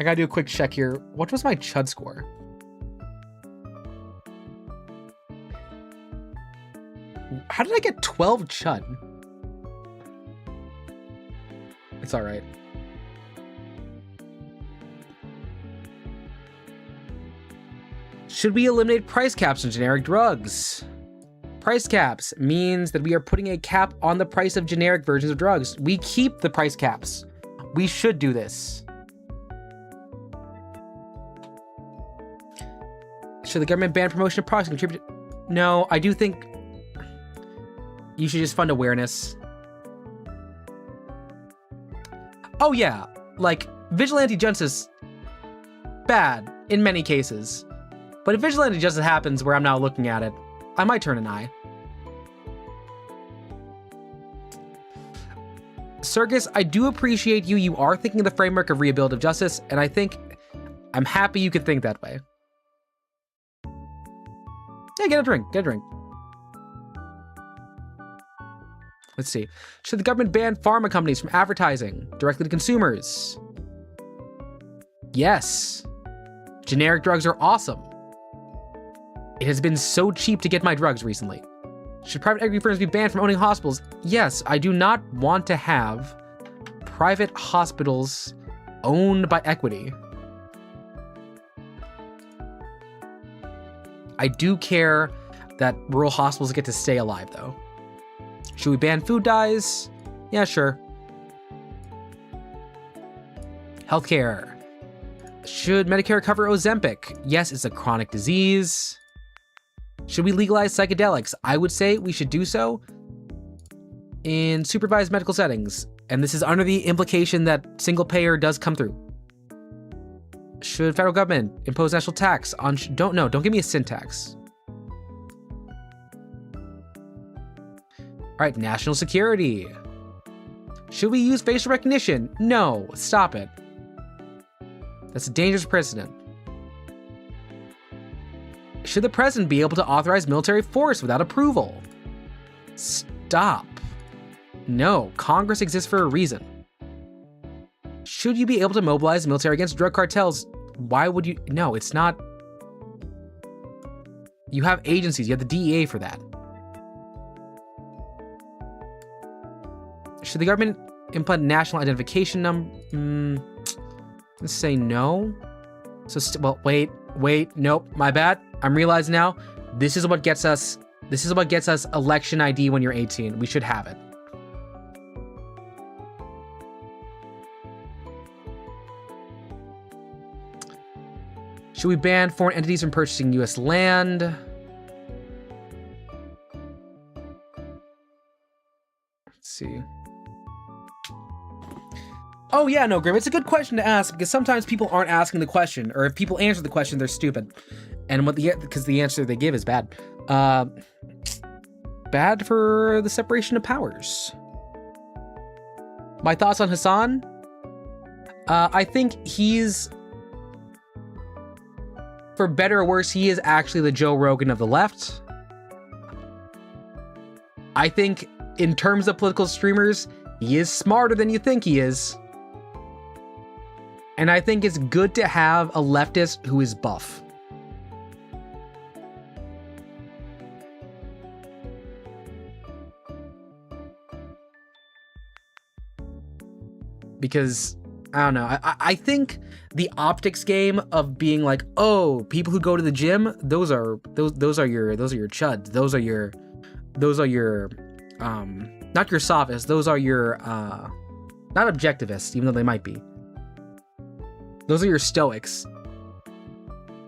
I gotta do a quick check here. What was my Chud score? How did I get 12 Chud? It's all right. Should we eliminate price caps on generic drugs? Price caps means that we are putting a cap on the price of generic versions of drugs. We keep the price caps. We should do this. Should the government ban promotion of products and contribute? No, I do think you should just fund awareness. Oh yeah, like, vigilante justice, bad in many cases. But if vigilante justice happens where I'm now looking at it, I might turn an eye. Circus, I do appreciate you. You are thinking of the framework of rehabilitative justice, and I'm happy you could think that way. Yeah, get a drink. Get a drink. Let's see. Should the government ban pharma companies from advertising directly to consumers? Yes. Generic drugs are awesome. It has been so cheap to get my drugs recently. Should private equity firms be banned from owning hospitals? Yes, I do not want to have private hospitals owned by equity. I do care that rural hospitals get to stay alive, though. Should we ban food dyes? Yeah, sure. Healthcare. Should Medicare cover Ozempic? Yes, it's a chronic disease. Should we legalize psychedelics? I would say we should do so in supervised medical settings. And this is under the implication that single payer does come through. Should federal government impose national tax on... Don't give me a sin tax. All right, national security. Should we use facial recognition? No, stop it. That's a dangerous precedent. Should the president be able to authorize military force without approval? Stop. No, Congress exists for a reason. Should you be able to mobilize the military against drug cartels? Why would you? No, it's not. You have agencies, you have the DEA for that. Should the government implement national identification number? Let's say no. So, well, wait, nope, my bad. I'm realizing now, this is what gets us election ID when you're 18. We should have it. Should we ban foreign entities from purchasing U.S. land? Let's see. Oh yeah, no, Grim, it's a good question to ask because sometimes people aren't asking the question, or if people answer the question, they're stupid. And because the answer they give is bad. Bad for the separation of powers. My thoughts on Hassan? I think he's, for better or worse, he is actually the Joe Rogan of the left. I think in terms of political streamers, he is smarter than you think he is. And I think it's good to have a leftist who is buff. Because, I don't know, I think the optics game of being like, oh, people who go to the gym, those are your chuds. Those are your not your sophists, those are your not objectivists, even though they might be. Those are your stoics.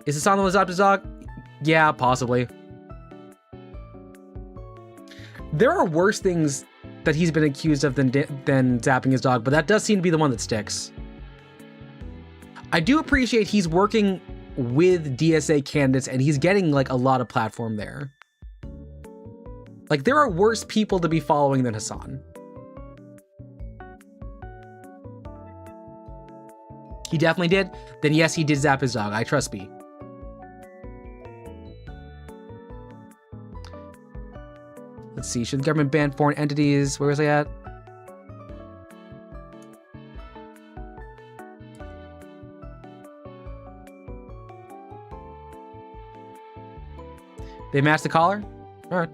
Is Hassan the adopted dog? Yeah, possibly. There are worse things that he's been accused of than zapping his dog, but that does seem to be the one that sticks. I do appreciate he's working with DSA candidates and he's getting like a lot of platform there. Like, there are worse people to be following than Hassan. He definitely did. Then yes, he did zap his dog. I trust B. Let's see. Should the government ban foreign entities? Where was I at? They matched the collar? All right.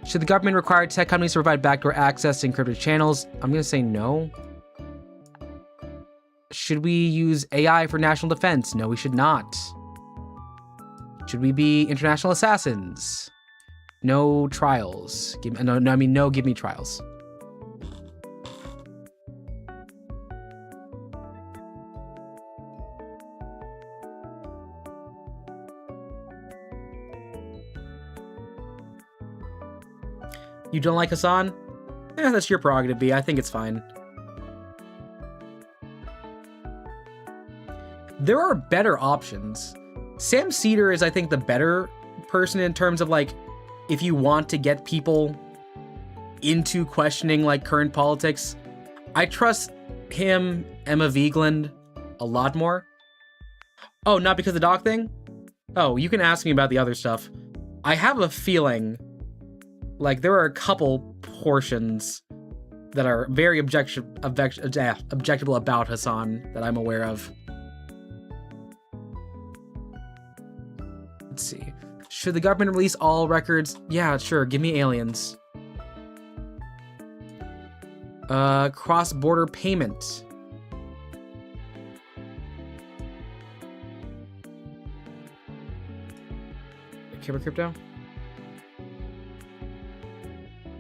Should the government require tech companies to provide backdoor access to encrypted channels? I'm going to say no. Should we use AI for national defense? No, we should not. Should we be international assassins? No trials. No, give me trials. You don't like Hassan? That's your prerogative, B. I think it's fine. There are better options. Sam Cedar is, I think, the better person in terms of, like, if you want to get people into questioning, like, current politics. I trust him, Emma Vigeland, a lot more. Oh, not because of the dog thing? Oh, you can ask me about the other stuff. I have a feeling like there are a couple portions that are very objectable about Hassan that I'm aware of. Let's see. Should the government release all records? Yeah, sure. Give me aliens. Cross-border payment. Camera crypto.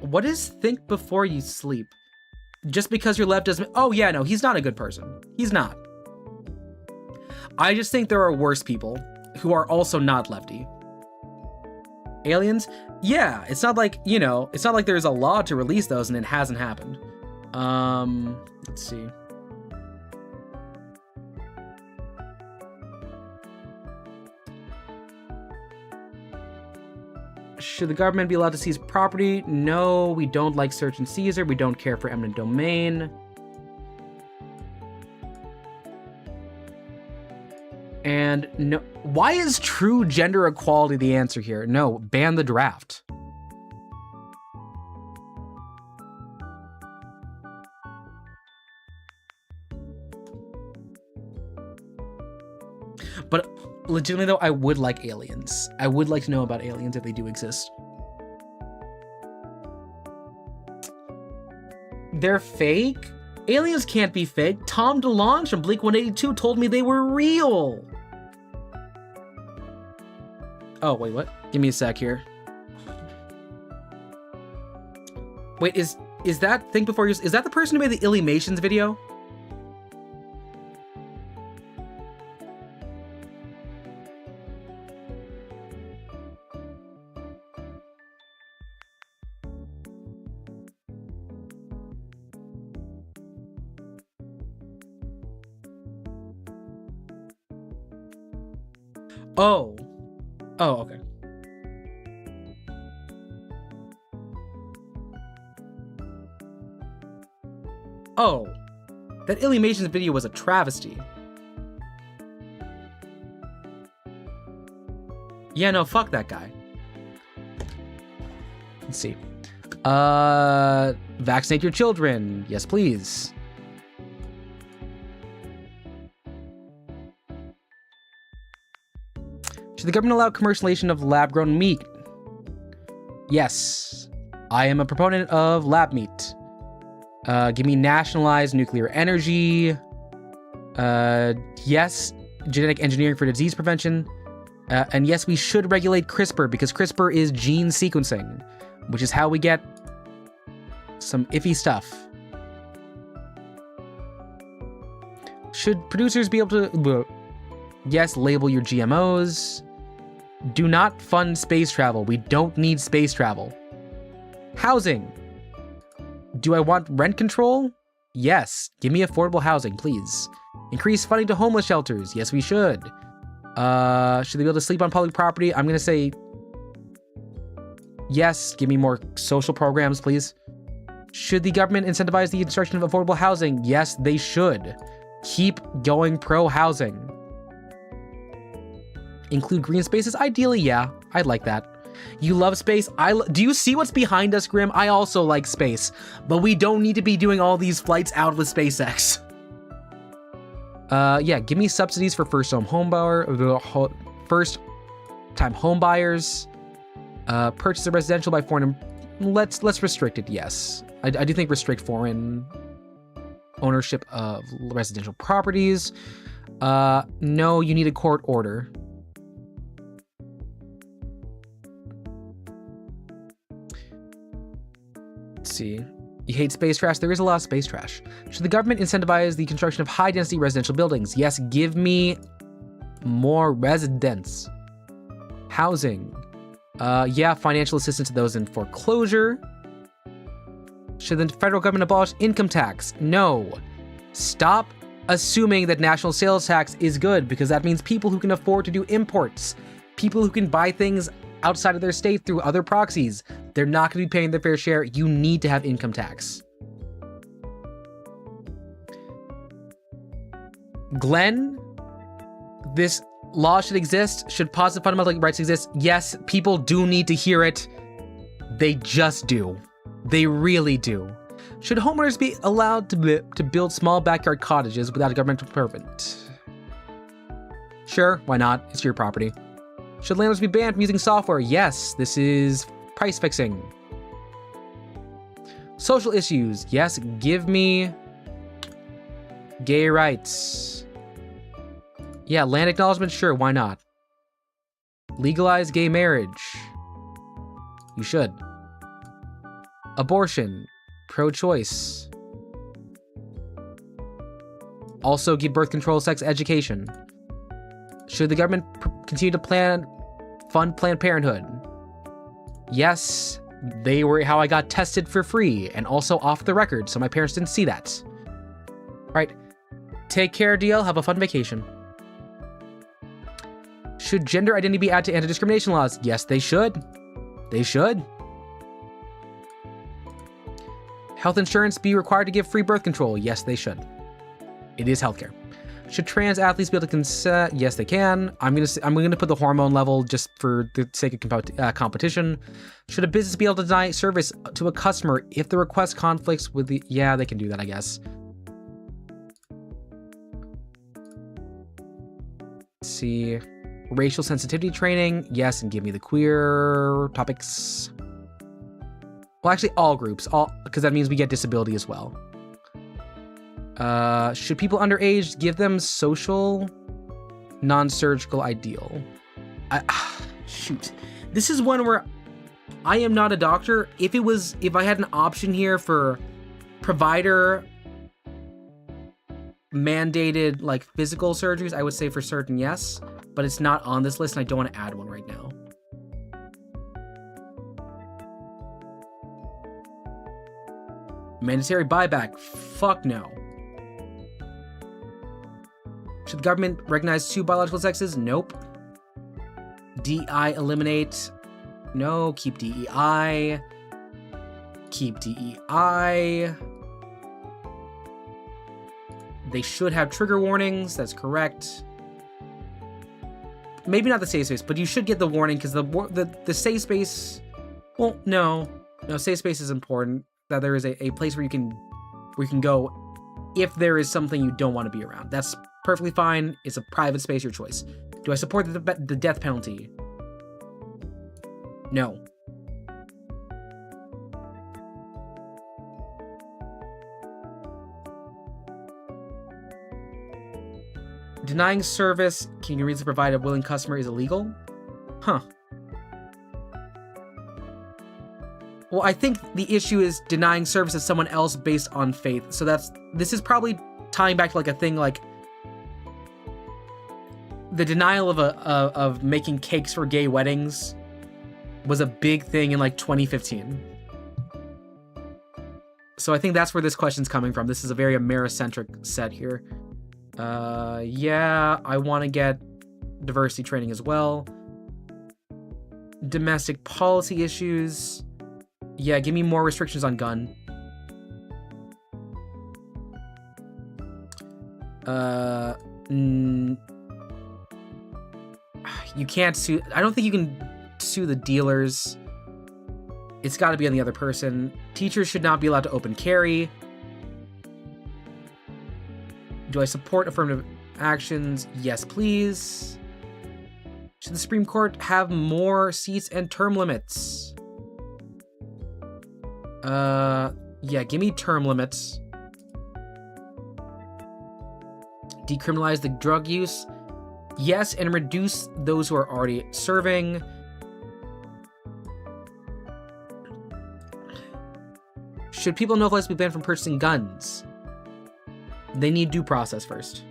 What is think before you sleep? Just because you're left doesn't... Oh, yeah, no, he's not a good person. He's not. I just think there are worse people who are also not lefty. Aliens? Yeah, it's not like, you know, it's not like there's a law to release those and it hasn't happened. Let's see. Should the government be allowed to seize property? No, we don't like search and seizure. We don't care for eminent domain. And no, why is true gender equality the answer here? No, ban the draft. But legitimately though, I would like aliens. I would like to know about aliens if they do exist. They're fake? Aliens can't be fake. Tom DeLonge from Blink-182 told me they were real. Oh, wait, what? Give me a sec here. Wait, is that Think Before You... Is that the person who made the Illuminations video? Oh. Oh, okay. Oh. That Illuminations video was a travesty. Yeah, no, fuck that guy. Let's see. Vaccinate your children. Yes, please. Should the government allow commercialization of lab-grown meat? Yes. I am a proponent of lab meat. Give me nationalized nuclear energy. Yes, genetic engineering for disease prevention. And yes, we should regulate CRISPR because CRISPR is gene sequencing, which is how we get some iffy stuff. Should producers be able to... Yes, label your GMOs. Do not fund space travel. We don't need space travel. Housing. Do I want rent control? Yes. Give me affordable housing, please. Increase funding to homeless shelters. Yes, we should. Should they be able to sleep on public property? I'm going to say yes. Give me more social programs, please. Should the government incentivize the construction of affordable housing? Yes, they should. Keep going pro-housing. Include green spaces? Ideally, yeah. I'd like that. You love space? Do you see what's behind us, Grim? I also like space. But we don't need to be doing all these flights out with SpaceX. Yeah, give me subsidies for first-time home buyers. Purchase a residential by foreign... Let's restrict it, yes. I do think restrict foreign ownership of residential properties. No, you need a court order. Let's see. You hate space trash? There is a lot of space trash. Should the government incentivize the construction of high-density residential buildings? Yes, give me more residents. Housing. Yeah, financial assistance to those in foreclosure. Should the federal government abolish income tax? No. Stop assuming that national sales tax is good, because that means people who can afford to do imports, people who can buy things outside of their state through other proxies, they're not going to be paying their fair share. You need to have income tax. Glenn, this Laws should exist. Should positive fundamental rights exist? Yes, people do need to hear it. They just do. They really do. Should homeowners be allowed to build small backyard cottages without a governmental permit? Sure, why not? It's your property. Should landlords be banned from using software? Yes, this is price fixing. Social issues. Yes, give me gay rights. Yeah, land acknowledgement. Sure, why not? Legalize gay marriage. You should. Abortion. Pro-choice. Also give birth control, sex education. Should the government continue to fund Planned Parenthood? Yes, they were how I got tested for free and also off the record, so my parents didn't see that. All right, take care, DL. Have a fun vacation. Should gender identity be added to anti-discrimination laws? Yes, they should. They should. Health insurance be required to give free birth control? Yes, they should. It is healthcare. Should trans athletes be able to consent? Yes, they can. I'm gonna put the hormone level just for the sake of competition. Should a business be able to deny service to a customer if the request conflicts with the? Yeah, they can do that, I guess. Let's see, racial sensitivity training. Yes, and give me the queer topics. Well, actually, all groups, because that means we get disability as well. Should people underage give them social, non-surgical ideal? Shoot. This is one where I am not a doctor. If I had an option here for provider mandated like physical surgeries, I would say for certain yes, but it's not on this list and I don't want to add one right now. Mandatory buyback. Fuck no. Should the government recognize 2 biological sexes? Nope. DEI eliminate. No, keep DEI. Keep DEI. They should have trigger warnings. That's correct. Maybe not the safe space, but you should get the warning because the safe space. Well, no, safe space is important. That there is a place where you can go if there is something you don't want to be around. That's perfectly fine. It's a private space, your choice. Do I support the death penalty? No. Denying service, can you reason to provide a willing customer is illegal? Huh. Well, I think the issue is denying service to someone else based on faith. So this is probably tying back to like a thing like the denial of making cakes for gay weddings was a big thing in like 2015. So I think that's where this question's coming from. This is a very Americentric set here. Yeah, I want to get diversity training as well. Domestic policy issues. Yeah, give me more restrictions on gun. You can't sue. I don't think you can sue the dealers. It's got to be on the other person. Teachers should not be allowed to open carry. Do I support affirmative actions? Yes, please. Should the Supreme Court have more seats and term limits? Yeah, give me term limits. Decriminalize the drug use. Yes, and reduce those who are already serving. Should people no less be banned from purchasing guns? They need due process first.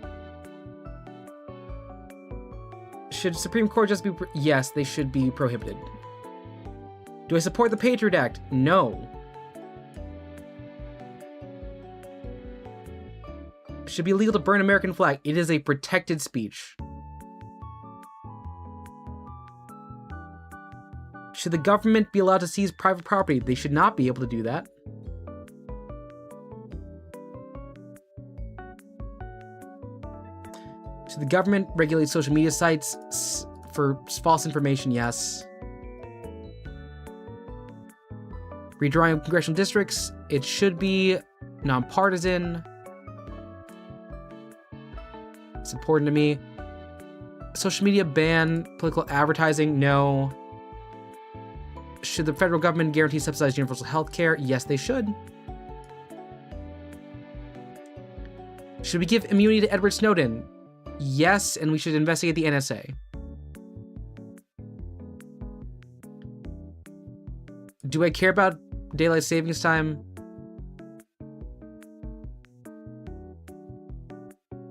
Should Supreme Court just be... Yes, they should be prohibited. Do I support the Patriot Act? No. Should be illegal to burn American flag. It is a protected speech. Should the government be allowed to seize private property? They should not be able to do that. Should the government regulate social media sites for false information? Yes. Redrawing congressional districts. It should be nonpartisan. It's important to me. Social media ban political advertising? No. Should the federal government guarantee subsidized universal health care? Yes, they should. Should we give immunity to Edward Snowden? Yes, and we should investigate the NSA. Do I care about daylight savings time?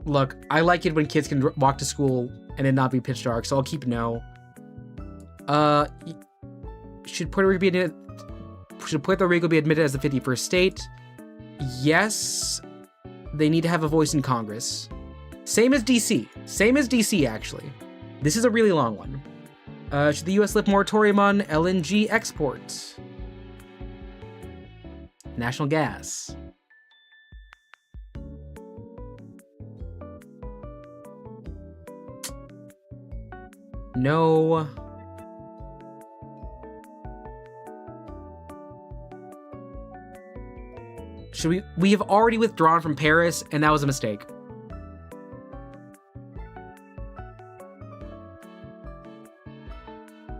Look, I like it when kids can walk to school and it not be pitch dark, so I'll keep no. Should Puerto Rico be admitted as the 51st state? Yes. They need to have a voice in Congress. Same as DC. Same as DC, actually. This is a really long one. Should the U.S. lift moratorium on LNG exports? National gas. No. Should we have already withdrawn from Paris, and that was a mistake.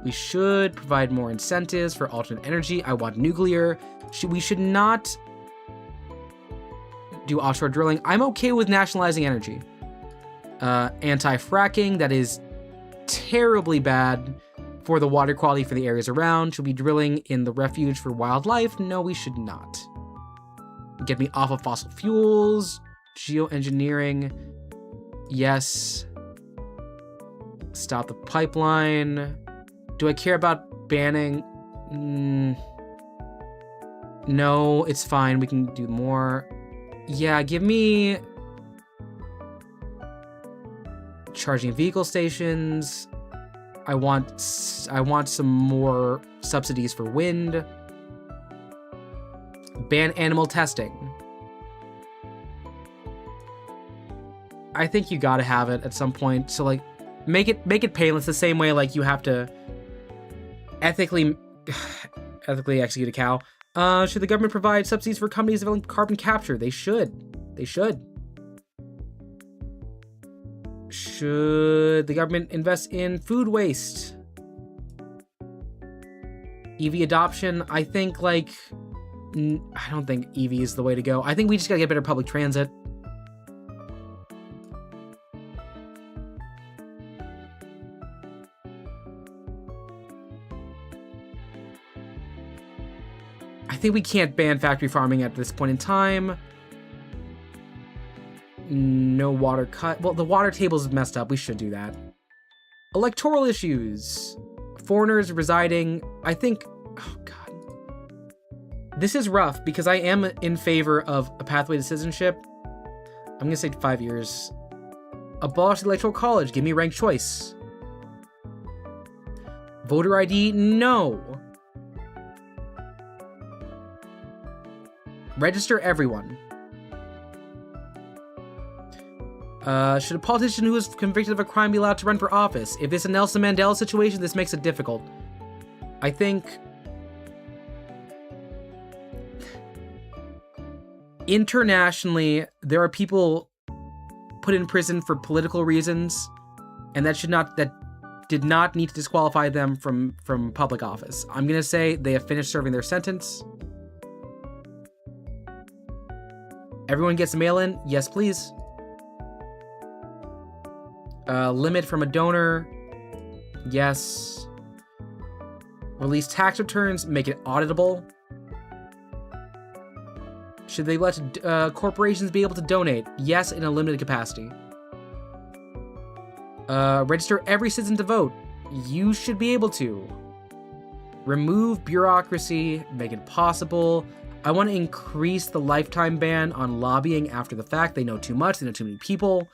We should provide more incentives for alternate energy. I want nuclear. We should not do offshore drilling. I'm okay with nationalizing energy. Anti-fracking, that is terribly bad for the water quality for the areas around. Should we be drilling in the refuge for wildlife? No, we should not. Get me off of fossil fuels. Geoengineering. Yes. Stop the pipeline. Do I care about banning? No, it's fine. We can do more. Yeah, give me charging vehicle stations. I want some more subsidies for wind. Ban animal testing. I think you gotta have it at some point. So like, make it painless the same way like you have to ethically execute a cow. Should the government provide subsidies for companies developing carbon capture? They should. They should. Should the government invest in food waste? EV adoption, I think like, I don't think EV is the way to go. I think we just gotta get better public transit. I think we can't ban factory farming at this point in time. No water cut. Well, the water table's messed up. We should do that. Electoral issues. Foreigners residing. I think... Oh, God. This is rough because I am in favor of a pathway to citizenship. I'm going to say 5 years. Abolish the electoral college. Give me ranked choice. Voter ID? No. Register everyone. Should a politician who is convicted of a crime be allowed to run for office? If it's a Nelson Mandela situation, this makes it difficult. I think... internationally, there are people put in prison for political reasons, and that did not need to disqualify them from public office. I'm gonna say they have finished serving their sentence. Everyone gets a mail-in? Yes, please. Limit from a donor? Yes. Release tax returns, make it auditable. Should they let corporations be able to donate? Yes, in a limited capacity. Register every citizen to vote. You should be able to. Remove bureaucracy, make it possible. I want to increase the lifetime ban on lobbying after the fact. They know too much, they know too many people.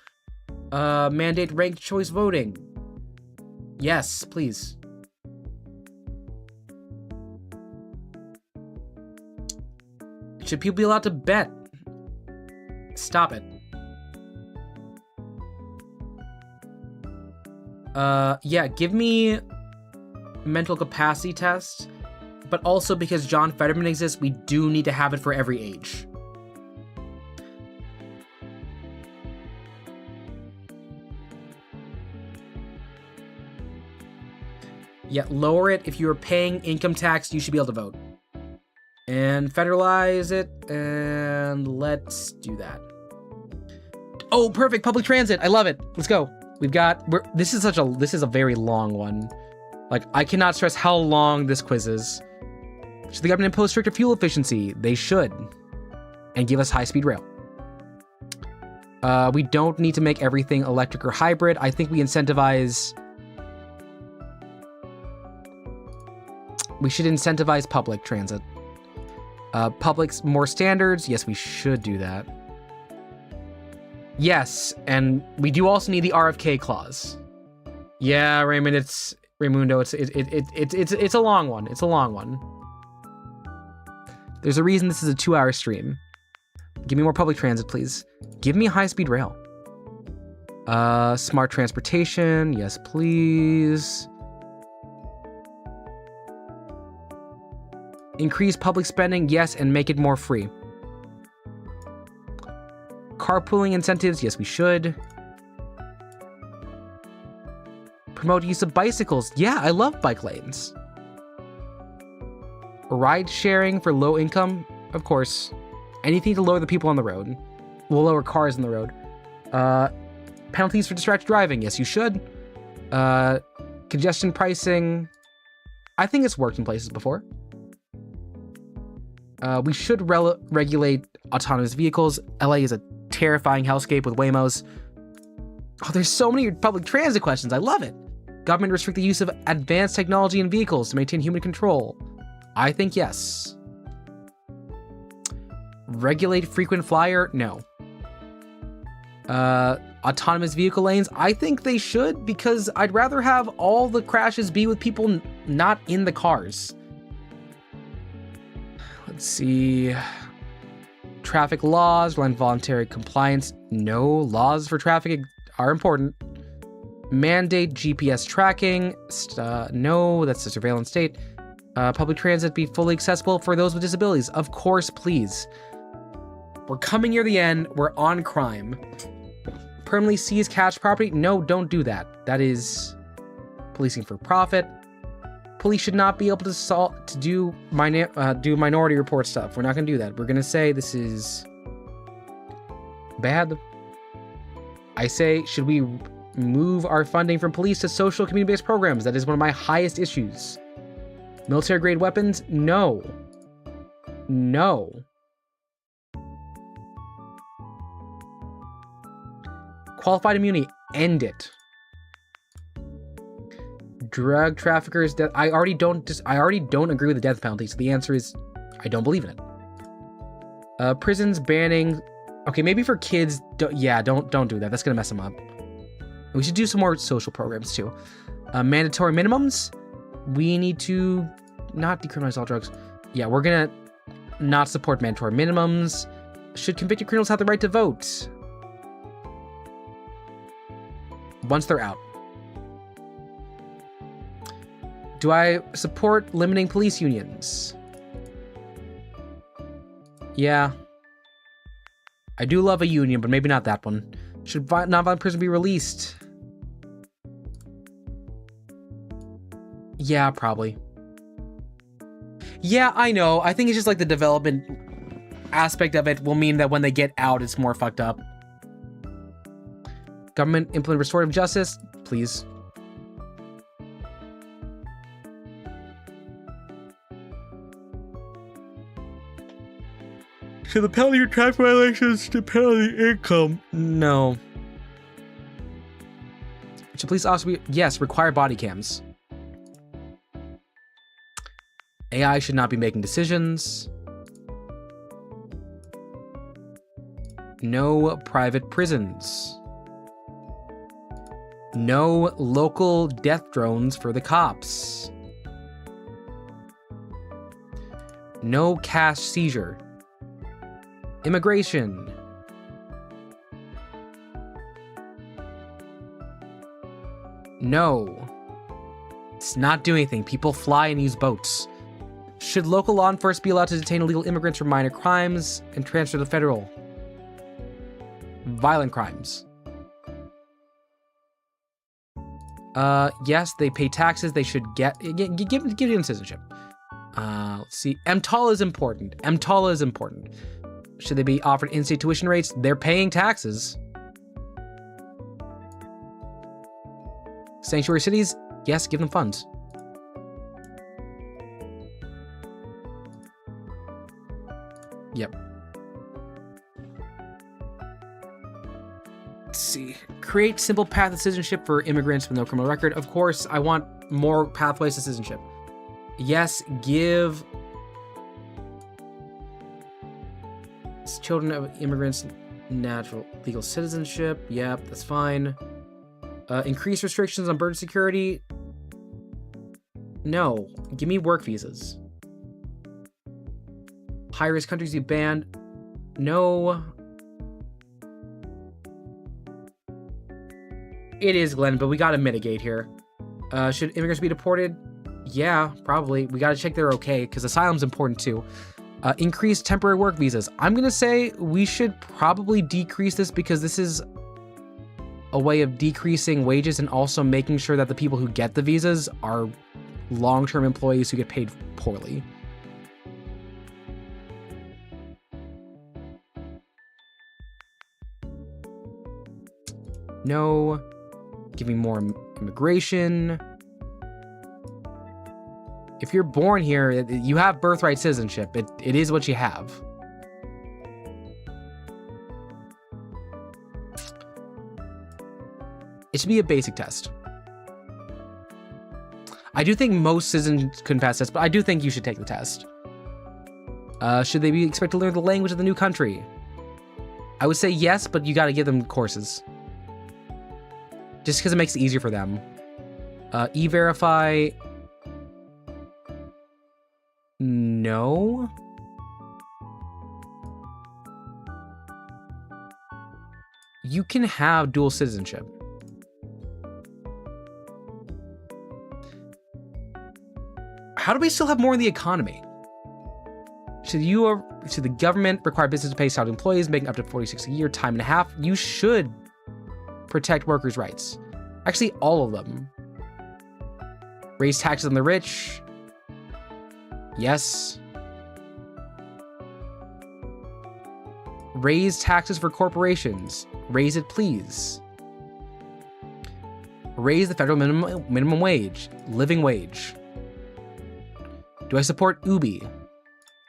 Mandate ranked choice voting. Yes, please. Should people be allowed to bet? Stop it. Yeah, give me mental capacity test, but also because John Fetterman exists, we do need to have it for every age. Yeah, lower it. If you're paying income tax, you should be able to vote. And federalize it, and let's do that. Oh, perfect. Public transit. I love it. Let's go. This is a very long one. Like, I cannot stress how long this quiz is. Should the government impose stricter fuel efficiency? They should. And give us high-speed rail. We don't need to make everything electric or hybrid. I think we incentivize... We should incentivize public transit. Public's more standards. Yes, we should do that. Yes, and we do also need the RFK clause. Yeah, Raymond, Raymundo. It's a long one. It's a long one. There's a reason this is a 2-hour stream. Give me more public transit, please. Give me high-speed rail. Smart transportation. Yes, please. Increase public spending, yes, and make it more free. Carpooling incentives, yes, we should. Promote use of bicycles. Yeah, I love bike lanes. Ride sharing for low income, of course. Anything to lower the people on the road. We'll lower cars on the road. Penalties for distracted driving, yes, you should. Congestion pricing. I think it's worked in places before. We should regulate autonomous vehicles. LA is a terrifying hellscape with Waymos. Oh, there's so many public transit questions. I love it. Government restrict the use of advanced technology in vehicles to maintain human control. I think yes. Regulate frequent flyer? No. Autonomous vehicle lanes? I think they should, because I'd rather have all the crashes be with people not in the cars. Let's see. Traffic laws, rely on voluntary compliance. No, laws for traffic are important. Mandate GPS tracking. No, that's a surveillance state. Public transit be fully accessible for those with disabilities. Of course, please. We're coming near the end. We're on crime. Permanently seize cash property. No, don't do that. That is policing for profit. Police should not be able to do minority report stuff. We're not going to do that. We're going to say this is bad. I say, should we move our funding from police to social community-based programs? That is one of my highest issues. Military-grade weapons? No. No. Qualified immunity? End it. Drug traffickers, I already don't agree with the death penalty, so the answer is I don't believe in it. Prisons banning, okay, maybe for kids, don't do that. That's gonna mess them up. We should do some more social programs too. Mandatory minimums, we need to not decriminalize all drugs. Yeah, we're gonna not support mandatory minimums. Should convicted criminals have the right to vote once they're out? Do I support limiting police unions? Yeah. I do love a union, but maybe not that one. Should nonviolent prison be released? Yeah, probably. Yeah, I know. I think it's just like the development aspect of it will mean that when they get out, it's more fucked up. Government implement restorative justice, please. Should the penalty for traffic violations depend on the income? No. Should police also be... Yes, require body cams. AI should not be making decisions. No private prisons. No local death drones for the cops. No cash seizure. Immigration. No. It's not doing anything. People fly and use boats. Should local law enforcement be allowed to detain illegal immigrants for minor crimes and transfer to federal? Violent crimes. Yes, they pay taxes. They should give them citizenship. Let's see. EMTALA is important. EMTALA is important. Should they be offered in-state tuition rates? They're paying taxes. Sanctuary cities? Yes, give them funds. Yep. Let's see. Create simple path to citizenship for immigrants with no criminal record. Of course, I want more pathways to citizenship. Yes, give children of immigrants natural legal citizenship. Yep, that's fine. Increase restrictions on birth security. No, give me work visas. High-risk countries be banned. No. It is, Glenn, but we gotta mitigate here. Should immigrants be deported? Yeah, probably. We gotta check they're okay, because asylum's important too. Increase temporary work visas. I'm gonna say we should probably decrease this because this is a way of decreasing wages and also making sure that the people who get the visas are long-term employees who get paid poorly. No. Give me more immigration. If you're born here, you have birthright citizenship. It is what you have. It should be a basic test. I do think most citizens couldn't pass tests, but I do think you should take the test. Should they be expected to learn the language of the new country? I would say yes, but you gotta give them courses. Just because it makes it easier for them. E-Verify. No. You can have dual citizenship. How do we still have more in the economy? Should the government require business to pay salaried employees making up to $46 a year, time and a half? You should protect workers' rights. Actually, all of them. Raise taxes on the rich. Yes. Raise taxes for corporations. Raise it, please. Raise the federal minimum wage. Living wage. Do I support Ubi?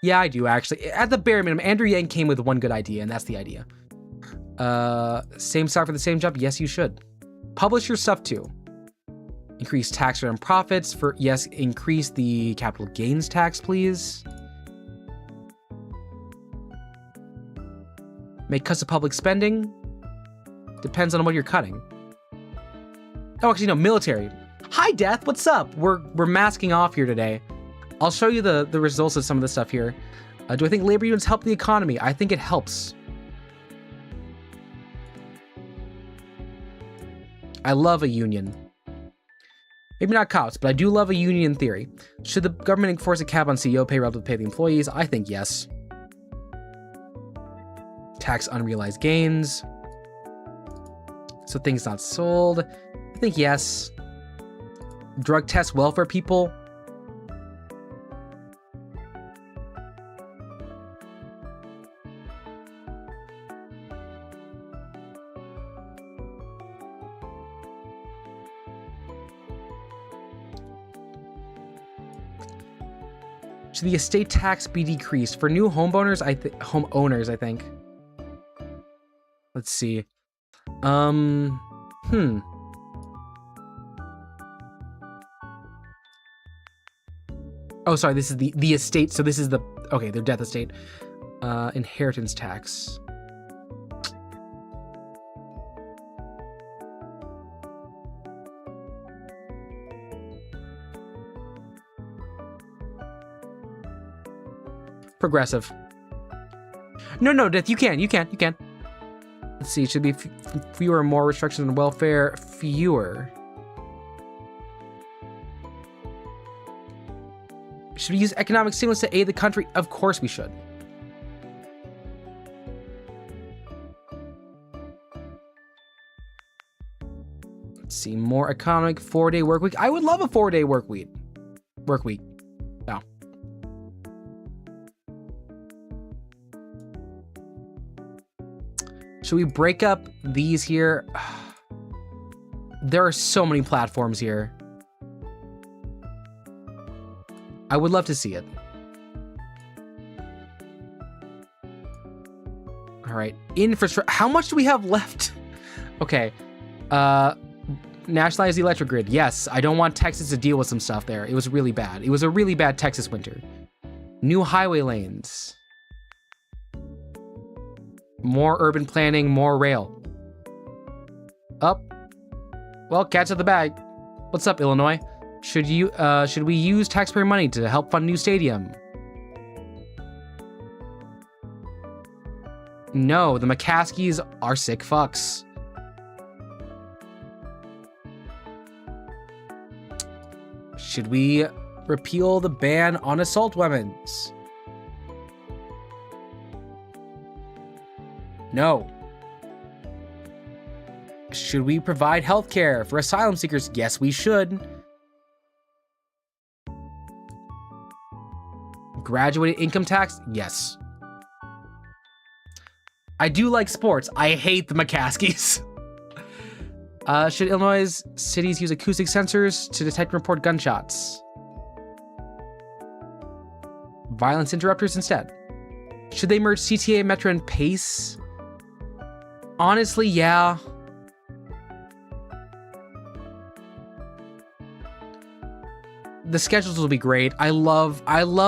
Yeah, I do, actually. At the bare minimum, Andrew Yang came with one good idea, and that's the idea. Same salary for the same job? Yes, you should. Publish your stuff, too. Increase tax rate on profits for... Yes, increase the capital gains tax, please. Make cuts to public spending. Depends on what you're cutting. Oh, actually, no, military. Hi, Death, what's up? We're masking off here today. I'll show you the results of some of this stuff here. Do I think labor unions help the economy? I think it helps. I love a union. Maybe not cops, but I do love a union in theory. Should the government enforce a cap on CEO pay relative to pay the employees? I think yes. Tax unrealized gains. So things not sold. I think yes. Drug test welfare people. Should the estate tax be decreased for new homeowners? Homeowners, I think. Let's see. Oh, sorry. This is the estate. So this is the okay. Their death estate. Inheritance tax. Progressive. No, Death, you can. Let's see, it should be fewer and more restrictions on welfare. Fewer. Should we use economic stimulus to aid the country? Of course we should. Let's see, more economic 4-day work week. I would love a 4-day work week. No. Should we break up these here? There are so many platforms here. I would love to see it. All right, infrastructure. How much do we have left? Okay. Nationalize the electric grid. Yes, I don't want Texas to deal with some stuff there. It was really bad. It was a really bad Texas winter. New highway lanes. More urban planning, more rail. Up. Well, cat's out the bag. What's up, Illinois? Should we use taxpayer money to help fund a new stadium? No, the McCaskies are sick fucks. Should we repeal the ban on assault weapons? No. Should we provide healthcare for asylum seekers? Yes, we should. Graduated income tax? Yes. I do like sports. I hate the McCaskies. Should Illinois cities use acoustic sensors to detect and report gunshots? Violence interrupters instead. Should they merge CTA, Metro, and PACE? Honestly, yeah. The schedules will be great. I love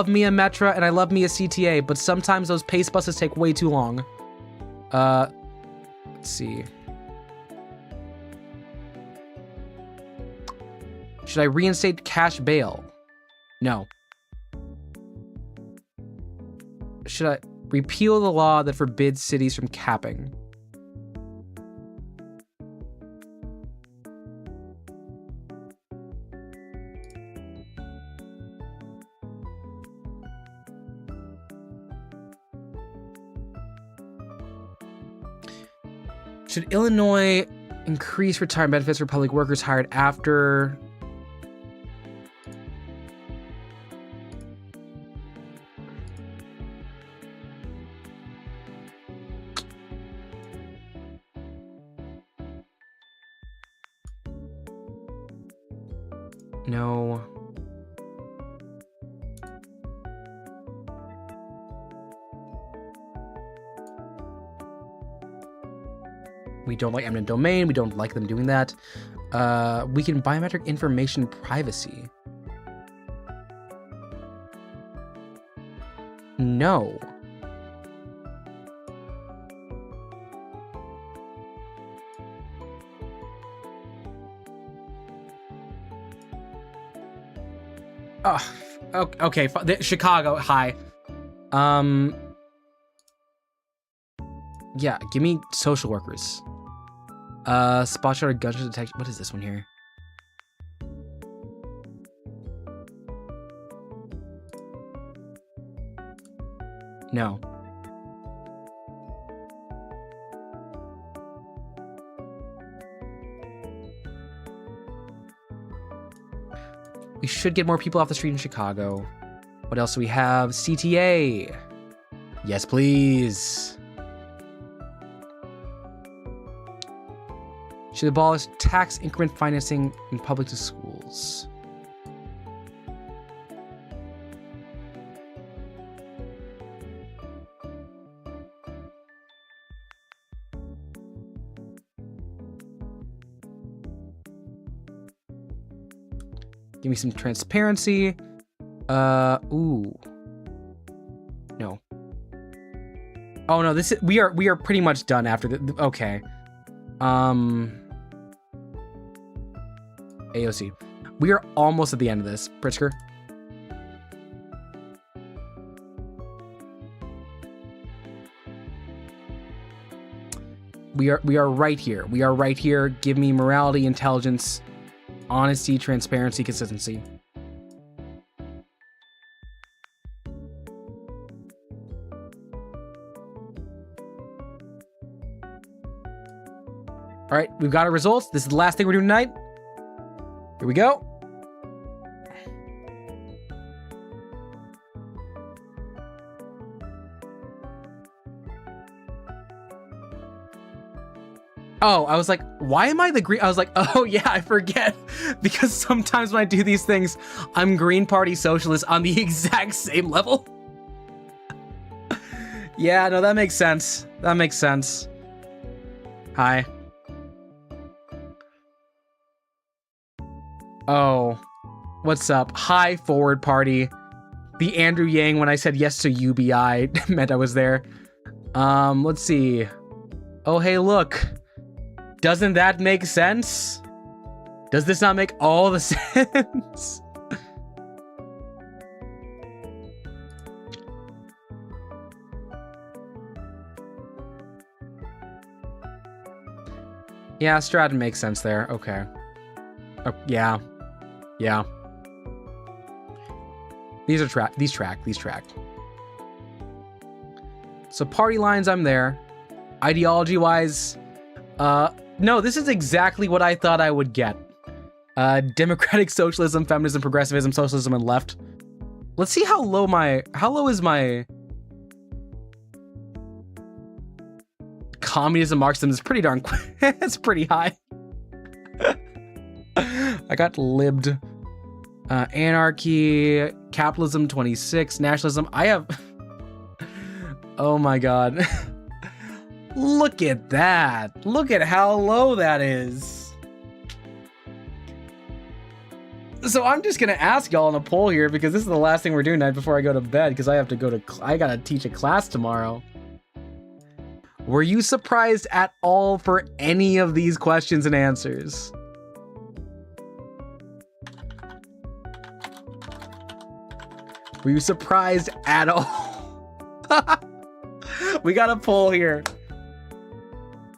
me a Metro and I love me a CTA, but sometimes those PACE buses take way too long. Let's see. Should I reinstate cash bail? No. Should I repeal the law that forbids cities from capping? Should Illinois increase retirement benefits for public workers hired after... No. We don't like eminent domain. We don't like them doing that. We can biometric information privacy. No. Oh, okay. Chicago, hi. Yeah, give me social workers. Spot shot or gunshot detection. What is this one here? No. We should get more people off the street in Chicago. What else do we have? CTA. Yes, please. Should abolish tax increment financing in public schools. Give me some transparency. Ooh. No. Oh no, this is we are pretty much done after the okay. AOC. We are almost at the end of this, Pritzker. We are right here. We are right here. Give me morality, intelligence, honesty, transparency, consistency. All right, we've got our results. This is the last thing we're doing tonight. Here we go. Oh, I was like, why am I the green? I was like, oh yeah, I forget. Because sometimes when I do these things, I'm Green Party Socialist on the exact same level. Yeah, no, that makes sense. That makes sense. Hi. Oh, what's up? Hi, Forward Party. The Andrew Yang when I said yes to UBI meant I was there. Let's see. Oh, hey, look. Doesn't that make sense? Does this not make all the sense? Yeah, Stratton makes sense there. Okay. Oh, yeah. Yeah. These track. So party lines, I'm there. Ideology-wise, no, this is exactly what I thought I would get. Democratic socialism, feminism, progressivism, socialism, and left. Let's see how low is my communism, Marxism is pretty darn it's pretty high. I got libbed. Anarchy, capitalism 26, nationalism. I have oh my god. Look at that. Look at how low that is. So I'm just gonna ask y'all on a poll here because this is the last thing we're doing tonight before I go to bed because I have to go to I gotta teach a class tomorrow. Were you surprised at all for any of these questions and answers? Were you surprised at all? We got a poll here.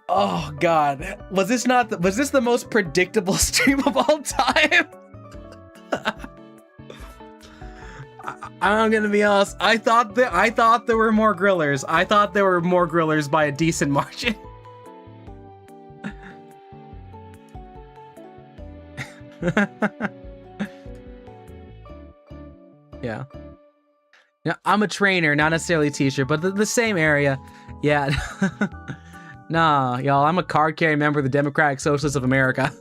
Oh God, was this the most predictable stream of all time? I'm gonna be honest. I thought there were more grillers. I thought there were more grillers by a decent margin. Yeah. Yeah, I'm a trainer, not necessarily a teacher, but the same area. Yeah. Nah, y'all, I'm a card-carrying member of the Democratic Socialists of America.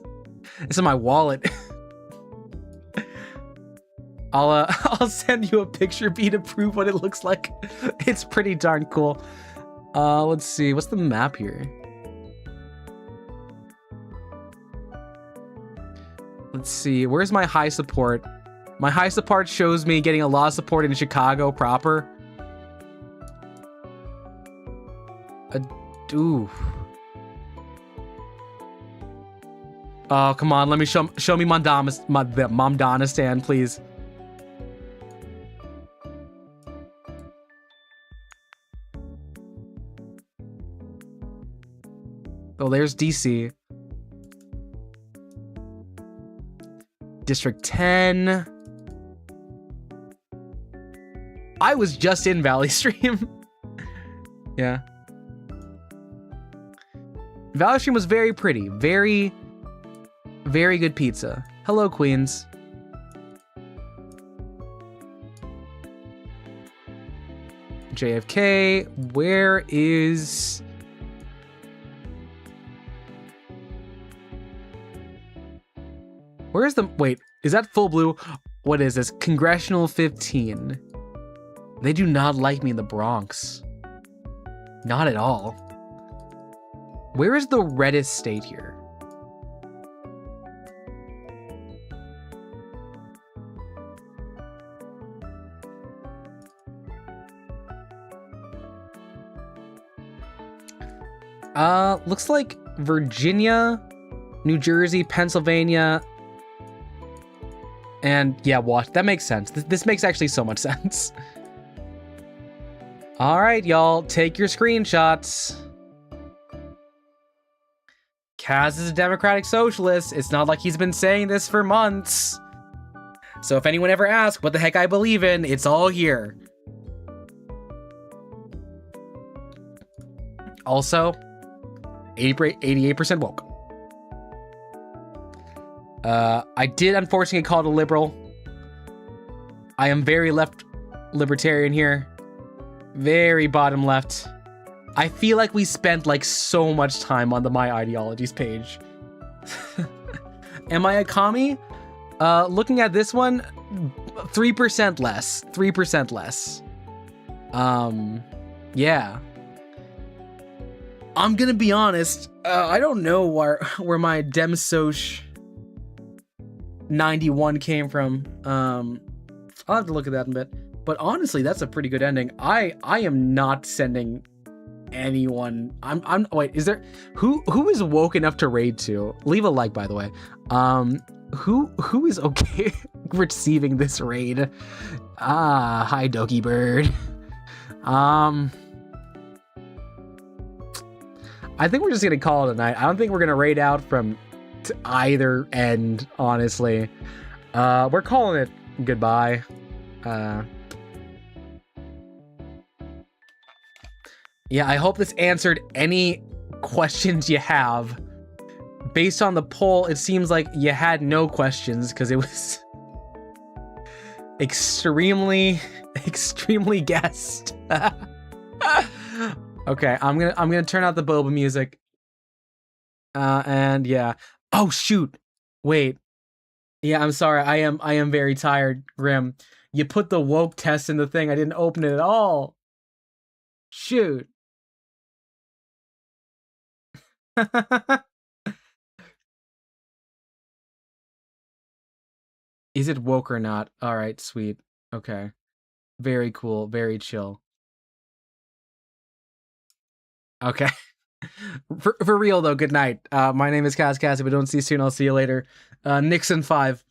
It's in my wallet. I'll send you a picture, B, to prove what it looks like. It's pretty darn cool. Let's see, what's the map here? Let's see, where's my high support? My high support shows me getting a lot of support in Chicago proper. Ooh. Oh, come on, let me show me Momdanistan, please. Oh, there's DC. District 10. I was just in Valley Stream. Yeah. Valley Stream was very pretty. Very, very good pizza. Hello, Queens. JFK. Where is... Where's the... Wait, is that full blue? What is this? Congressional 15. They do not like me in the Bronx. Not at all. Where is the reddest state here? Looks like Virginia, New Jersey, Pennsylvania, and yeah, watch. That makes sense. This makes actually so much sense. All right, y'all, take your screenshots. Kaz is a Democratic Socialist. It's not like he's been saying this for months. So if anyone ever asks what the heck I believe in, it's all here. Also, 88% woke. I did unfortunately get called a liberal. I am very left libertarian here. Very bottom left. I feel like we spent like so much time on the My Ideologies page. Am I a commie? Looking at this one, 3% less. 3% less. Yeah. I'm gonna be honest, I don't know where my DemSoc 91 came from. I'll have to look at that in a bit. But honestly, that's a pretty good ending. I am not sending anyone. Wait, is there who is woke enough to raid to? Leave a like, by the way. Who is okay receiving this raid? Hi Doki Bird. I think we're just gonna call it a night. I don't think we're gonna raid out from either end, honestly. We're calling it goodbye. Yeah, I hope this answered any questions you have. Based on the poll, it seems like you had no questions because it was extremely guessed. Okay, I'm gonna turn out the boba music. And yeah. Oh shoot. Wait. Yeah, I'm sorry. I am very tired, Grim. You put the woke test in the thing. I didn't open it at all. Shoot. Is it woke or not? All right, sweet. Okay. Very cool. Very chill. Okay. For real though, good night. My name is KazCassidy, but don't see you soon. I'll see you later. Nixon 5.